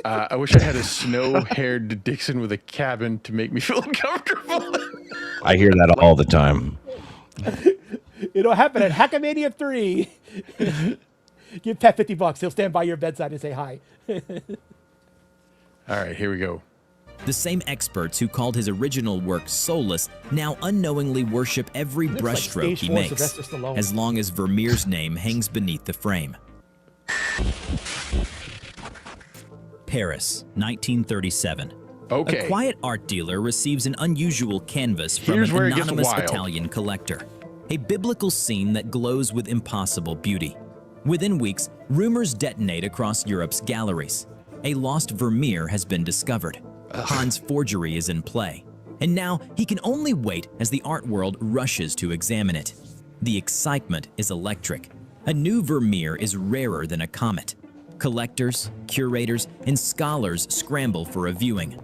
I wish I had a snow-haired Dixon with a cabin to make me feel uncomfortable. I hear that all the time. It'll happen at Hackamania 3. Give Pat $50. He'll stand by your bedside and say hi. All right, here we go. The same experts who called his original work soulless now unknowingly worship every brushstroke he makes, as long as Vermeer's name hangs beneath the frame. Paris, 1937. Okay. A quiet art dealer receives an unusual canvas from an anonymous Italian collector. A biblical scene that glows with impossible beauty. Within weeks, rumors detonate across Europe's galleries. A lost Vermeer has been discovered. Han's forgery is in play, and now he can only wait as the art world rushes to examine it. The excitement is electric. A new Vermeer is rarer than a comet. Collectors, curators, and scholars scramble for a viewing.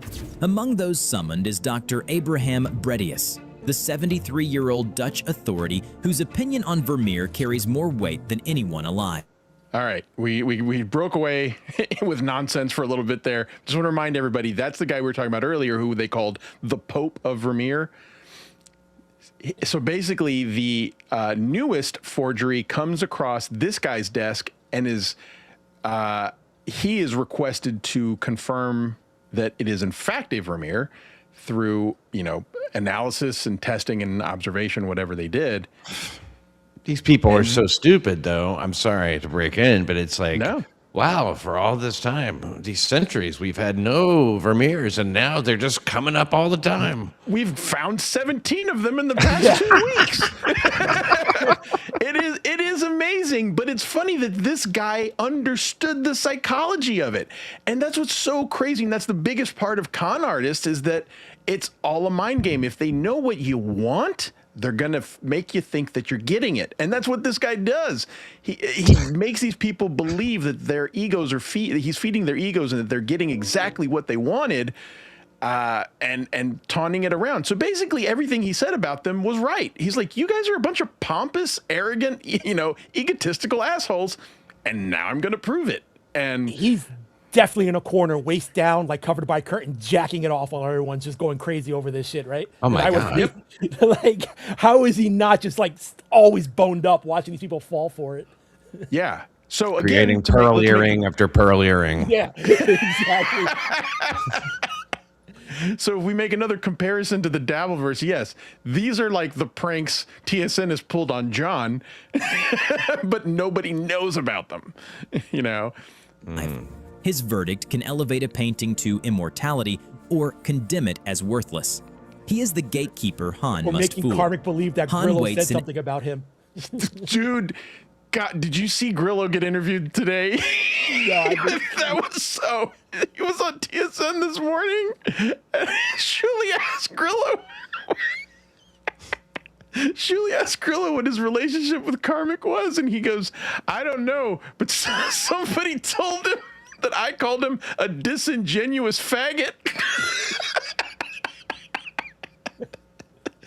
Among those summoned is Dr. Abraham Bredius, the 73-year-old Dutch authority whose opinion on Vermeer carries more weight than anyone alive. All right, we broke away with nonsense for a little bit there. Just want to remind everybody, that's the guy we were talking about earlier who they called the Pope of Vermeer. So basically, the newest forgery comes across this guy's desk and he is requested to confirm that it is in fact a Vermeer through, analysis and testing and observation, whatever they did. These people are so stupid, though. I'm sorry to break in, but it's like, wow, for all this time, these centuries, we've had no Vermeers, and now they're just coming up all the time. We've found 17 of them in the past 2 weeks. It is amazing, but it's funny that this guy understood the psychology of it. And that's what's so crazy, and that's the biggest part of con artists, is that it's all a mind game. If they know what you want, they're going to make you think that you're getting it. And that's what this guy does. He makes these people believe that their egos are he's feeding their egos and that they're getting exactly what they wanted. and taunting it around. So basically everything he said about them was right. He's like, you guys are a bunch of pompous, arrogant, egotistical assholes, and now I'm going to prove it. And he's definitely in a corner, waist down, like covered by a curtain, jacking it off while everyone's just going crazy over this shit, right? Oh my God. Like, how is he not just like always boned up watching these people fall for it? Yeah. So again, creating pearl earring after pearl earring. Yeah, exactly. So if we make another comparison to the Dabbleverse, yes, these are like the pranks TSN has pulled on John, but nobody knows about them, His verdict can elevate a painting to immortality or condemn it as worthless. He is the gatekeeper Han We're must making fool. Karmic believe that Han Grillo waits said something about him. Dude, God, did you see Grillo get interviewed today? Yeah, that was so. He was on TSN this morning, and Shuli asked Grillo. Shuli asked Grillo what his relationship with Karmic was, and he goes, "I don't know, but somebody told him that I called him a disingenuous faggot."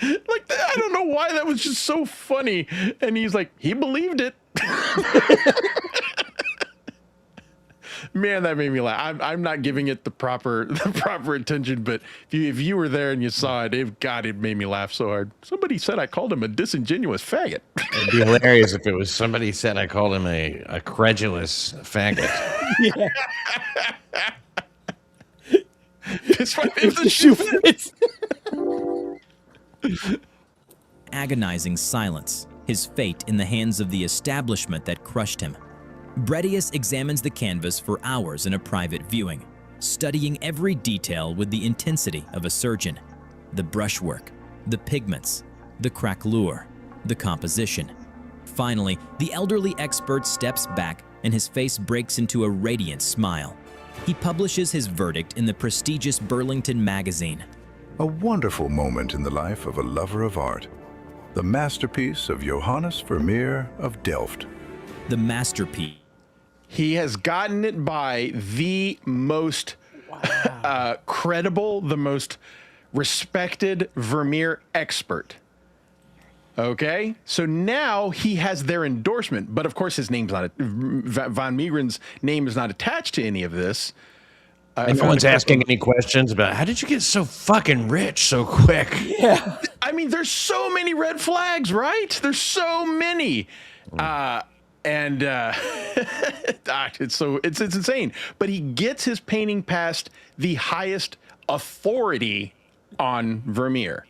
Like, I don't know why that was just so funny. And he's like, he believed it. Man, that made me laugh. I'm not giving it the proper attention, but if you were there and you saw it, it made me laugh so hard. Somebody said I called him a disingenuous faggot. It'd be hilarious if it was somebody said I called him a credulous faggot. Yeah. It's right if the shoe fits. Agonizing silence, his fate in the hands of the establishment that crushed him. Bredius examines the canvas for hours in a private viewing, studying every detail with the intensity of a surgeon. The brushwork, the pigments, the craquelure, the composition. Finally, the elderly expert steps back and his face breaks into a radiant smile. He publishes his verdict in the prestigious Burlington magazine. A wonderful moment in the life of a lover of art. The masterpiece of Johannes Vermeer of Delft. The masterpiece. He has gotten it by the most credible, the most respected Vermeer expert. Okay, so now he has their endorsement, but of course his name's not, Van Meegren's name is not attached to any of this. And no one's asking any questions about how did you get so fucking rich so quick? Yeah. I mean, there's so many red flags, right? There's so many. It's insane. But he gets his painting past the highest authority on Vermeer.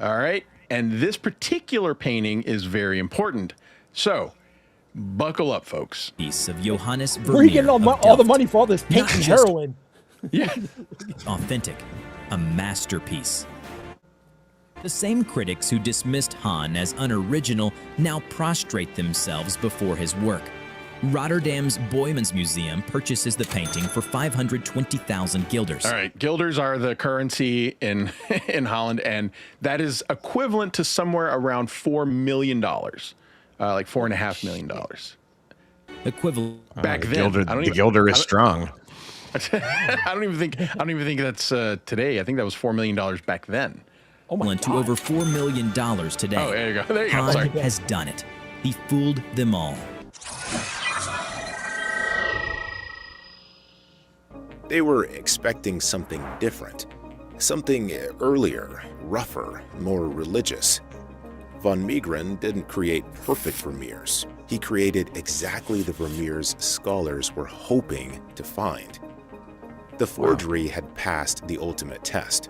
All right. And this particular painting is very important. So buckle up, folks. Piece of Johannes Vermeer. Where are you getting all the money for all this paint and heroin? Yeah. Authentic. A masterpiece. The same critics who dismissed Han as unoriginal now prostrate themselves before his work. Rotterdam's Boymans Museum purchases the painting for 520,000 guilders. All right, guilders are the currency in Holland, and that is equivalent to somewhere around $4 million, like $4.5 million. Equivalent. Back then, the guilder is strong. I don't even think that's today. I think that was $4 million back then. Oh my God. To over $4 million today. Oh, there you go. There you go. Han Sorry. has done it. He fooled them all. They were expecting something different, something earlier, rougher, more religious. Van Meegeren didn't create perfect Vermeers. He created exactly the Vermeers scholars were hoping to find. The forgery had passed the ultimate test.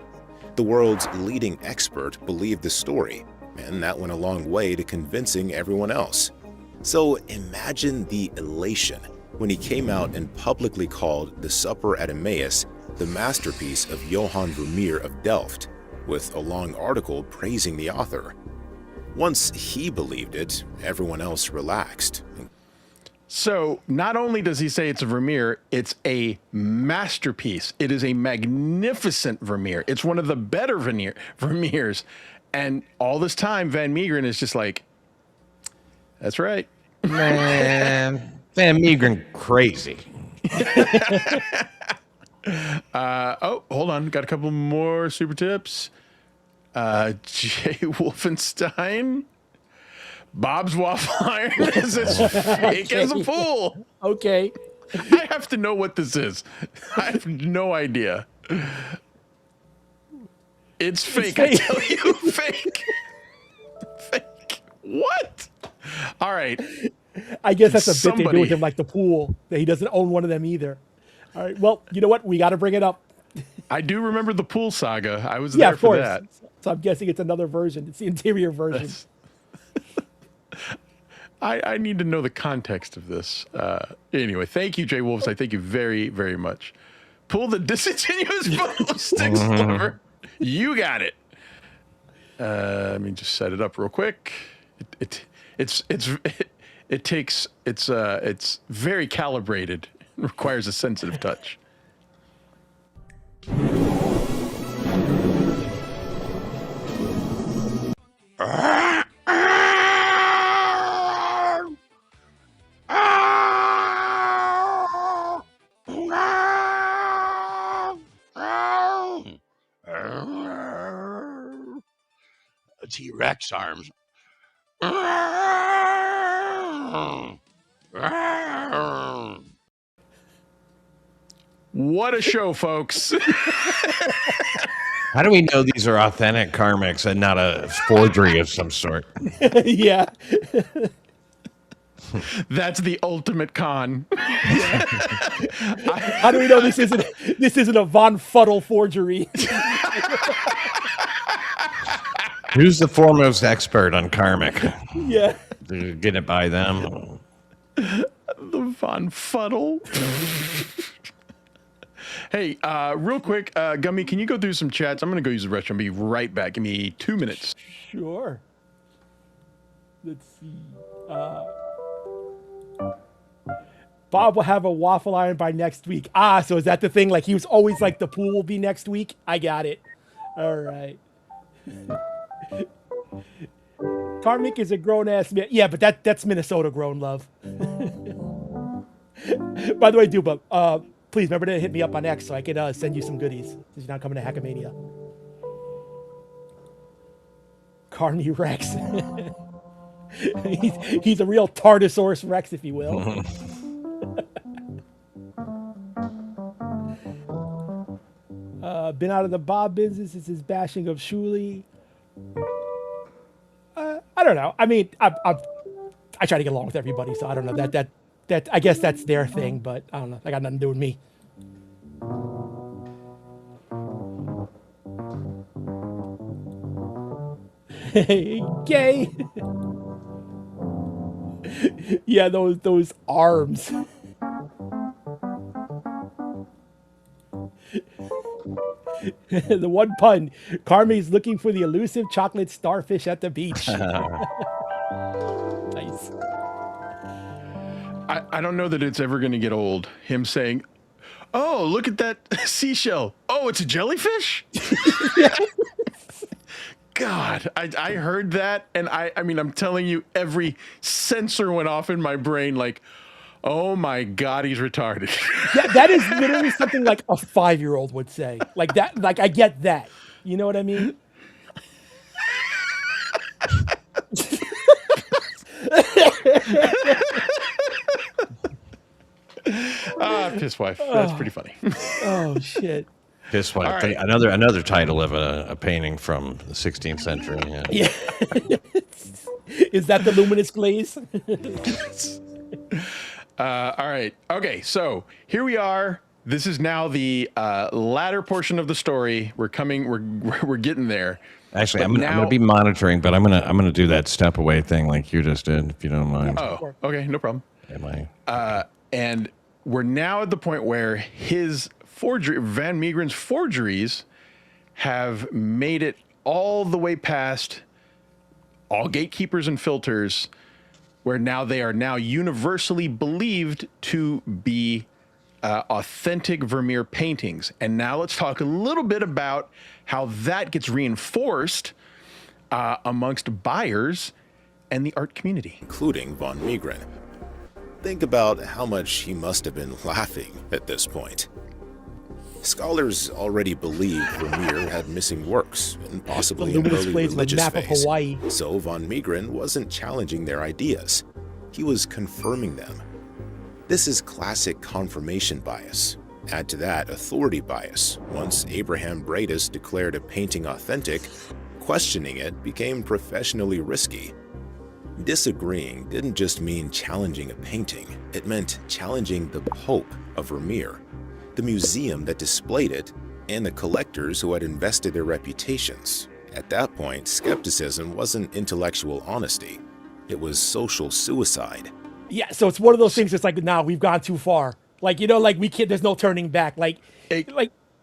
The world's leading expert believed the story, and that went a long way to convincing everyone else. So imagine the elation when he came out and publicly called The Supper at Emmaus the masterpiece of Johann Vermeer of Delft, with a long article praising the author. Once he believed it, everyone else relaxed. So not only does he say it's a Vermeer, it's a masterpiece. It is a magnificent Vermeer. It's one of the better Vermeers. And all this time, Van Meegeren is just like, that's right. Man, Van Meegeren crazy. Oh, hold on. Got a couple more super tips. Jay Wolfenstein. Bob's Waffle Iron is as fake as a pool. Okay. I have to know what this is. I have no idea. It's fake. I tell you, fake. Fake. What? All right. I guess that's a bit they do with him, like the pool, that he doesn't own one of them either. All right. Well, you know what? We got to bring it up. I do remember the pool saga. I was there for that. So I'm guessing it's another version. It's the interior version. I need to know the context of this. Anyway, thank you, Jay Wolves. I thank you very, very much. Pull the disingenuous bundle of sticks lever. You got it. Let me just set it up real quick. It's very calibrated. It requires a sensitive touch. T-Rex arms. What a show, folks. How do we know these are authentic karmics and not a forgery of some sort? Yeah. That's the ultimate con. How do we know this isn't a Von Fuddle forgery? Who's the foremost expert on karmic? Yeah. Get it by them. The Von Fuddle. Hey, real quick, Gummy, can you go through some chats? I'm going to go use the restroom. Be right back. Give me 2 minutes. Sure. Let's see. Bob will have a waffle iron by next week. Ah, so is that the thing? Like, he was always like, the pool will be next week? I got it. All right. Karmic is a grown-ass man. Yeah, but that's Minnesota grown, love. By the way, Duba, please remember to hit me up on X so I can send you some goodies since you're not coming to Hackamania. Carney Rex. he's a real Tardosaurus Rex, if you will. Been out of the Bob business. This is bashing of Shuli. I don't know. I mean, I try to get along with everybody, so I don't know. That I guess that's their thing, but I don't know. That got nothing to do with me. Hey, gay. Yeah, those arms. The one pun. Carmi's looking for the elusive chocolate starfish at the beach. Nice. I don't know that it's ever going to get old. Him saying, "Oh, look at that seashell. Oh, it's a jellyfish." God, I heard that, and I mean, I'm telling you, every sensor went off in my brain. Like, oh my God, he's retarded. That is literally something like a 5-year-old would say. Like that. Like, I get that. You know what I mean? Piss wife. That's pretty funny. Oh shit. Piss wife. Right. Another title of a painting from the 16th century. Yeah. Is that the luminous glaze? All right. Okay. So here we are. This is now the latter portion of the story. We're getting there. Actually, I'm gonna be monitoring, but I'm gonna do that step away thing like you just did, if you don't mind. Oh, okay, no problem. Am I? And we're now at the point where his Van Meegeren's forgeries have made it all the way past all gatekeepers and filters, where now they are now universally believed to be authentic Vermeer paintings. And now let's talk a little bit about how that gets reinforced amongst buyers and the art community, including Van Meegeren. Think about how much he must have been laughing at this point. Scholars already believed Vermeer had missing works and possibly The an luminous early blades of the religious map of phase. Hawaii. So van Meegeren wasn't challenging their ideas. He was confirming them. This is classic confirmation bias. Add to that authority bias. Once Abraham Bradus declared a painting authentic, questioning it became professionally risky. Disagreeing didn't just mean challenging a painting, it meant challenging the Pope of Vermeer, the museum that displayed it, and the collectors who had invested their reputations. At that point, skepticism wasn't intellectual honesty, it was social suicide. Yeah, so it's one of those things that's like, nah, we've gone too far. Like, you know, like we can't, there's no turning back. Like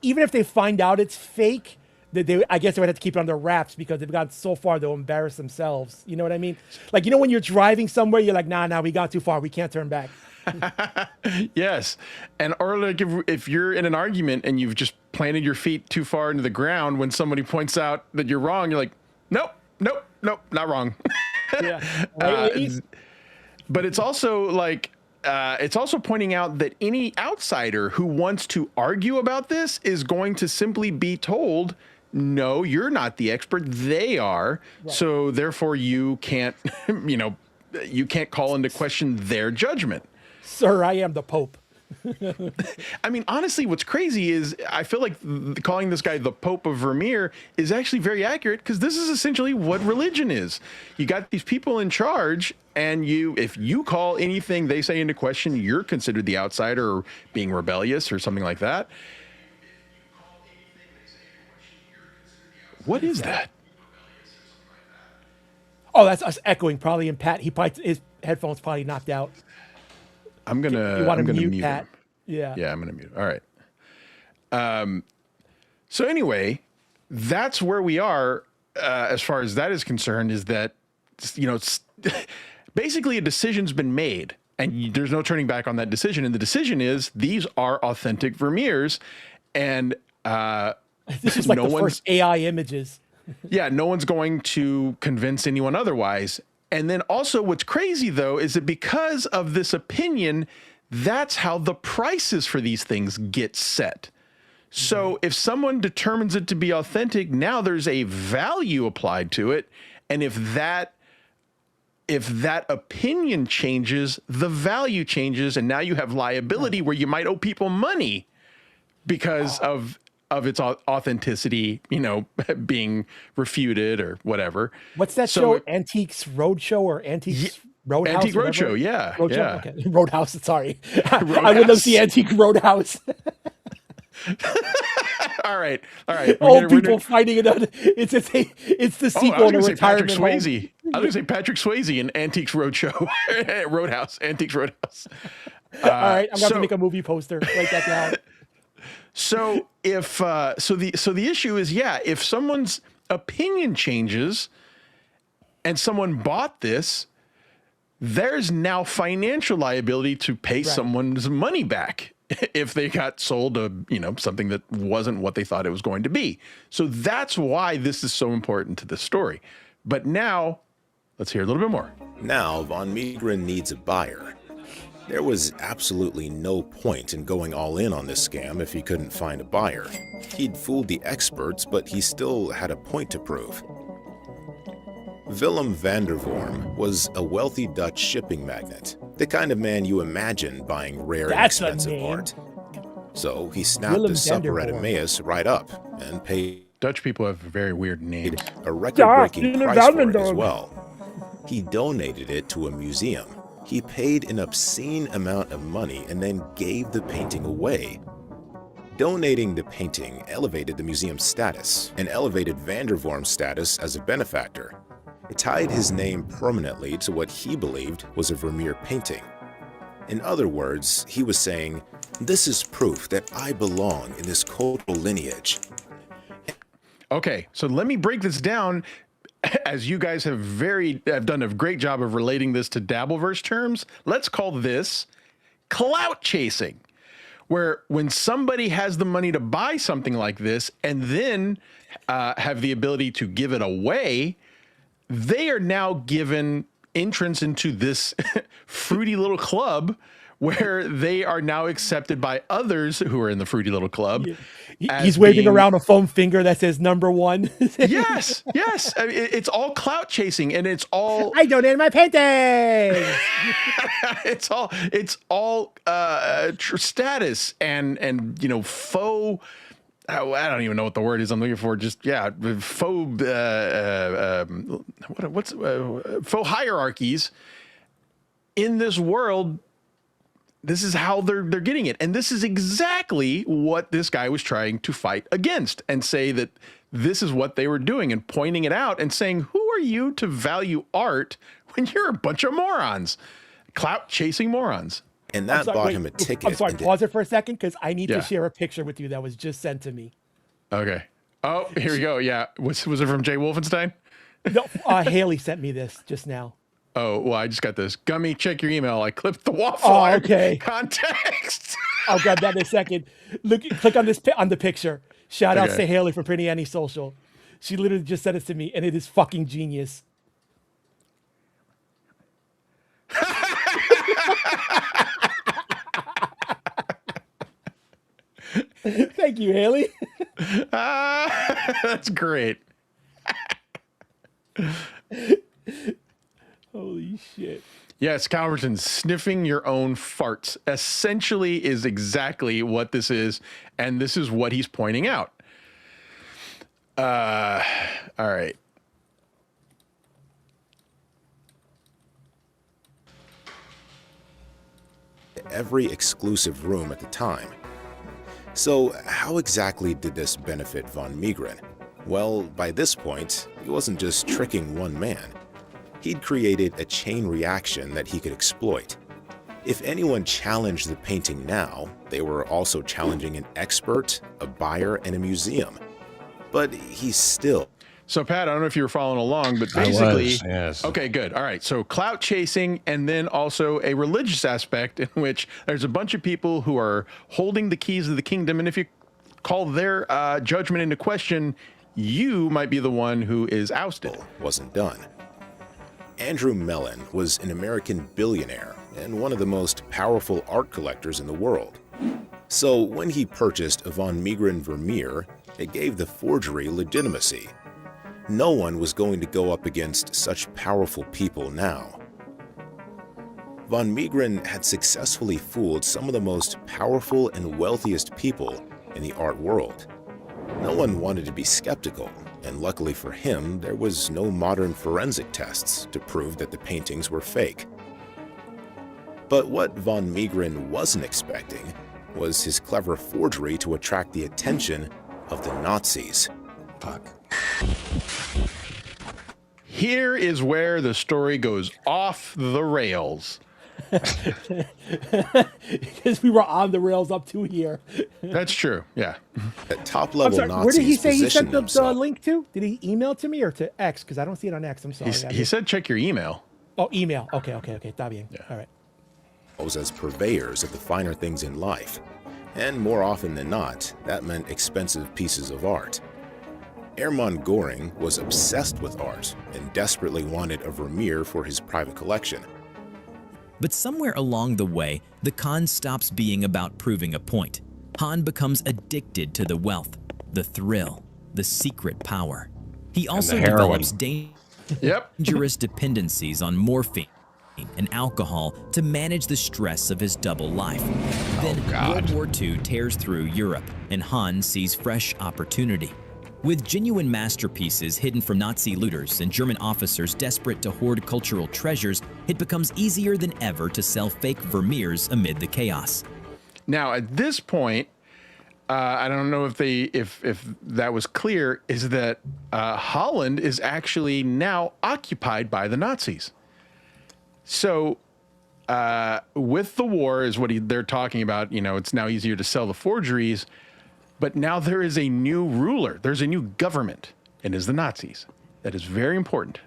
even if they find out it's fake, I guess they would have to keep it under wraps because they've gone so far they'll embarrass themselves. You know what I mean? Like, you know, when you're driving somewhere, you're like, nah, we got too far. We can't turn back. Yes. And or like if you're in an argument and you've just planted your feet too far into the ground, when somebody points out that you're wrong, you're like, nope, not wrong. Yeah. But it's also like, it's also pointing out that any outsider who wants to argue about this is going to simply be told, no, you're not the expert. They are. Right. So therefore you can't, you can't call into question their judgment. Sir, I am the Pope. I mean, honestly, what's crazy is I feel like calling this guy the Pope of Vermeer is actually very accurate because this is essentially what religion is. You got these people in charge, and if you call anything they say into question, you're considered the outsider or being rebellious or something like that. What is that? Oh, that's us echoing probably in Pat. His headphones probably knocked out. I'm gonna mute Pat. him. Yeah, I'm gonna mute. All right. So anyway, that's where we are as far as that is concerned. Is that basically a decision's been made, and there's no turning back on that decision. And the decision is these are authentic Vermeers, and this is like the first AI images. Yeah, no one's going to convince anyone otherwise. And then also what's crazy, though, is that because of this opinion, that's how the prices for these things get set. So if someone determines it to be authentic, now there's a value applied to it. And if that opinion changes, the value changes. And now you have liability where you might owe people money because of its authenticity, being refuted or whatever. What's that show? Antiques Roadshow or Antiques Roadhouse? Antique Roadshow, yeah. Roadshow? Yeah. Okay. Roadhouse, sorry. Roadhouse. I would love to see Antique Roadhouse. All right. Old people fighting it out. It's the sequel to Retirement Home. I was going to say Patrick Swayze in Antiques Roadshow. Roadhouse. Antiques Roadhouse. All right, I'm going to make a movie poster. Write that down. So if the issue is, if someone's opinion changes and someone bought this, there's now financial liability to pay someone's money back if they got sold something that wasn't what they thought it was going to be. So that's why this is so important to this story. But now let's hear a little bit more. Now van Meegeren needs a buyer. There was absolutely no point in going all in on this scam if he couldn't find a buyer. He'd fooled the experts, but he still had a point to prove. Willem van der Worm was a wealthy Dutch shipping magnate, the kind of man you imagine buying rare and expensive art. So he snapped the supper at Emmaus right up and paid. Dutch people have very weird names. A record-breaking price for it as well. He donated it to a museum. He paid an obscene amount of money and then gave the painting away. Donating the painting elevated the museum's status and elevated van der Worm's status as a benefactor. It tied his name permanently to what he believed was a Vermeer painting. In other words, he was saying, "This is proof that I belong in this cultural lineage." Okay, so let me break this down. As you guys have done a great job of relating this to Dabbleverse terms, let's call this clout chasing, where when somebody has the money to buy something like this and then have the ability to give it away, they are now given entrance into this fruity little club where they are now accepted by others who are in the Fruity Little Club. He's waving around a foam finger that says #1. Yes. I mean, it's all clout chasing, and it's all I donated my painting. it's all status and faux. I don't even know what the word is I'm looking for. Just faux faux hierarchies in this world. This is how they're getting it. And this is exactly what this guy was trying to fight against and say that this is what they were doing and pointing it out and saying, who are you to value art when you're a bunch of morons, clout chasing morons? And that bought him a ticket. I'm sorry, pause it for a second because I need to share a picture with you that was just sent to me. Okay. Oh, here we go. Yeah. Was it from Jay Wolfenstein? No, Haley sent me this just now. Oh, well, I just got this. Gummi, check your email. I clipped the waffle iron context. I'll grab that in a second. Click on the picture. Shout out to Haley from Pretty Annie Social. She literally just sent it to me, and it is fucking genius. Thank you, Haley. That's great. Holy shit. Yes, Calverton, sniffing your own farts essentially is exactly what this is, and this is what he's pointing out. All right. Every exclusive room at the time. So how exactly did this benefit von Meegeren? Well, by this point, he wasn't just tricking one man. He'd created a chain reaction that he could exploit. If anyone challenged the painting now, they were also challenging an expert, a buyer, and a museum. But he's still... So, Pat, I don't know if you were following along, but basically... yes. Okay, good. All right. So, clout chasing, and then also a religious aspect in which there's a bunch of people who are holding the keys of the kingdom, and if you call their judgment into question, you might be the one who is ousted. Wasn't done. Andrew Mellon was an American billionaire and one of the most powerful art collectors in the world. So when he purchased a von Meegeren Vermeer, it gave the forgery legitimacy. No one was going to go up against such powerful people now. Von Meegeren had successfully fooled some of the most powerful and wealthiest people in the art world. No one wanted to be skeptical, and luckily for him, there was no modern forensic tests to prove that the paintings were fake. But what von Meegeren wasn't expecting was his clever forgery to attract the attention of the Nazis. Fuck. Here is where the story goes off the rails. Because we were on the rails up to here. That's true. Yeah. At top level Nazis. Where did he say he positioned sent the link to? Did he email it to me or to X? Because I don't see it on X. I'm sorry. He said check your email. Oh, email. Okay. Está bien. Yeah. All right. As purveyors of the finer things in life. And more often than not, that meant expensive pieces of art. Hermann Göring was obsessed with art and desperately wanted a Vermeer for his private collection. But somewhere along the way, the con stops being about proving a point. Han becomes addicted to the wealth, the thrill, the secret power. He also develops dangerous dependencies on morphine and alcohol to manage the stress of his double life. Then World War II tears through Europe, and Han sees fresh opportunity. With genuine masterpieces hidden from Nazi looters and German officers desperate to hoard cultural treasures, it becomes easier than ever to sell fake Vermeers amid the chaos. Now, at this point, I don't know if that was clear, is that Holland is actually now occupied by the Nazis. So with the war is what they're talking about, it's now easier to sell the forgeries. But now there is a new ruler. There's a new government, and it is the Nazis. That is very important.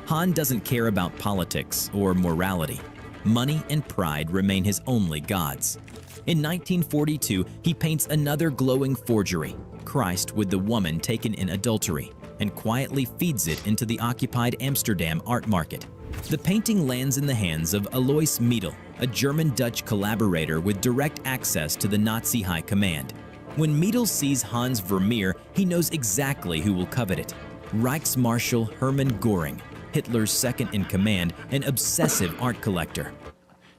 Han doesn't care about politics or morality. Money and pride remain his only gods. In 1942, he paints another glowing forgery, Christ with the woman taken in adultery, and quietly feeds it into the occupied Amsterdam art market. The painting lands in the hands of Alois Miedel, a German-Dutch collaborator with direct access to the Nazi high command. When Miedel sees Hans Vermeer, he knows exactly who will covet it. Reichsmarshal Hermann Göring, Hitler's second-in-command, an obsessive art collector.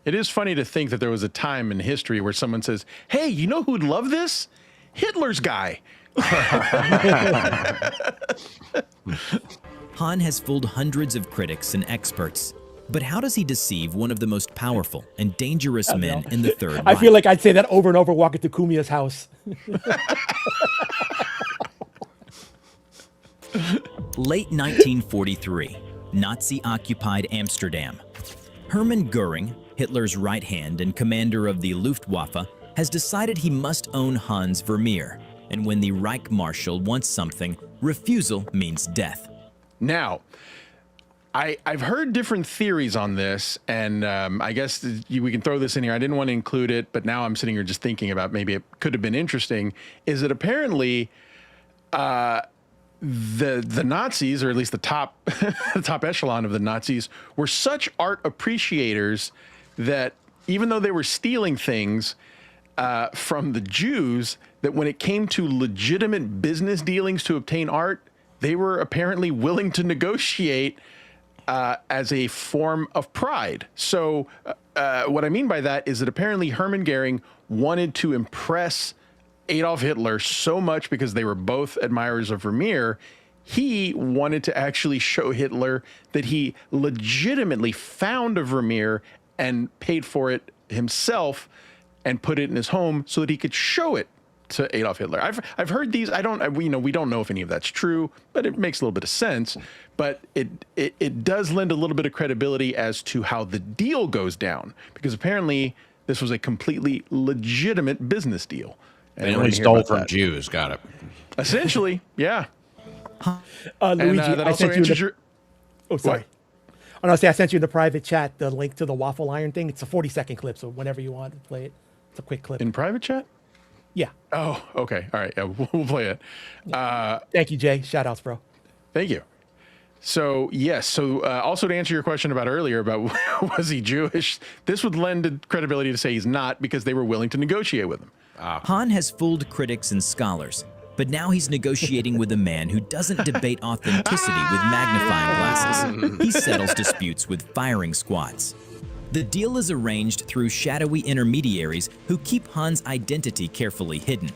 It is funny to think that there was a time in history where someone says, hey, you know who'd love this? Hitler's guy. Han has fooled hundreds of critics and experts. But how does he deceive one of the most powerful and dangerous men in the Third Reich? I feel like I'd say that over and over walking to Kumia's house. Late 1943, Nazi-occupied Amsterdam. Hermann Göring, Hitler's right hand and commander of the Luftwaffe, has decided he must own Hans Vermeer. And when the Reich Marshal wants something, refusal means death. Now, I've heard different theories on this, and I guess we can throw this in here. I didn't want to include it, but now I'm sitting here just thinking about maybe it could have been interesting, is that apparently the Nazis, or at least the top the top echelon of the Nazis, were such art appreciators that even though they were stealing things from the Jews, that when it came to legitimate business dealings to obtain art, they were apparently willing to negotiate as a form of pride. So what I mean by that is that apparently Hermann Göring wanted to impress Adolf Hitler so much because they were both admirers of Vermeer. He wanted to actually show Hitler that he legitimately found a Vermeer and paid for it himself and put it in his home so that he could show it to Adolf Hitler. I've heard these. We don't know if any of that's true, but it makes a little bit of sense. But it does lend a little bit of credibility as to how the deal goes down, because apparently this was a completely legitimate business deal. They only stole from Jews. Got it. Essentially, yeah. Luigi, I sent you. Oh, sorry. What? I want to say I sent you in the private chat the link to the waffle iron thing. It's a 40-second clip, so whenever you want to play it, it's a quick clip. In private chat? Yeah. Oh, okay. All right. Yeah, we'll play it. Thank you, Jay. Shout outs, bro. Thank you. So, yes. So, also to answer your question about earlier about was he Jewish, this would lend credibility to say he's not, because they were willing to negotiate with him. Han has fooled critics and scholars, but now he's negotiating with a man who doesn't debate authenticity with magnifying glasses. He settles disputes with firing squads. The deal is arranged through shadowy intermediaries who keep Han's identity carefully hidden.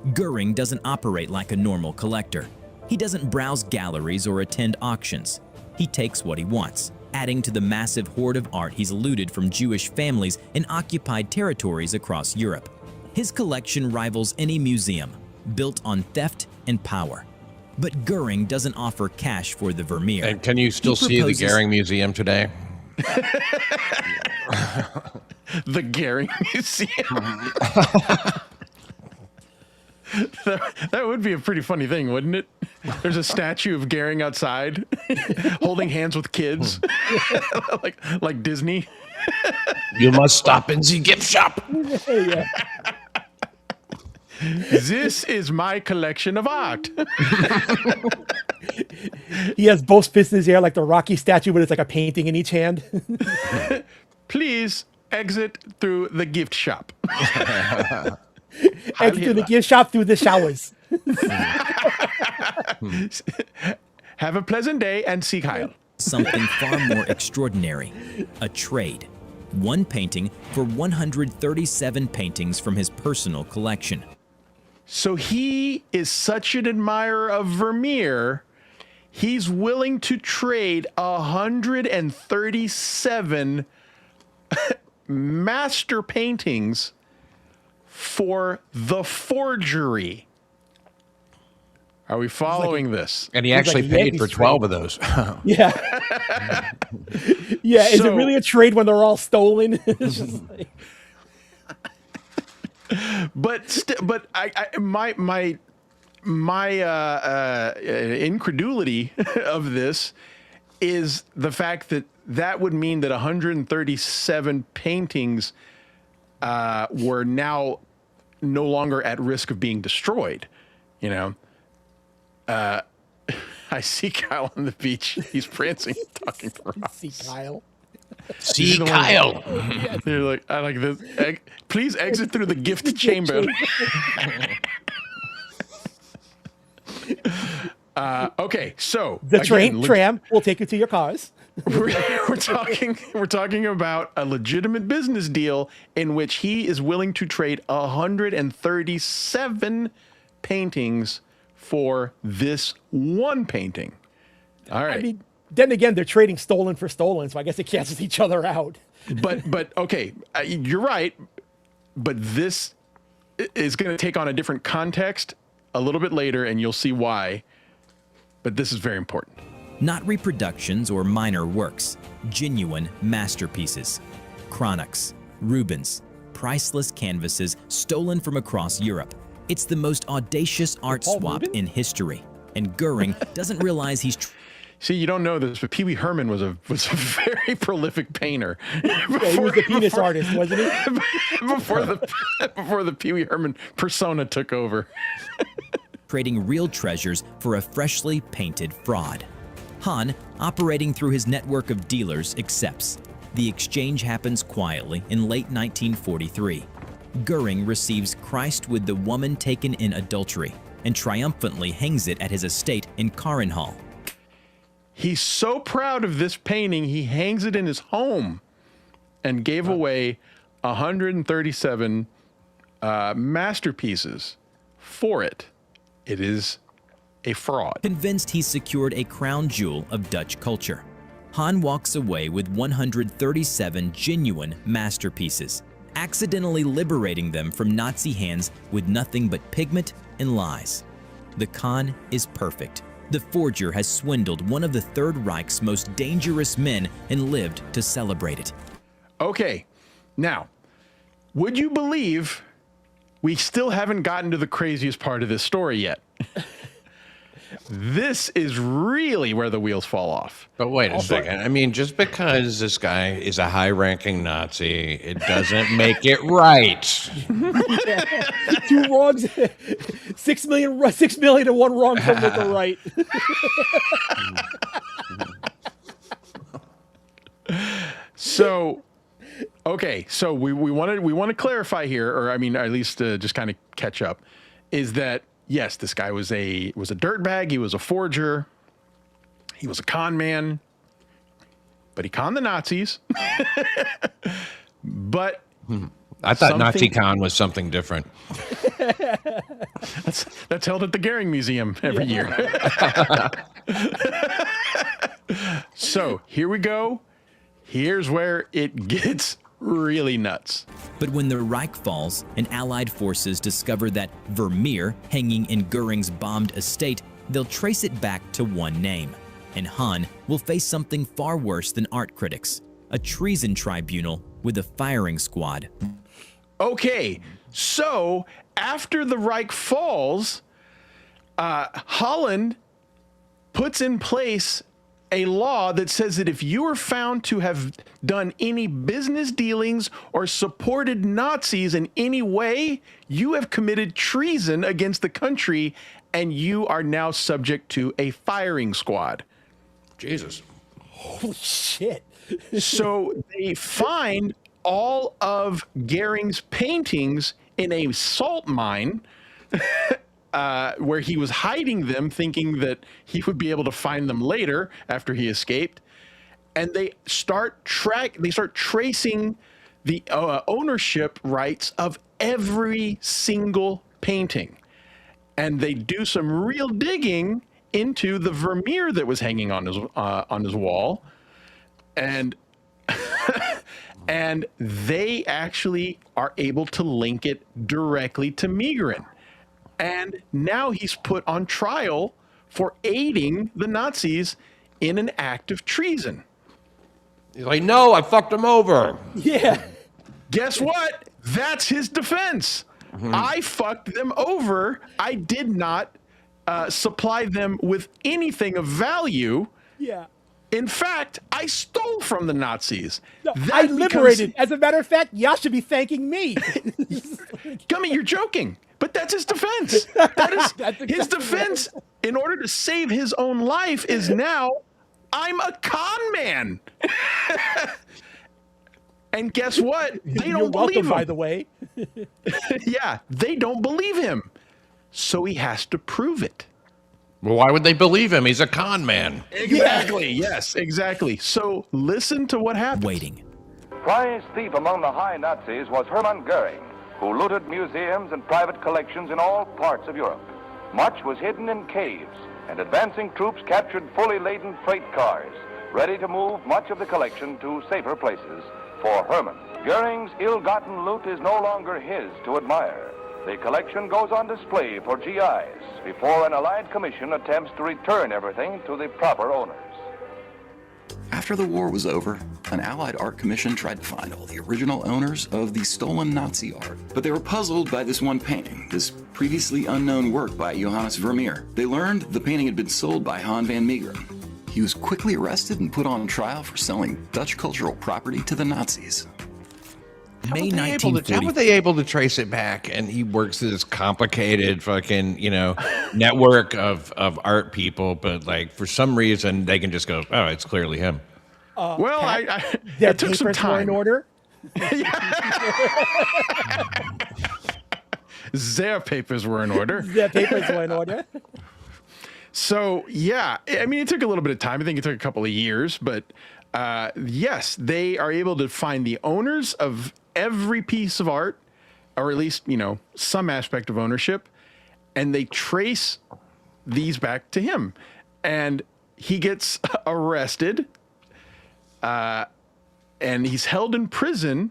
Göring doesn't operate like a normal collector. He doesn't browse galleries or attend auctions. He takes what he wants, adding to the massive hoard of art he's looted from Jewish families in occupied territories across Europe. His collection rivals any museum, built on theft and power. But Göring doesn't offer cash for the Vermeer. And can you still see the Göring Museum today? The Göring Museum. That would be a pretty funny thing, wouldn't it? There's a statue of Göring outside, holding hands with kids, like Disney. You must stop in the gift shop. Yeah. This is my collection of art. He has both fists in his air like the Rocky statue, but it's like a painting in each hand. Please exit through the gift shop. Exit through the gift shop through the showers. Have a pleasant day and seek Heil. Something far more extraordinary, a trade. One painting for 137 paintings from his personal collection. So he is such an admirer of Vermeer, he's willing to trade 137 master paintings for the forgery. Are we following this? And he actually paid for 12 of those. Yeah. Yeah, is it really a trade when they're all stolen? It's just like... But my incredulity of this is the fact that would mean that 137 paintings were now no longer at risk of being destroyed. You know, I see Kyle on the beach. He's prancing, talking to Ross. See Kyle. See Kyle. You're like, I like this. Please exit through the gift chamber. Okay, so the tram will take you to your cars. we're talking about a legitimate business deal in which he is willing to trade 137 paintings for this one painting. All right. I mean, then again, they're trading stolen for stolen, so I guess it cancels each other out. But okay, you're right. But this is going to take on a different context a little bit later, and you'll see why. But this is very important. Not reproductions or minor works, genuine masterpieces. Chronics, Rubens, priceless canvases stolen from across Europe. It's the most audacious art swap in history. And Göring doesn't realize he's... See, you don't know this, but Pee Wee Herman was a very prolific painter. Yeah, he was a penis artist, wasn't he? before the Pee Wee Herman persona took over. Trading real treasures for a freshly painted fraud. Han, operating through his network of dealers, accepts. The exchange happens quietly in late 1943. Göring receives Christ with the woman taken in adultery and triumphantly hangs it at his estate in Karenhall. He's so proud of this painting, he hangs it in his home and gave away 137 masterpieces for it. It is a fraud. Convinced he's secured a crown jewel of Dutch culture, Han walks away with 137 genuine masterpieces, accidentally liberating them from Nazi hands with nothing but pigment and lies. The con is perfect. The forger has swindled one of the Third Reich's most dangerous men and lived to celebrate it. Okay, now, would you believe we still haven't gotten to the craziest part of this story yet? This is really where the wheels fall off. But wait a second. I mean, just because this guy is a high-ranking Nazi, it doesn't make it right. Two wrongs, 6 million and one wrong from the right. So, okay, so we want to clarify here, or I mean, at least just kind of catch up, is that yes, this guy was a dirtbag. He was a forger. He was a con man, but he conned the Nazis. But I thought Nazi con was something different. That's held at the Göring Museum every year. So here we go. Here's where it gets really nuts. But when the Reich falls and Allied forces discover that Vermeer hanging in Göring's bombed estate, they'll trace it back to one name. And Han will face something far worse than art critics, a treason tribunal with a firing squad. Okay, so after the Reich falls, Holland puts in place a law that says that if you are found to have done any business dealings or supported Nazis in any way, you have committed treason against the country and you are now subject to a firing squad. Jesus. Holy shit. So they find all of Göring's paintings in a salt mine where he was hiding them, thinking that he would be able to find them later after he escaped. And they start tracing the ownership rights of every single painting. And they do some real digging into the Vermeer that was hanging on his wall. And and they actually are able to link it directly to Meegren. And now he's put on trial for aiding the Nazis in an act of treason. He's like, no, I fucked him over. Yeah. Guess what? That's his defense. I fucked them over. I did not supply them with anything of value. Yeah. In fact, I stole from the Nazis. No, I liberated. As a matter of fact, y'all should be thanking me. Gummi, you're joking. But that's his defense. That is his defense in order to save his own life is now, I'm a con man. And guess what? They don't believe him. By the way. Yeah, they don't believe him. So he has to prove it. Well, why would they believe him? He's a con man. Exactly. Yeah. Yes, exactly. So listen to what happened. Waiting. Prize thief among the high Nazis was Hermann Göring, who looted museums and private collections in all parts of Europe. Much was hidden in caves, and advancing troops captured fully laden freight cars, ready to move much of the collection to safer places for Hermann. Göring's ill-gotten loot is no longer his to admire. The collection goes on display for GIs before an Allied commission attempts to return everything to the proper owners. After the war was over, an Allied art commission tried to find all the original owners of the stolen Nazi art. But they were puzzled by this one painting, this previously unknown work by Johannes Vermeer. They learned the painting had been sold by Han van Meegeren. He was quickly arrested and put on trial for selling Dutch cultural property to the Nazis. May 1940. How were they able to trace it back? And he works this complicated fucking, network of art people, but like for some reason they can just go, oh, it's clearly him. Well, their it took some papers were in time. order. Their papers were in order. Their papers were in order. So, yeah, I mean, it took a little bit of time. I think it took a couple of years, but yes, they are able to find the owners of every piece of art, or at least, some aspect of ownership, and they trace these back to him. And he gets arrested, and he's held in prison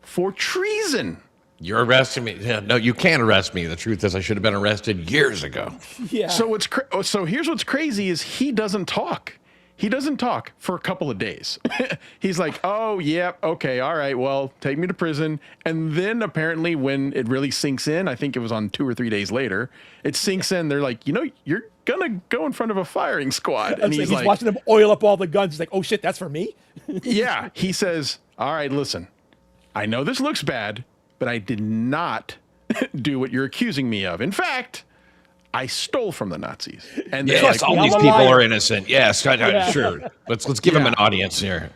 for treason. You're arresting me. Yeah, no, you can't arrest me. The truth is I should have been arrested years ago. Yeah. So here's what's crazy is he doesn't talk. He doesn't talk for a couple of days. He's like, oh, yeah, okay, all right, well, take me to prison. And then apparently when it really sinks in, I think it was on 2 or 3 days later, it sinks in. They're like, you're going to go in front of a firing squad. And he's like, watching them oil up all the guns. He's like, oh, shit, that's for me? Yeah. He says, all right, listen, I know this looks bad, but I did not do what you're accusing me of. In fact, I stole from the Nazis. And yes, all these people are innocent. Yes, sure. Let's give them an audience here.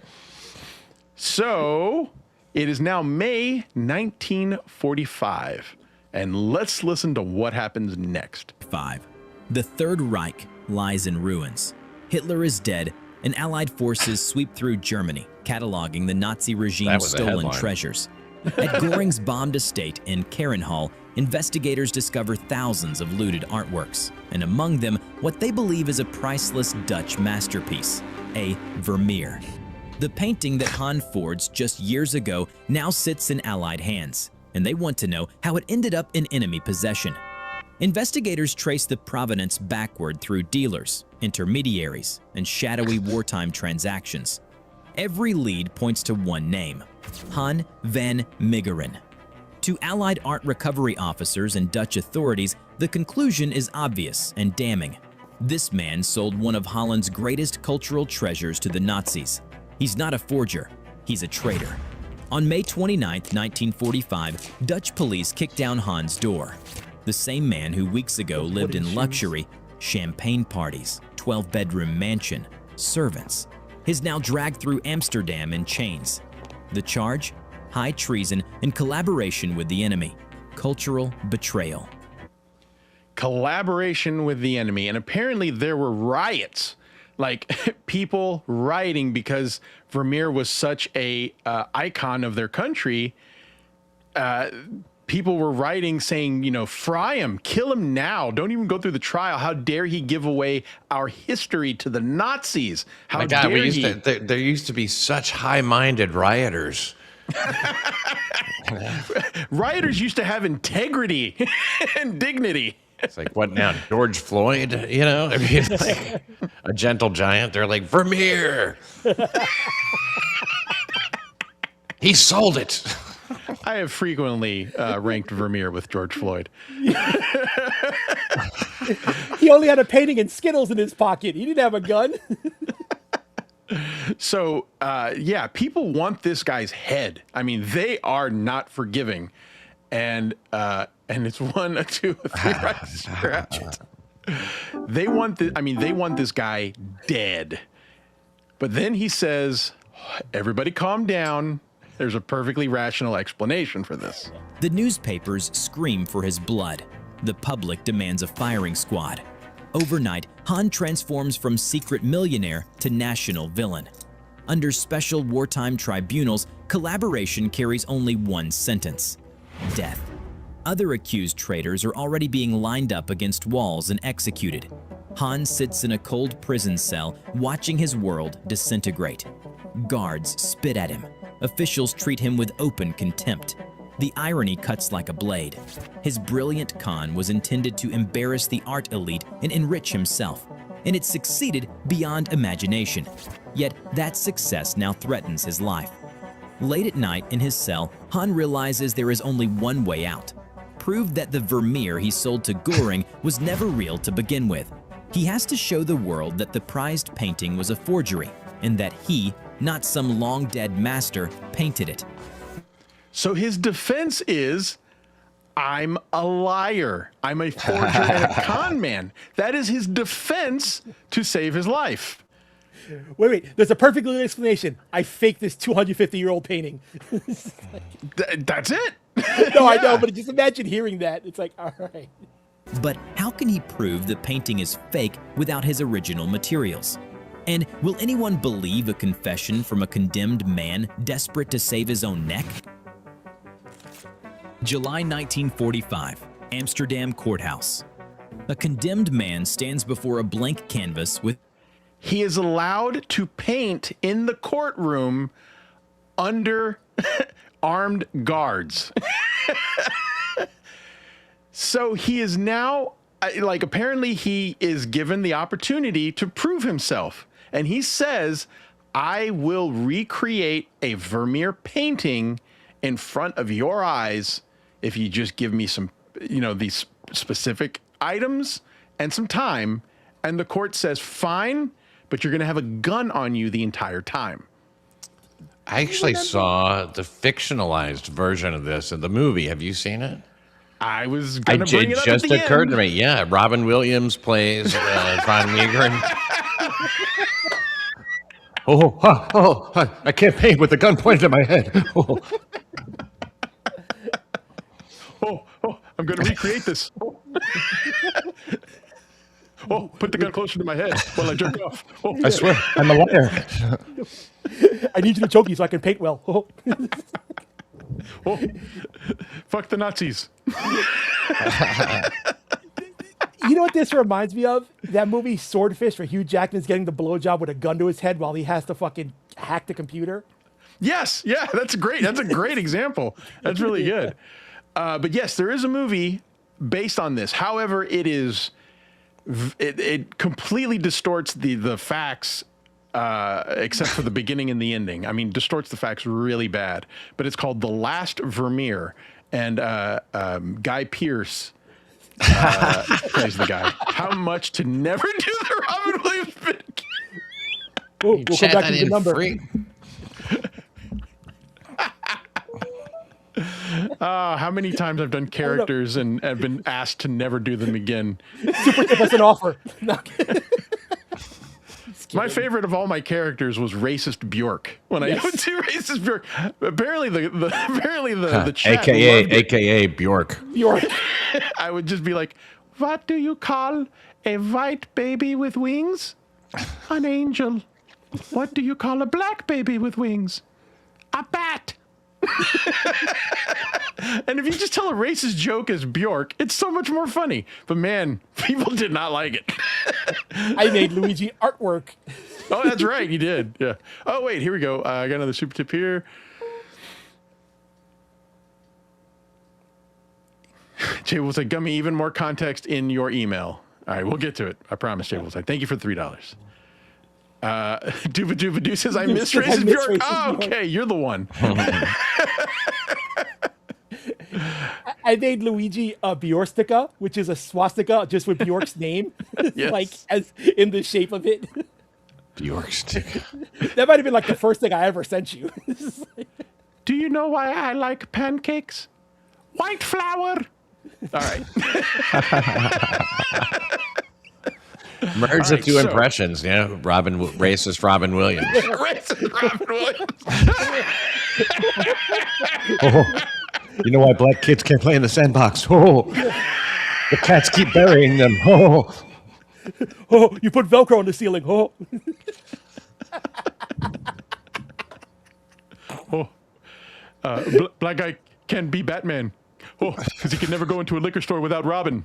So it is now May 1945, and let's listen to what happens next. 5. The Third Reich lies in ruins. Hitler is dead, and Allied forces sweep through Germany, cataloging the Nazi regime's stolen treasures. At Göring's bombed estate in Karenhall, investigators discover thousands of looted artworks, and among them, what they believe is a priceless Dutch masterpiece, a Vermeer. The painting that Han forged just years ago now sits in Allied hands, and they want to know how it ended up in enemy possession. Investigators trace the provenance backward through dealers, intermediaries, and shadowy wartime transactions. Every lead points to one name, Han van Meegeren. To Allied art recovery officers and Dutch authorities, the conclusion is obvious and damning. This man sold one of Holland's greatest cultural treasures to the Nazis. He's not a forger, he's a traitor. On May 29, 1945, Dutch police kicked down Han's door. The same man who weeks ago lived in luxury, champagne parties, 12-bedroom mansion, servants, is now dragged through Amsterdam in chains. The charge? High treason and collaboration with the enemy. Cultural betrayal. Collaboration with the enemy. And apparently there were riots, like people rioting because Vermeer was such a icon of their country. People were writing saying, fry him, kill him now. Don't even go through the trial. How dare he give away our history to the Nazis? How dare he? There used to be such high-minded rioters. Rioters used to have integrity and dignity. It's like, what now? George Floyd? I mean, like a gentle giant. They're like, Vermeer. He sold it. I have frequently ranked Vermeer with George Floyd. He only had a painting and Skittles in his pocket. He didn't have a gun. So, yeah, people want this guy's head. I mean, they are not forgiving. And it's 1, 2, 3, right? Scratch it. They want this guy dead. But then he says, everybody calm down. There's a perfectly rational explanation for this. The newspapers scream for his blood. The public demands a firing squad. Overnight, Han transforms from secret millionaire to national villain. Under special wartime tribunals, collaboration carries only one sentence: death. Other accused traitors are already being lined up against walls and executed. Han sits in a cold prison cell, watching his world disintegrate. Guards spit at him. Officials treat him with open contempt. The irony cuts like a blade. His brilliant con was intended to embarrass the art elite and enrich himself, and it succeeded beyond imagination. Yet that success now threatens his life. Late at night in his cell, Han realizes there is only one way out. Prove that the Vermeer he sold to Göring was never real to begin with. He has to show the world that the prized painting was a forgery, and that he, not some long-dead master, painted it. So his defense is, I'm a liar. I'm a forger and a con man. That is his defense to save his life. Wait. There's a perfect good explanation. I faked this 250-year-old painting. That's it. No, I know, but just imagine hearing that. It's like, all right. But how can he prove the painting is fake without his original materials? And will anyone believe a confession from a condemned man desperate to save his own neck? July 1945, Amsterdam courthouse. A condemned man stands before a blank canvas with... He is allowed to paint in the courtroom under armed guards. So he is now, apparently he is given the opportunity to prove himself. And he says, I will recreate a Vermeer painting in front of your eyes if you just give me some, these specific items and some time. And the court says, fine, but you're going to have a gun on you the entire time. I actually saw the fictionalized version of this in the movie. Have you seen it? I was going to bring it up just at the occurred end. to me. Yeah, Robin Williams plays van Meegeren. I can't paint with the gun pointed at my head. I'm going to recreate this. Put the gun closer to my head while I jerk off. I swear, I'm a liar. I need you to choke me so I can paint well. Fuck the Nazis. You know what this reminds me of? That movie Swordfish, where Hugh Jackman's getting the blowjob with a gun to his head while he has to fucking hack the computer. Yes, yeah, that's great. That's a great example. That's really good. But yes, there is a movie based on this. However, it completely distorts the facts, except for the beginning and the ending. I mean, distorts the facts really bad. But it's called The Last Vermeer, and Guy Pearce plays the guy. How much to never do the Robin Williams bit? We'll come back to the number. How many times I've done characters and have been asked to never do them again. Super tip us an offer. My favorite of all my characters was Racist Bjork. When I went to Racist Bjork, apparently the chat AKA Bjork. I would just be like, what do you call a white baby with wings? An angel. What do you call a black baby with wings? A bat. And if you just tell a racist joke as Bjork, it's so much more funny. But man, people did not like it. I made Luigi artwork. Oh, that's right, you did. Yeah. Oh wait, here we go. I got another super tip here. Jay will say, Gummi, even more context in your email. All right, we'll get to it. I promise, Jay will say. Thank you for $3. Dooba Dooba Doo says, I miss Racist Bjork. Oh, okay, you're the one. I made Luigi a Bjorstika, which is a swastika just with Bjork's name, Yes. like as in the shape of it. York stick. That might have been like the first thing I ever sent you. Do you know why I like pancakes? White flour. All right. Merge the two impressions, racist Robin Williams. Racist Robin Williams. You know why black kids can't play in the sandbox? Oh, the cats keep burying them. Oh, you put Velcro on the ceiling. Black guy can be Batman. Because he can never go into a liquor store without Robin.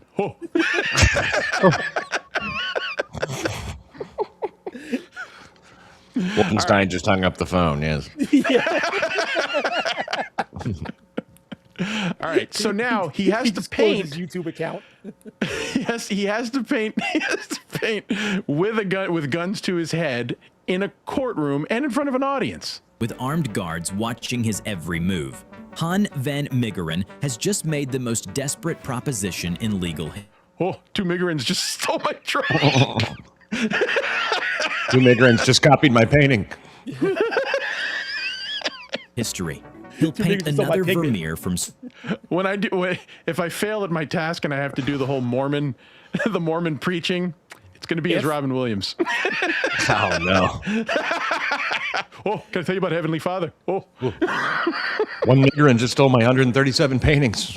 Wolfenstein just hung up the phone, yes. All right, so now he has to paint his YouTube account. he has to paint with a gun, with guns to his head, in a courtroom and in front of an audience. With armed guards watching his every move, Han van Meegeren has just made the most desperate proposition in legal history. Two Meegerens just stole my truck. Two Meegerens just copied my painting. History. He'll paint another Vermeer from... If I fail at my task and I have to do the whole Mormon preaching, it's going to be as Robin Williams. Oh, no. Can I tell you about Heavenly Father? One Meegeren just stole my 137 paintings.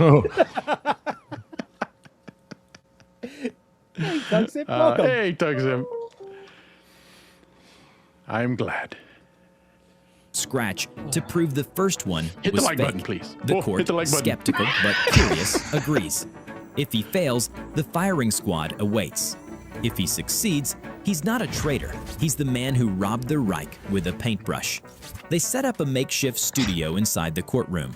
Hey, Tugsim, welcome. Hey, Tugsim. I'm glad. Scratch to prove the first one Hit was the like fake. button, please. The Hit court, the like button. skeptical but curious, agrees. If he fails, the firing squad awaits. If he succeeds, he's not a traitor. He's the man who robbed the Reich with a paintbrush. They set up a makeshift studio inside the courtroom.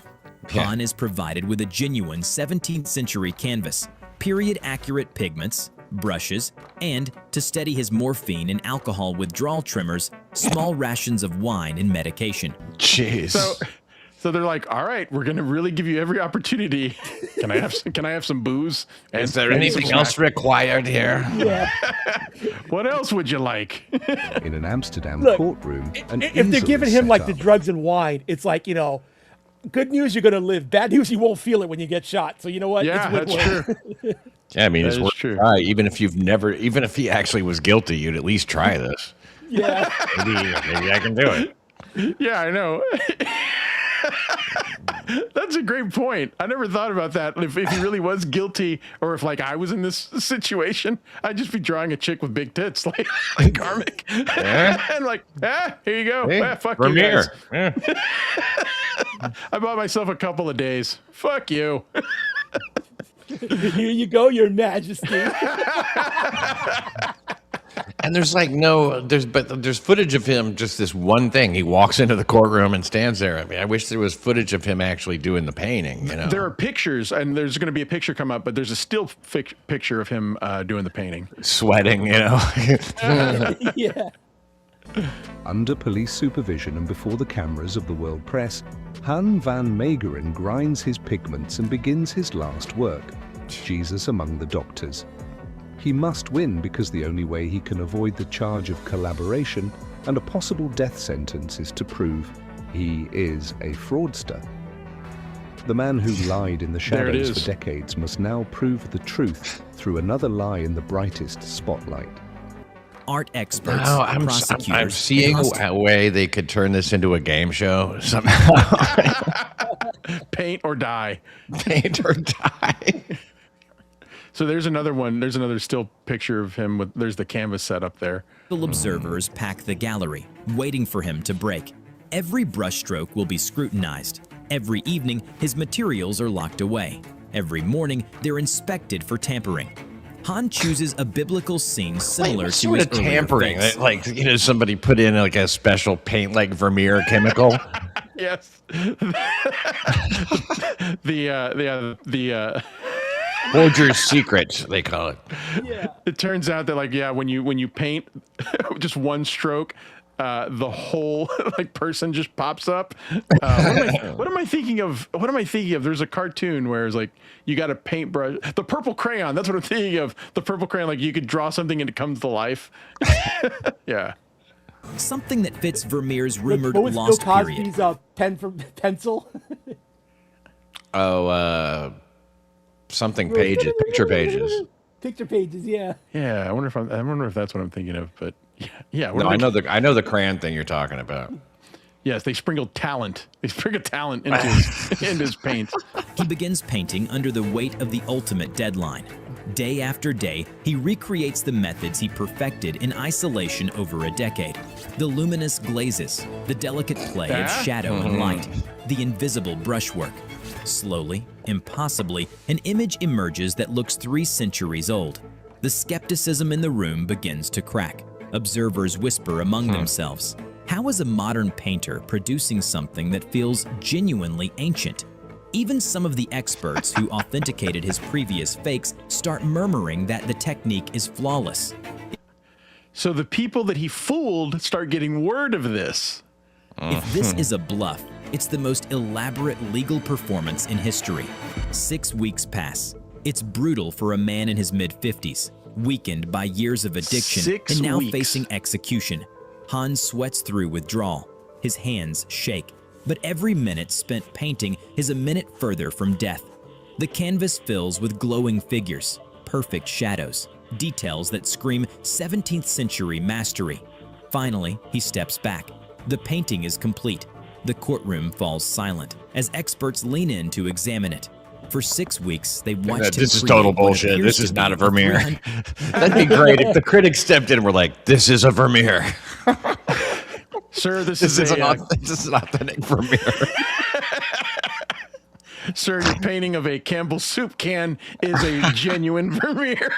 Han is provided with a genuine 17th century canvas, period-accurate pigments, brushes, and, to steady his morphine and alcohol withdrawal trimmers, small rations of wine and medication. Jeez. So they're like, all right, we're going to really give you every opportunity. Can I have some booze? Is there anything else required here? Yeah. What else would you like? In an Amsterdam courtroom, if they're giving him like the drugs and wine, it's like, good news, you're going to live. Bad news, you won't feel it when you get shot. So you know what? Yeah, that's true. Yeah, I mean, That it's is worth true. a try. Even if he actually was guilty, you'd at least try this. Yeah. Maybe I can do it. Yeah, I know. That's a great point. I never thought about that. If he really was guilty, or if like I was in this situation, I'd just be drawing a chick with big tits, like Karmic, and like, here you go. Hey, Fuck Vermeer. you guys. I bought myself a couple of days. Fuck you. Here you go, Your Majesty. And there's there's footage of him, just this one thing. He walks into the courtroom and stands there. I mean, I wish there was footage of him actually doing the painting, There are pictures, and there's going to be a picture come up, but there's a still picture of him doing the painting. Sweating, Yeah. Under police supervision and before the cameras of the world press, Han van Meegeren grinds his pigments and begins his last work, Jesus Among the Doctors. He must win because the only way he can avoid the charge of collaboration and a possible death sentence is to prove he is a fraudster. The man who lied in the shadows for decades must now prove the truth through another lie in the brightest spotlight. Art experts, I'm prosecutors, seeing a way they could turn this into a game show somehow. Paint or die. Paint or die. So there's another one. There's another still picture of him with. There's the canvas set up there. Observers pack the gallery, waiting for him to break. Every brushstroke will be scrutinized. Every evening, his materials are locked away. Every morning, they're inspected for tampering. Han chooses a biblical scene similar to his earlier tampering. face. Like, somebody put in like a special paint, like Vermeer chemical. Yes. the Forger's secret, they call it. Yeah. It turns out that when you paint just one stroke, the whole person just pops up. What am I thinking of? There's a cartoon where it's like you got a paintbrush, the purple crayon. That's what I'm thinking of. The purple crayon, like you could draw something and it comes to life. Yeah. something that fits Vermeer's rumored what was lost Bill period. Cosby's pen from pencil? Something pages, picture pages. Picture pages, yeah. Yeah, I wonder if that's what I'm thinking of, but yeah. No, I know the crayon thing you're talking about. Yes, they sprinkled talent. They sprinkled talent into his paint. He begins painting under the weight of the ultimate deadline. Day after day, he recreates the methods he perfected in isolation over a decade. The luminous glazes, the delicate play of shadow and light, the invisible brushwork. Slowly, impossibly, an image emerges that looks 3 centuries old. The skepticism in the room begins to crack. Observers whisper among themselves. How is a modern painter producing something that feels genuinely ancient? Even some of the experts who authenticated his previous fakes start murmuring that the technique is flawless. So the people that he fooled start getting word of this. If this is a bluff, it's the most elaborate legal performance in history. 6 weeks pass. It's brutal for a man in his mid-50s, weakened by years of addiction 6 and now weeks. facing execution. Hans sweats through withdrawal. His hands shake, but every minute spent painting is a minute further from death. The canvas fills with glowing figures, perfect shadows, details that scream 17th century mastery. Finally, he steps back. The painting is complete. The courtroom falls silent as experts lean in to examine it. For 6 weeks, they watched him. This is total bullshit. This is not a Vermeer. That'd be great if the critics stepped in and were like, "This is a Vermeer." Sir, this is is an authentic Vermeer. Sir, your painting of a Campbell's soup can is a genuine Vermeer.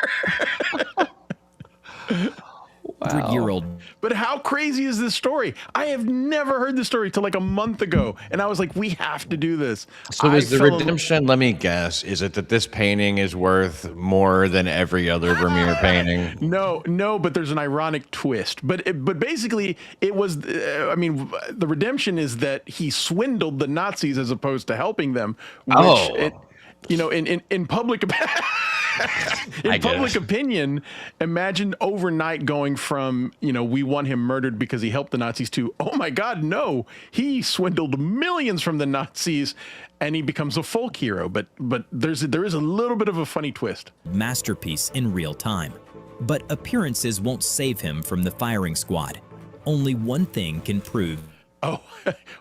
100-year-old. But how crazy is this story? I have never heard this story till like a month ago, and I was like, we have to do this. So is the redemption, let me guess, is it that this painting is worth more than every other Vermeer painting? No, but there's an ironic twist. But basically, it was, the redemption is that he swindled the Nazis as opposed to helping them, which, in public opinion, imagine overnight going from, we want him murdered because he helped the Nazis to, oh my God, no, he swindled millions from the Nazis and he becomes a folk hero. But there is a little bit of a funny twist. Masterpiece in real time. But appearances won't save him from the firing squad. Only one thing can prove. Oh,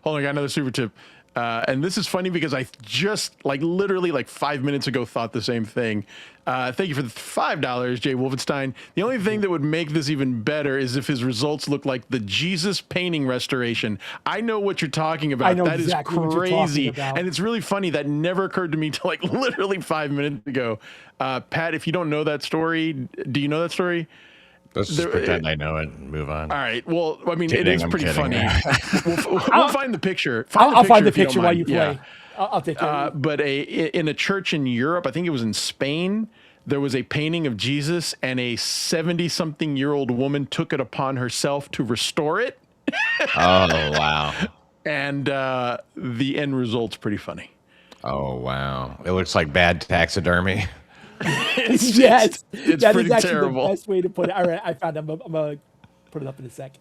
hold on, I got another super tip. And this is funny because I just literally 5 minutes ago thought the same thing. Thank you for the $5, Jay Wolfenstein. The only thing that would make this even better is if his results look like the Jesus painting restoration. I know what you're talking about. I know that exactly is what you're crazy. talking about. And it's really funny. That never occurred to me till literally 5 minutes ago. Pat, if you don't know that story, do you know that story? Let's just pretend I know it and move on. All right. Well, I mean, Kidding, it is I'm pretty kidding. funny. We'll find the picture. I'll find the if you don't picture while mind. you play. Yeah. I'll take care of it. But in a church in Europe, I think it was in Spain, there was a painting of Jesus, and a 70-something-year-old woman took it upon herself to restore it. Oh, wow. And the end result's pretty funny. Oh, wow. It looks like bad taxidermy. Yes, it's that pretty is actually terrible. the best way to put it. All right, I found it. I'm gonna put it up in a sec.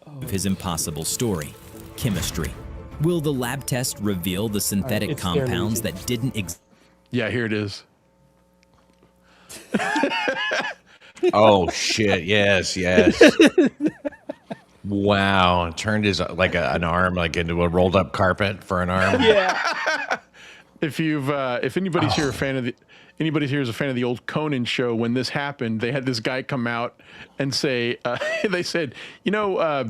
Of his impossible story, chemistry. Will the lab test reveal the synthetic it's there, compounds Luigi. that didn't exist? Yeah, here it is. Oh, shit. Yes. Wow. Turned his an arm into a rolled up carpet for an arm. Yeah. If anybody's here is a fan of the old Conan show, when this happened, they had this guy come out and say, they said,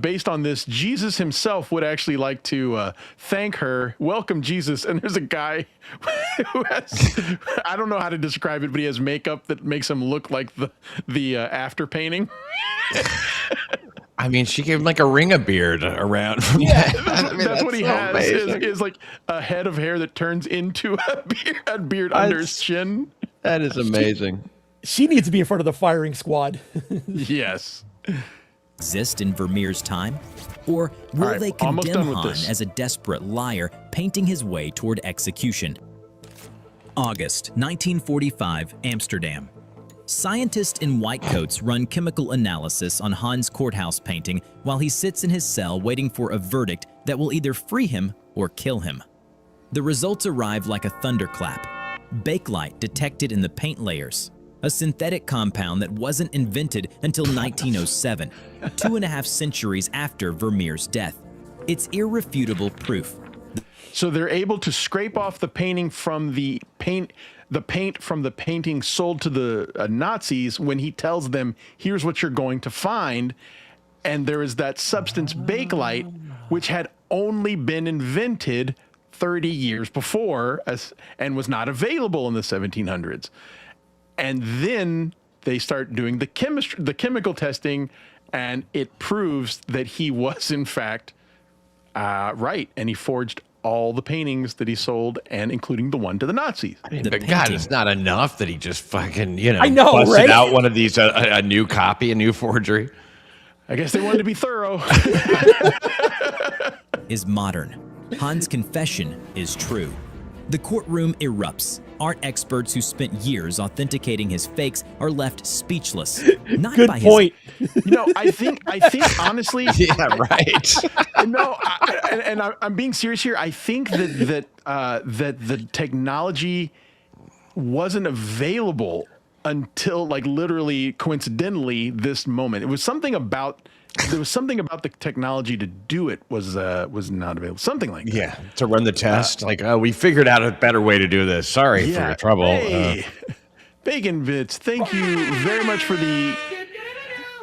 based on this, Jesus himself would actually like to thank her. Welcome, Jesus. And there's a guy who has, I don't know how to describe it, but he has makeup that makes him look like the after painting. I mean, she gave him a ring of beard around. Yeah, I mean, that's what he so has amazing. is like a head of hair that turns into a beard under his chin. That is amazing. She needs to be in front of the firing squad. Yes. Exist in Vermeer's time? Or will right, they almost condemn done with Han this. as a desperate liar painting his way toward execution? August 1945, Amsterdam. Scientists in white coats run chemical analysis on Han's courthouse painting while he sits in his cell waiting for a verdict that will either free him or kill him. The results arrive like a thunderclap. Bakelite detected in the paint layers, a synthetic compound that wasn't invented until 1907, 2.5 centuries after Vermeer's death. It's irrefutable proof. So they're able to scrape off the painting from the paint from the painting sold to the Nazis when he tells them, here's what you're going to find. And there is that substance bakelite, which had only been invented 30 years before and was not available in the 1700s. And then they start doing the chemical testing, and it proves that he was in fact right. And he forged all the paintings that he sold, and including the one to the Nazis. I mean, but God, it's not enough that he just fucking, busted right? out one of these, a new copy, a new forgery. I guess they wanted to be thorough. Is modern. Han's confession is true. The courtroom erupts. Art experts who spent years authenticating his fakes are left speechless. Not Good by point. I think honestly, yeah, right. No, I'm being serious here. I think that the technology wasn't available until, like, literally coincidentally this moment. There was something about the technology to do it was not available. Something like that. Yeah, to run the test. We figured out a better way to do this. Sorry for your trouble. Hey, Bacon Bits, thank you very much for the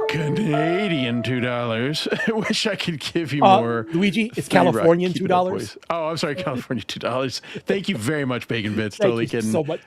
Canadian $2. I wish I could give you more. Luigi, it's Californian $2. Oh, I'm sorry, California $2. Thank you very much, Bacon Bits. Thank Totally you kidding. so much.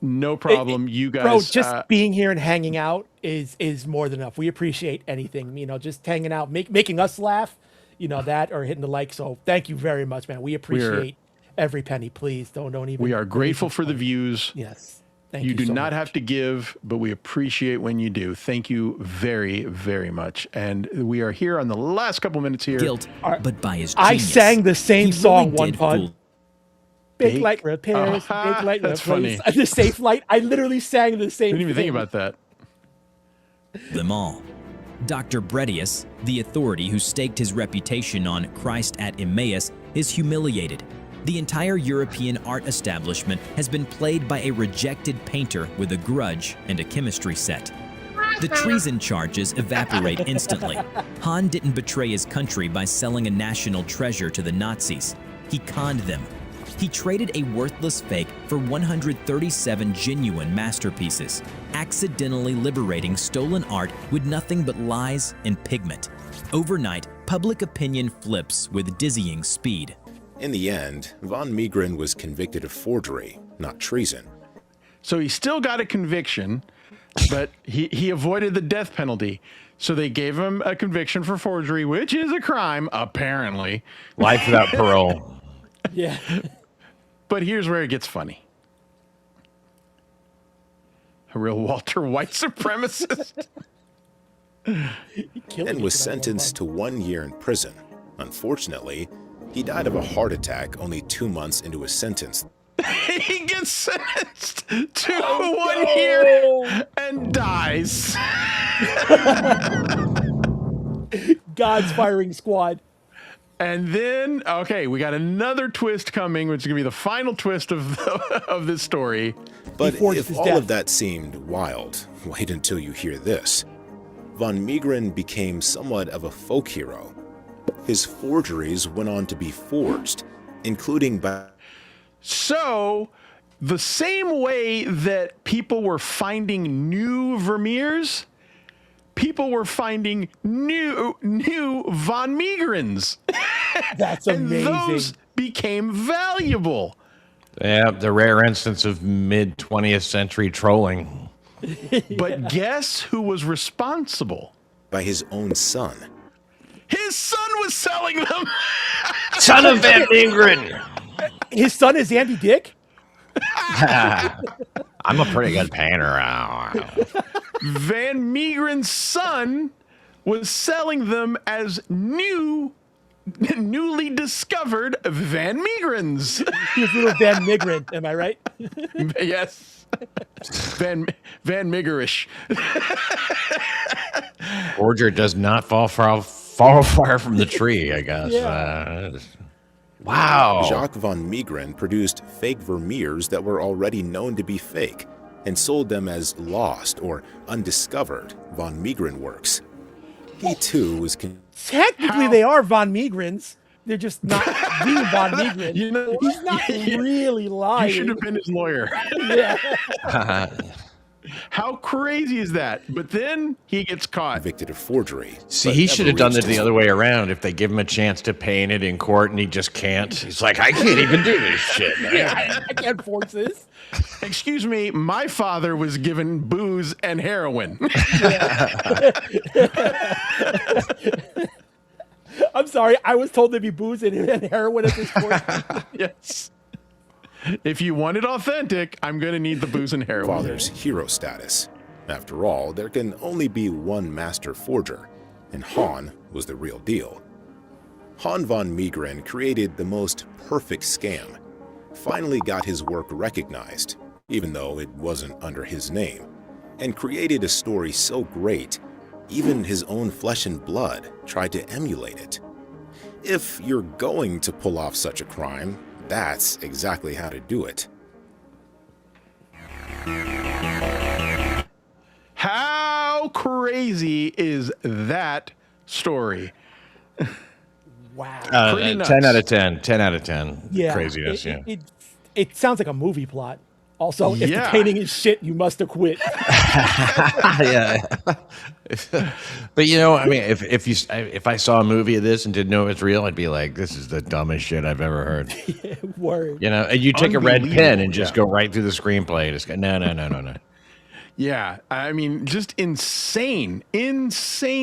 No problem. You guys, bro, just being here and hanging out is more than enough. We appreciate anything, just hanging out, making us laugh, that, or hitting the like. So thank you very much, man. We appreciate every penny. Please don't even. We are grateful for the views. Yes. You do not have to give, but we appreciate when you do. Thank you very, very much. And we are here on the last couple minutes here. Guilt, but by his genius. I sang the same song one did time. Big light repairs, big light That's repairs. funny. The safe light. I literally sang the same I didn't even thing. think about that. Them all. Dr. Bredius, the authority who staked his reputation on Christ at Emmaus, is humiliated. The entire European art establishment has been played by a rejected painter with a grudge and a chemistry set. The treason charges evaporate instantly. Han didn't betray his country by selling a national treasure to the Nazis. He conned them. He traded a worthless fake for 137 genuine masterpieces, accidentally liberating stolen art with nothing but lies and pigment. Overnight, public opinion flips with dizzying speed. In the end, van Meegeren was convicted of forgery, not treason. So he still got a conviction, but he avoided the death penalty. So they gave him a conviction for forgery, which is a crime, apparently. Life without parole. Yeah. But here's where it gets funny. A real Walter White supremacist. And was sentenced to 1 year in prison. Unfortunately, he died of a heart attack only 2 months into his sentence. He gets sentenced to 1 year and dies. God's firing squad. And then, okay, we got another twist coming, which is going to be the final twist of this story. But if all of that seemed wild, wait until you hear this. Van Meegeren became somewhat of a folk hero. His forgeries went on to be forged, including by... So, the same way that people were finding new Vermeers, people were finding new Van Meegerens. That's amazing. And those became valuable. Yeah, the rare instance of mid-20th century trolling. But guess who was responsible? By his own son. His son was selling them. Son of Van Meegeren. His son is Andy Dick? I'm a pretty good painter. Van Meegeren's son was selling them as new newly discovered Van Meegerens. He's little Van Meegeren, am I right? Yes. Van Meegerish. Forger does not fall far from the tree, I guess. Yeah. Wow. Jacques van Meegeren produced fake Vermeers that were already known to be fake and sold them as lost or undiscovered Van Meegeren works. He too was... Technically, they are Van Meegerens. They're just not the Van Meegeren. You know, he's not really lying. You should have been his lawyer. Yeah. How crazy is that? But then he gets caught. Convicted of forgery. See, he should have done it the other way around. If they give him a chance to paint it in court and he just can't. He's like, I can't even do this shit. Yeah, I can't force this. Excuse me, my father was given booze and heroin. I'm sorry, I was told there'd be booze and heroin at this point. Yes. If you want it authentic, I'm going to need the booze and heroin. Father's hero status. After all, there can only be one master forger, and Han was the real deal. Han van Meegeren created the most perfect scam, finally got his work recognized, even though it wasn't under his name, and created a story so great, even his own flesh and blood tried to emulate it. If you're going to pull off such a crime, that's exactly how to do it. How crazy is that story? Wow. 10 out of 10. 10 out of 10. Yeah. Craziness, It sounds like a movie plot. Also, if the Yeah. painting is shit, you must have quit. Yeah. But you know, I mean, if I saw a movie of this and didn't know it was real, I'd be like, this is the dumbest shit I've ever heard. Word. You know, and you take a red pen Unbelievable, and just yeah. go right through the screenplay. Just go, no. Yeah, I mean, just insane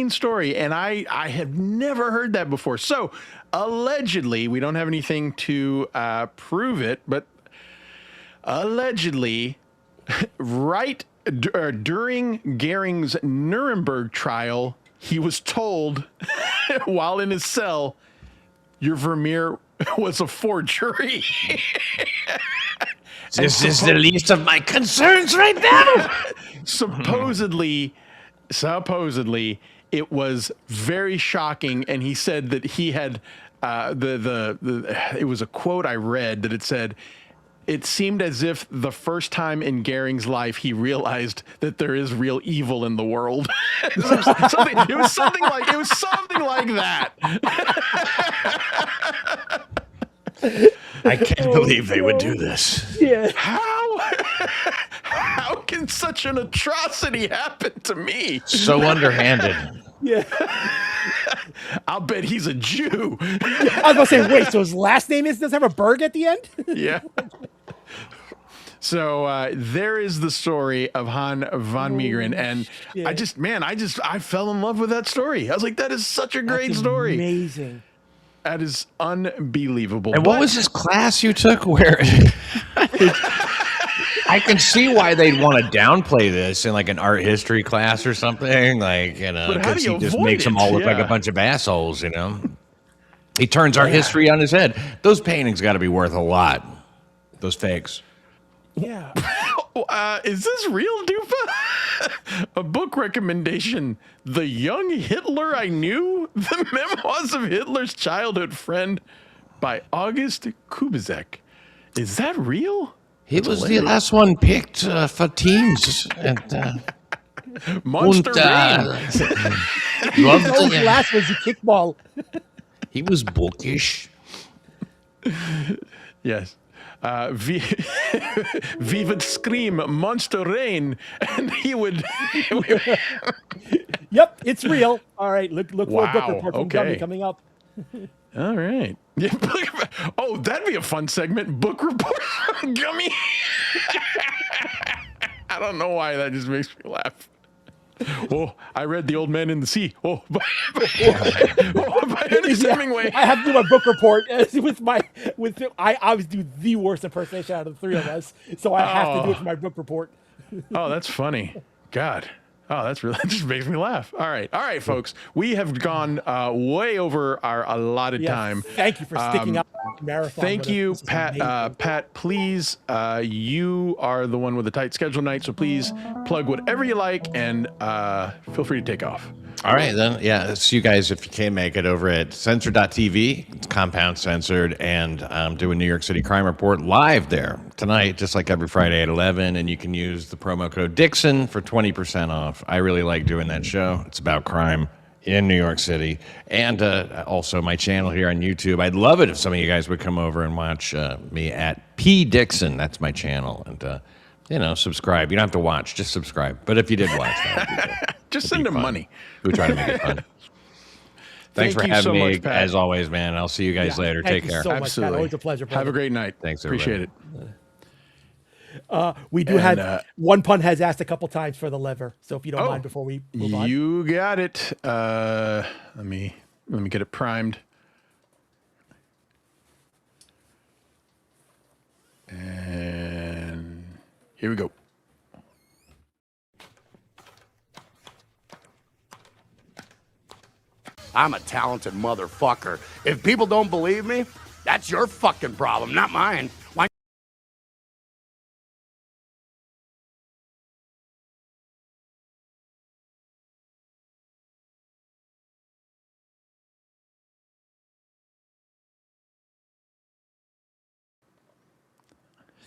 story. And I have never heard that before. So, allegedly, we don't have anything to prove it, but allegedly, right during Göring's Nuremberg trial, he was told while in his cell, your Vermeer was a forgery. This is the least of my concerns right now. Supposedly, it was very shocking, and he said that he had it was a quote I read that it said, it seemed as if the first time in Göring's life he realized that there is real evil in the world. It was something like that. I can't believe they would do this. Yeah. How can such an atrocity happen to me? So underhanded. Yeah. I'll bet he's a Jew. I was gonna say, wait, so his last name does have a Berg at the end? Yeah. So there is the story of Han van Meegeren, and shit. I fell in love with that story. I was like, that is such a great story. Amazing. That is unbelievable. And what was this class you took where I can see why they'd want to downplay this in like an art history class or something, like, you know, because he just makes them all look like a bunch of assholes, you know. He turns our history on his head. Those paintings got to be worth a lot. Those fakes. Yeah. Is this real, Dupa? A book recommendation. The Young Hitler I Knew? The Memoirs of Hitler's Childhood Friend by August Kubizek. Is that real? He was the last one picked for teams. Monster Rain. His old glass was a kickball. He was bookish. Yes. We would scream Monster Rain, and he would. Yep, it's real. All right, look for a book Wow, report from okay. Gummi coming up. All right. Yeah, oh, that'd be a fun segment. Book report from Gummi. I don't know why that just makes me laugh. Oh, I read The Old Man in the Sea. Oh, by Ernest Hemingway. I have to do my book report I always do the worst impersonation out of the three of us, so I have to do it for my book report. Oh, that's funny. God. Oh, that just makes me laugh. All right, folks. We have gone way over our allotted time. Thank you for sticking up marathon. Thank you, Pat. Pat, please. You are the one with the tight schedule tonight, so please plug whatever you like and feel free to take off. All right, then. Yeah, see you guys if you can make it over at censor.tv. It's compound censored, and I'm doing New York City Crime Report live there tonight, just like every Friday at 11, and you can use the promo code Dixon for 20% off. I really like doing that show. It's about crime in New York City, and also my channel here on YouTube. I'd love it if some of you guys would come over and watch me at P. Dixon. That's my channel, and subscribe. You don't have to watch, just subscribe. But if you did watch, that would be cool. Just send them money. We try to make it fun. Thanks for having me, as always, man. I'll see you guys later. Take care. So much, Pat. Always a pleasure. Have a great night. Thanks, everybody. Appreciate it. We do have one pun has asked a couple times for the lever, so if you don't mind, before we move on, you got it. Let me get it primed. And here we go. I'm a talented motherfucker. If people don't believe me, that's your fucking problem, not mine. Why?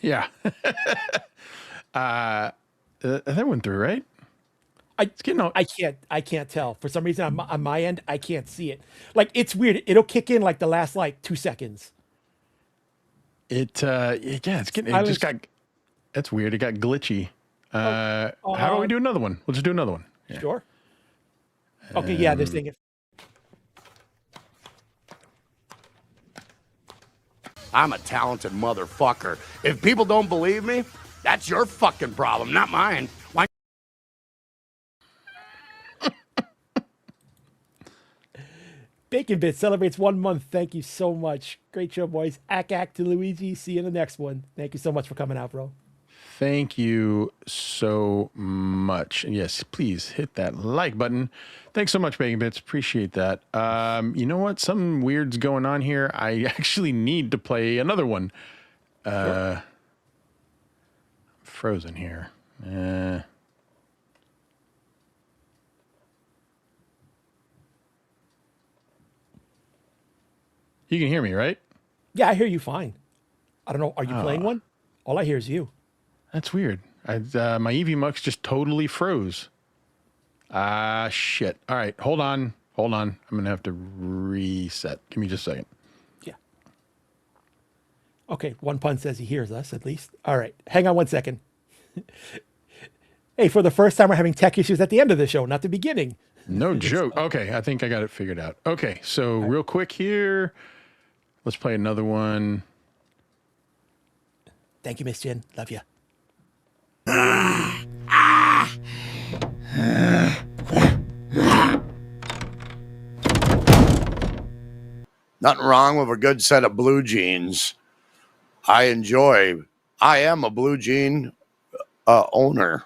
Yeah. That went through, right? I can't tell. For some reason on my end, I can't see it. Like, it's weird. It'll kick in like the last 2 seconds. It's getting that's weird. It got glitchy. How about we do another one? We'll just do another one. Yeah. Sure. Okay, yeah, this thing. I'm a talented motherfucker. If people don't believe me, that's your fucking problem, not mine. Why? Bacon Bit celebrates 1 month. Thank you so much. Great show, boys. Ack to Luigi. See you in the next one. Thank you so much for coming out, bro. Thank you so much. And yes, please hit that like button. Thanks so much, Bacon Bits. Appreciate that. You know what? Something weird's going on here. I actually need to play another one. Sure. Frozen here. You can hear me, right? Yeah, I hear you fine. I don't know. Are you playing one? All I hear is you. That's weird. My EV-Mux just totally froze. Shit. All right, hold on. I'm going to have to reset. Give me just a second. Yeah. Okay, one pun says he hears us, at least. All right, hang on 1 second. Hey, for the first time, we're having tech issues at the end of the show, not the beginning. No joke. Okay, I think I got it figured out. Okay, so real quick here. Let's play another one. Thank you, Miss Jen. Love you. Nothing wrong with a good set of blue jeans. I am a blue jean owner.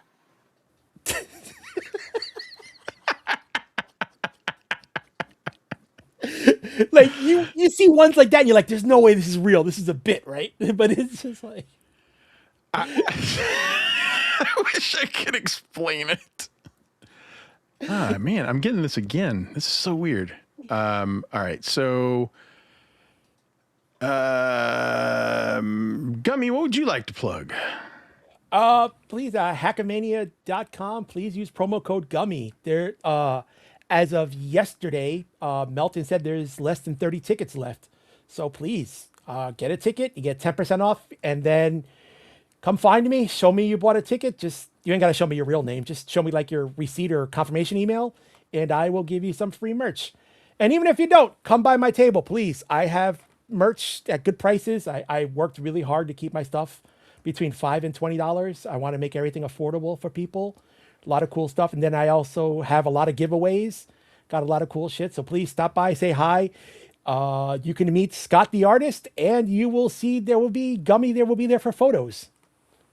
Like you see ones like that and you're like, there's no way this is real. This is a bit, right? But it's just like I wish I could explain it. Man, I'm getting this again. This is so weird. All right, so Gummi, what would you like to plug? Please, hackamania.com. Please use promo code Gummi. There, as of yesterday, Melton said there's less than 30 tickets left. So please, get a ticket. You get 10% off, and then come find me. Show me you bought a ticket. You ain't got to show me your real name. Just show me like your receipt or confirmation email, and I will give you some free merch. And even if you don't, come by my table, please. I have merch at good prices. I worked really hard to keep my stuff between $5 and $20. I want to make everything affordable for people. A lot of cool stuff. And then I also have a lot of giveaways. Got a lot of cool shit. So please stop by, say hi. You can meet Scott the artist, and you will see there will be Gummi. There will be there for photos.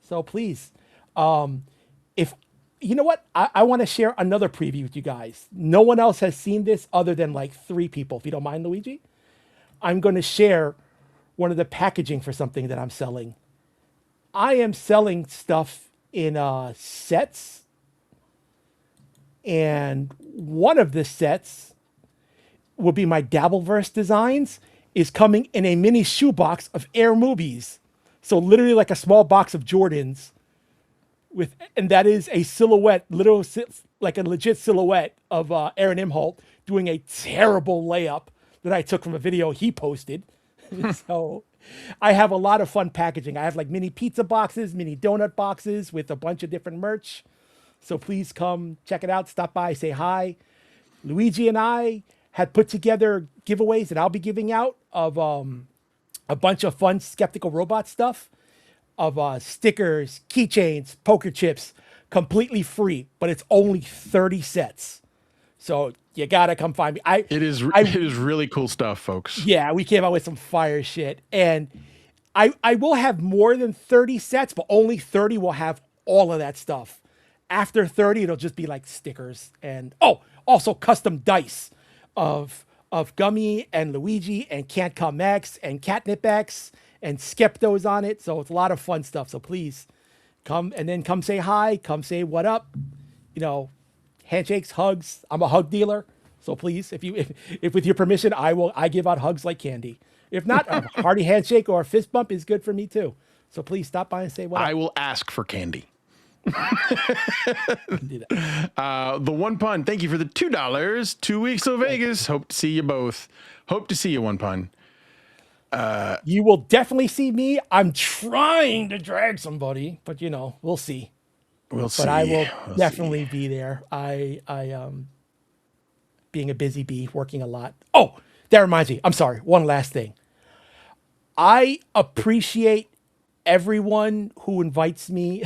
So please, if you know what? I want to share another preview with you guys. No one else has seen this other than like 3 people, if you don't mind, Luigi. I'm going to share one of the packaging for something that I'm selling. I am selling stuff in sets. And one of the sets will be my Dabbleverse designs, is coming in a mini shoebox of Air movies. So literally like a small box of Jordans and that is a silhouette, like a legit silhouette of Aaron Imholt doing a terrible layup that I took from a video he posted. So I have a lot of fun packaging. I have like mini pizza boxes, mini donut boxes with a bunch of different merch. So please come check it out. Stop by, say hi. Luigi and I had put together giveaways that I'll be giving out of a bunch of fun Skeptical Robot stuff, of stickers, keychains, poker chips, completely free, but it's only 30 sets. So you gotta come find me. It is really cool stuff, folks. Yeah, we came out with some fire shit. And I will have more than 30 sets, but only 30 will have all of that stuff. After 30, it'll just be like stickers and also custom dice of Gummi and Luigi and Can't Come X and Catnip X and Skepto's on it. So it's a lot of fun stuff. So please come say hi, come say what up. You know, handshakes, hugs. I'm a hug dealer. So please, if with your permission, I give out hugs like candy. If not, a hearty handshake or a fist bump is good for me too. So please stop by and say what up. I will ask for candy. The One Pun, thank you for the $2. 2 weeks to Vegas. Hope to see you both. Hope to see you, One Pun. You will definitely see me. I'm trying to drag somebody, but you know, we'll see. But I will definitely be there. I being a busy bee, working a lot. Oh, that reminds me. I'm sorry. One last thing. I appreciate everyone who invites me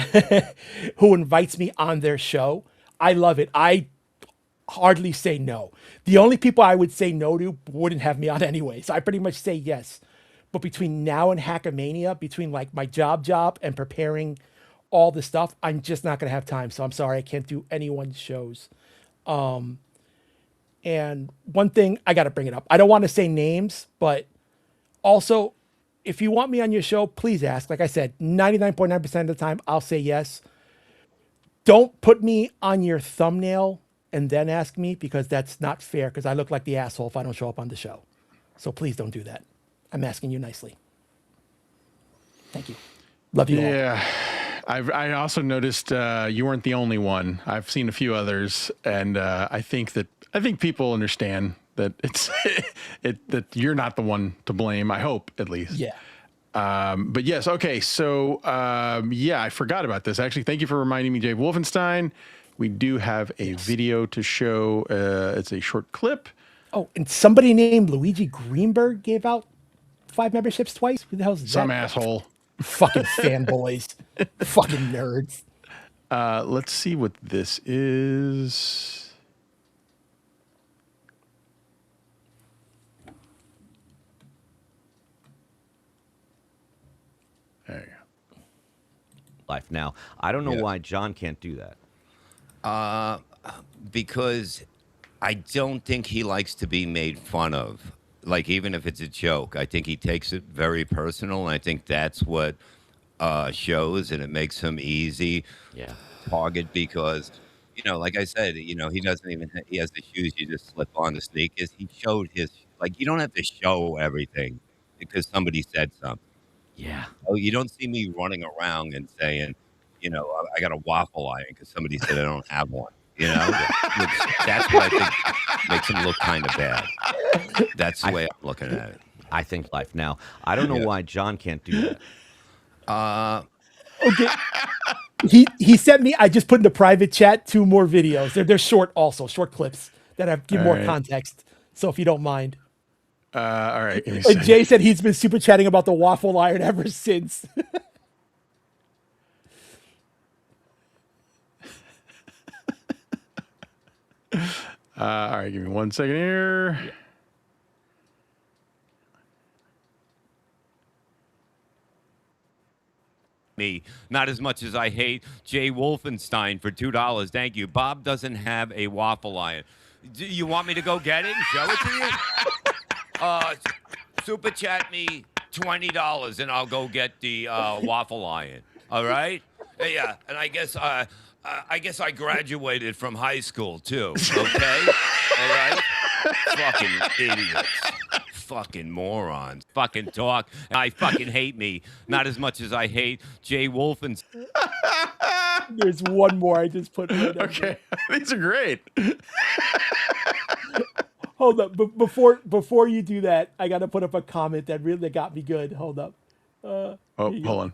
on their show. I love it. I hardly say no. The only people I would say no to wouldn't have me on anyway. So I pretty much say yes. But between now and Hackamania, between like my job and preparing all the stuff, I'm just not going to have time. So I'm sorry, I can't do anyone's shows. And one thing, I got to bring it up. I don't want to say names, but also, if you want me on your show, please ask. Like I said, 99.9% of the time, I'll say yes. Don't put me on your thumbnail and then ask me, because that's not fair, because I look like the asshole if I don't show up on the show. So please don't do that. I'm asking you nicely. Thank you. Love you all. Yeah. I also noticed you weren't the only one. I've seen a few others, and I think people understand that that you're not the one to blame. I hope, at least. Yeah. But yes, okay. So I forgot about this. Actually, thank you for reminding me, Jay Wolfenstein. We do have a video to show. It's a short clip. Oh, and somebody named Luigi Greenberg gave out 5 memberships twice. Who the hell is that? Some asshole. Fucking fanboys. Fucking nerds. Let's see what this is. There you go. Life now. I don't know why John can't do that. Because I don't think he likes to be made fun of. Like, even if it's a joke, I think he takes it very personal, and I think that's what shows, and it makes him easy target, because, you know, like I said, you know, he has the shoes you just slip on, the sneakers. He showed his, like, you don't have to show everything because somebody said something. Yeah. Oh, you don't see me running around and saying, you know, I got a waffle iron because somebody said I don't have one. You know, that's what I think makes him look kind of bad. That's the way I'm looking at it. I think Life now. I don't know why John can't do that. Okay. He sent me, I just put in the private chat 2 more videos. They're short also, short clips that give more context. So if you don't mind. All right. And Jay said he's been super chatting about the waffle iron ever since. All right, give me 1 second here. me, not as much as I hate Jay Wolfenstein for $2. Thank you. Bob doesn't have a waffle iron. Do you want me to go get it and show it to you? Super chat me $20 and I'll go get the waffle iron. All right? Yeah, and I guess I graduated from high school too. Okay? All right? Fucking idiots. Fucking morons. Fucking talk. And I fucking hate me. Not as much as I hate Jay Wolfenstein. There's one more I just put. Okay, these are great. Hold up, before you do that, I got to put up a comment that got me good. Hold up. Hold on.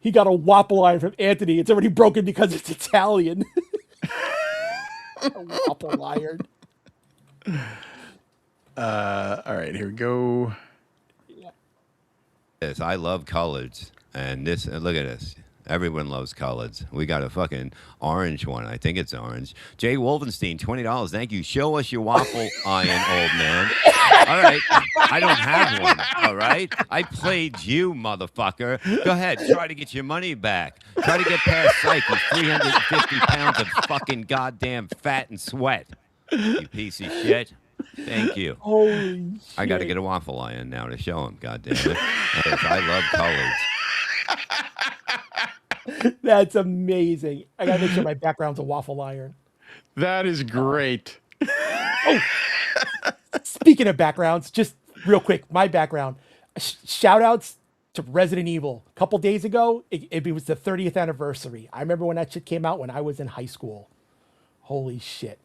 He got a waffle iron from Anthony. It's already broken because it's Italian. A waffle iron. All right, here we go. Yes, I love coloreds, and this. Look at this. Everyone loves coloreds. We got a fucking orange one. I think it's orange. Jay Wolfenstein, $20. Thank you. Show us your waffle iron, old man. All right. I don't have one. All right. I played you, motherfucker. Go ahead. Try to get your money back. Try to get past Psych with 350 pounds of fucking goddamn fat and sweat. You piece of shit. Thank you. Holy shit. I got to get a waffle iron now to show him. God damn it. Yes, I love coloreds. That's amazing. I gotta make sure my background's a waffle iron. That is great. Oh, speaking of backgrounds, just real quick, my background. Shout outs to Resident Evil. A couple days ago, it was the 30th anniversary. I remember when that shit came out when I was in high school. Holy shit.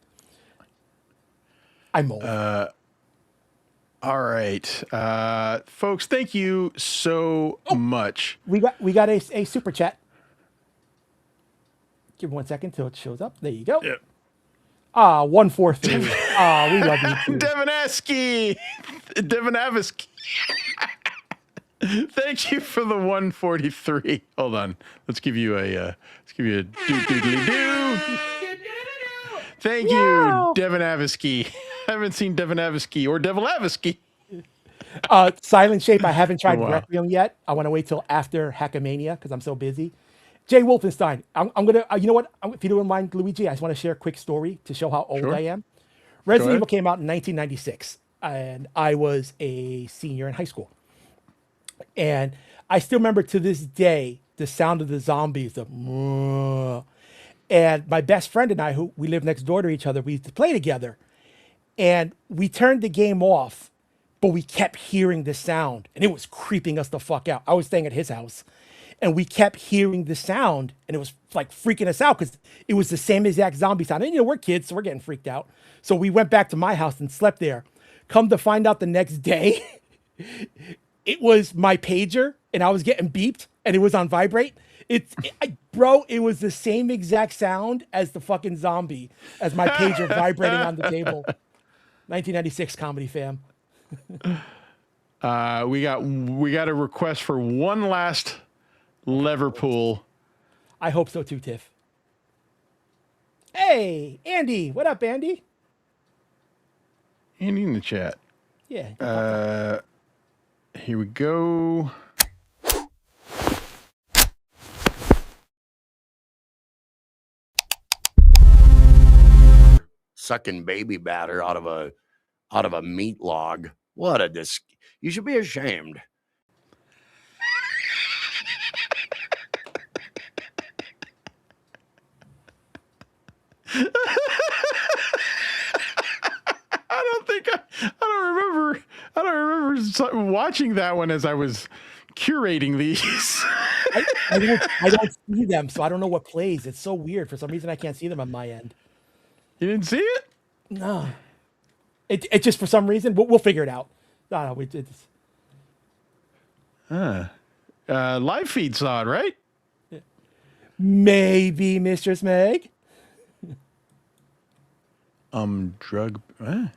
I'm old. All right, folks, thank you so much. We got a super chat. Give me 1 second till it shows up. There you go. Yep. 143. We love you too. Devonavisky. Thank you for the 143. Hold on. Let's give you a doo-doo-doo-doo. Thank you, Devonavisky. I haven't seen Devonavisky or Devilavisky. Silent Shape, I haven't tried Wow. Requiem yet. I want to wait till after Hackamania because I'm so busy. Jay Wolfenstein, I'm gonna, you know what? If you don't mind, Luigi, I just want to share a quick story to show how old I am. Resident Evil came out in 1996, and I was a senior in high school. And I still remember to this day the sound of the zombies. And my best friend and I, who we lived next door to each other, we used to play together. And we turned the game off, but we kept hearing the sound, and it was creeping us the fuck out. I was staying at his house. And we kept hearing the sound, and it was like freaking us out because it was the same exact zombie sound. And, we're kids, so we're getting freaked out. So we went back to my house and slept there. Come to find out the next day, it was my pager, and I was getting beeped, and it was on vibrate. Bro, it was the same exact sound as the fucking zombie, as my pager vibrating on the table. 1996 comedy, fam. We got a request for one last Liverpool. I hope so too, Tiff. Hey, Andy. What up, Andy? Andy in the chat. Yeah. Here we go. Sucking baby batter out of a meat log. What a you should be ashamed. I don't remember watching that one as I was curating these. I don't see them, so I don't know what plays. It's so weird. For some reason, I can't see them on my end. You didn't see it? No. It just for some reason we'll figure it out. No, it's. Live feed saw it, right? Maybe, Mistress Meg. Drug. All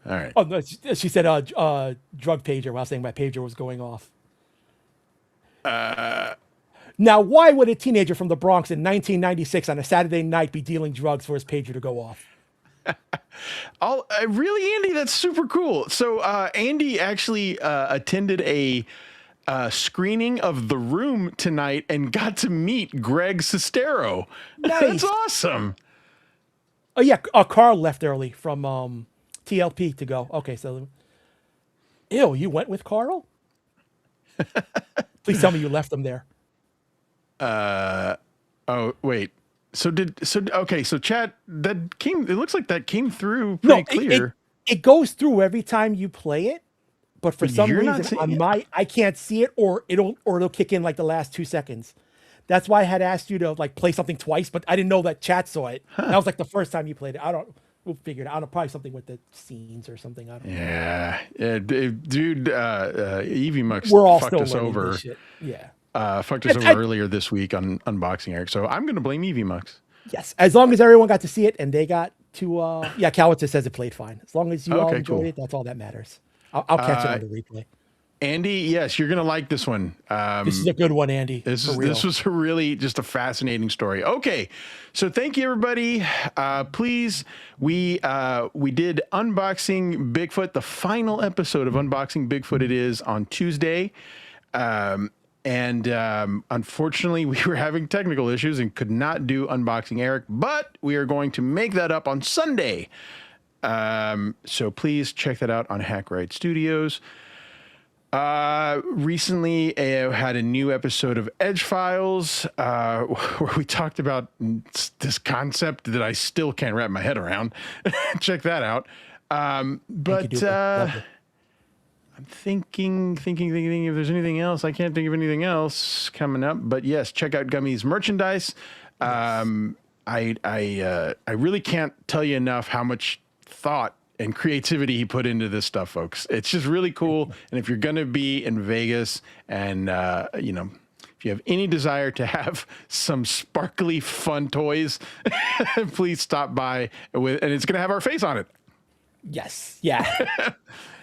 right. Oh no, she said drug pager while saying my pager was going off. Now, why would a teenager from the Bronx in 1996 on a Saturday night be dealing drugs for his pager to go off? Really, Andy, that's super cool. So Andy actually attended a screening of The Room tonight and got to meet Greg Sestero. Nice. That's awesome. Oh yeah, Carl left early from TLP to go. Okay, so ew, you went with Carl? Please tell me you left them there. Oh wait. So chat that came. It looks like that came through pretty clear. It goes through every time you play it, but for some you're not reason seeing I can't see it, or it'll kick in like the last 2 seconds. That's why I had asked you to like play something twice, but I didn't know that chat saw it. That was like the first time you played it. We'll figure it out. I don't know, probably something with the scenes or something. I don't know. Yeah, dude. Evie Mux We're all fucked still us learning over. this shit. Yeah. Fucked us over earlier this week on Unboxing Eric. So I'm going to blame Evie Mux. Yes, as long as everyone got to see it and they got to, yeah, Cowitz says it played fine. As long as you all enjoyed it, that's all that matters. I'll catch it on the replay. Andy, yes, you're going to like this one. This is a good one, Andy. This was really just a fascinating story. Okay, so thank you, everybody. Please, we did Unboxing Bigfoot, the final episode of Unboxing Bigfoot. It is on Tuesday. Unfortunately, we were having technical issues and could not do Unboxing Eric, but we are going to make that up on Sunday. So please check that out on Hack Right Studios. Recently had a new episode of Edge Files, where we talked about this concept that I still can't wrap my head around. Check that out. I'm thinking if there's anything else. I can't think of anything else coming up, but yes, check out Gummi's merchandise. I really can't tell you enough how much thought and creativity he put into this stuff, folks. It's just really cool. And if you're going to be in Vegas and, if you have any desire to have some sparkly, fun toys, please stop by and it's going to have our face on it. Yes. Yeah.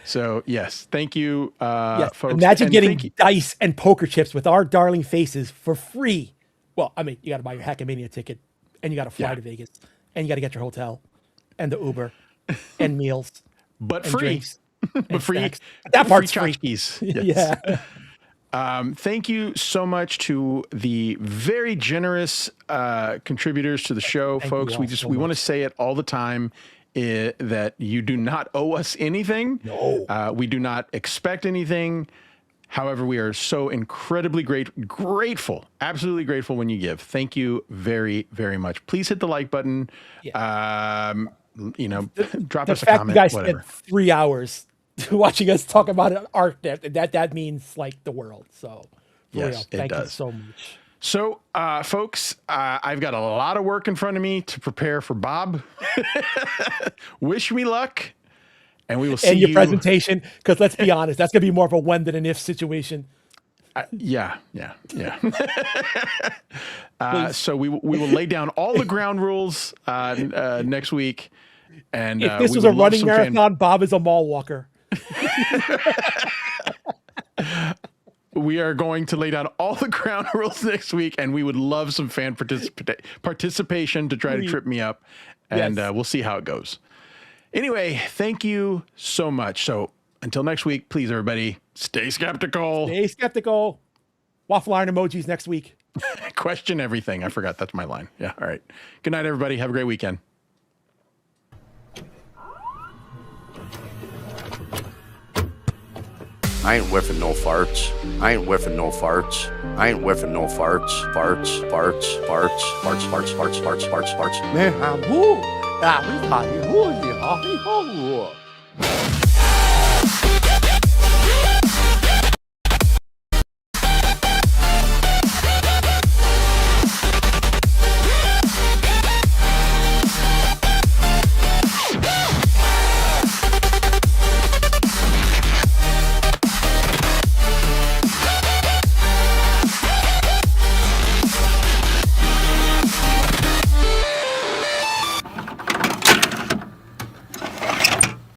So yes, thank you, folks. Imagine getting dice and poker chips with our darling faces for free. Well, I mean, you got to buy your Hackamania ticket and you got to fly to Vegas and you got to get your hotel and the Uber and meals, but and free, drinks but free. Snacks. That part's free. free. Yes. Yeah. Thank you so much to the very generous contributors to the show, folks. We want to say it all the time that you do not owe us anything. No. We do not expect anything. However, we are so incredibly grateful, absolutely grateful when you give. Thank you very, very much. Please hit the like button. Yeah. Drop the us a fact comment. You guys whatever. spent 3 hours watching us talk about an art that means like the world. So for real, thank you so much. So, folks, I've got a lot of work in front of me to prepare for Bob. Wish me luck, and we will see your presentation. Because let's be honest, that's gonna be more of a when than an if situation. Yeah. So we will lay down all the ground rules next week. And if this was a running marathon, Bob is a mall walker. We are going to lay down all the ground rules next week, and we would love some fan participation to try to trip me up, and we'll see how it goes. Anyway, thank you so much. So until next week, please, everybody, stay skeptical. Stay skeptical. Waffle iron emojis next week. Question everything. I forgot. That's my line. Yeah. All right. Good night, everybody. Have a great weekend. I ain't whiffing no farts. I ain't whiffing no farts. I ain't whiffing no farts. Farts. Man, I'm woo.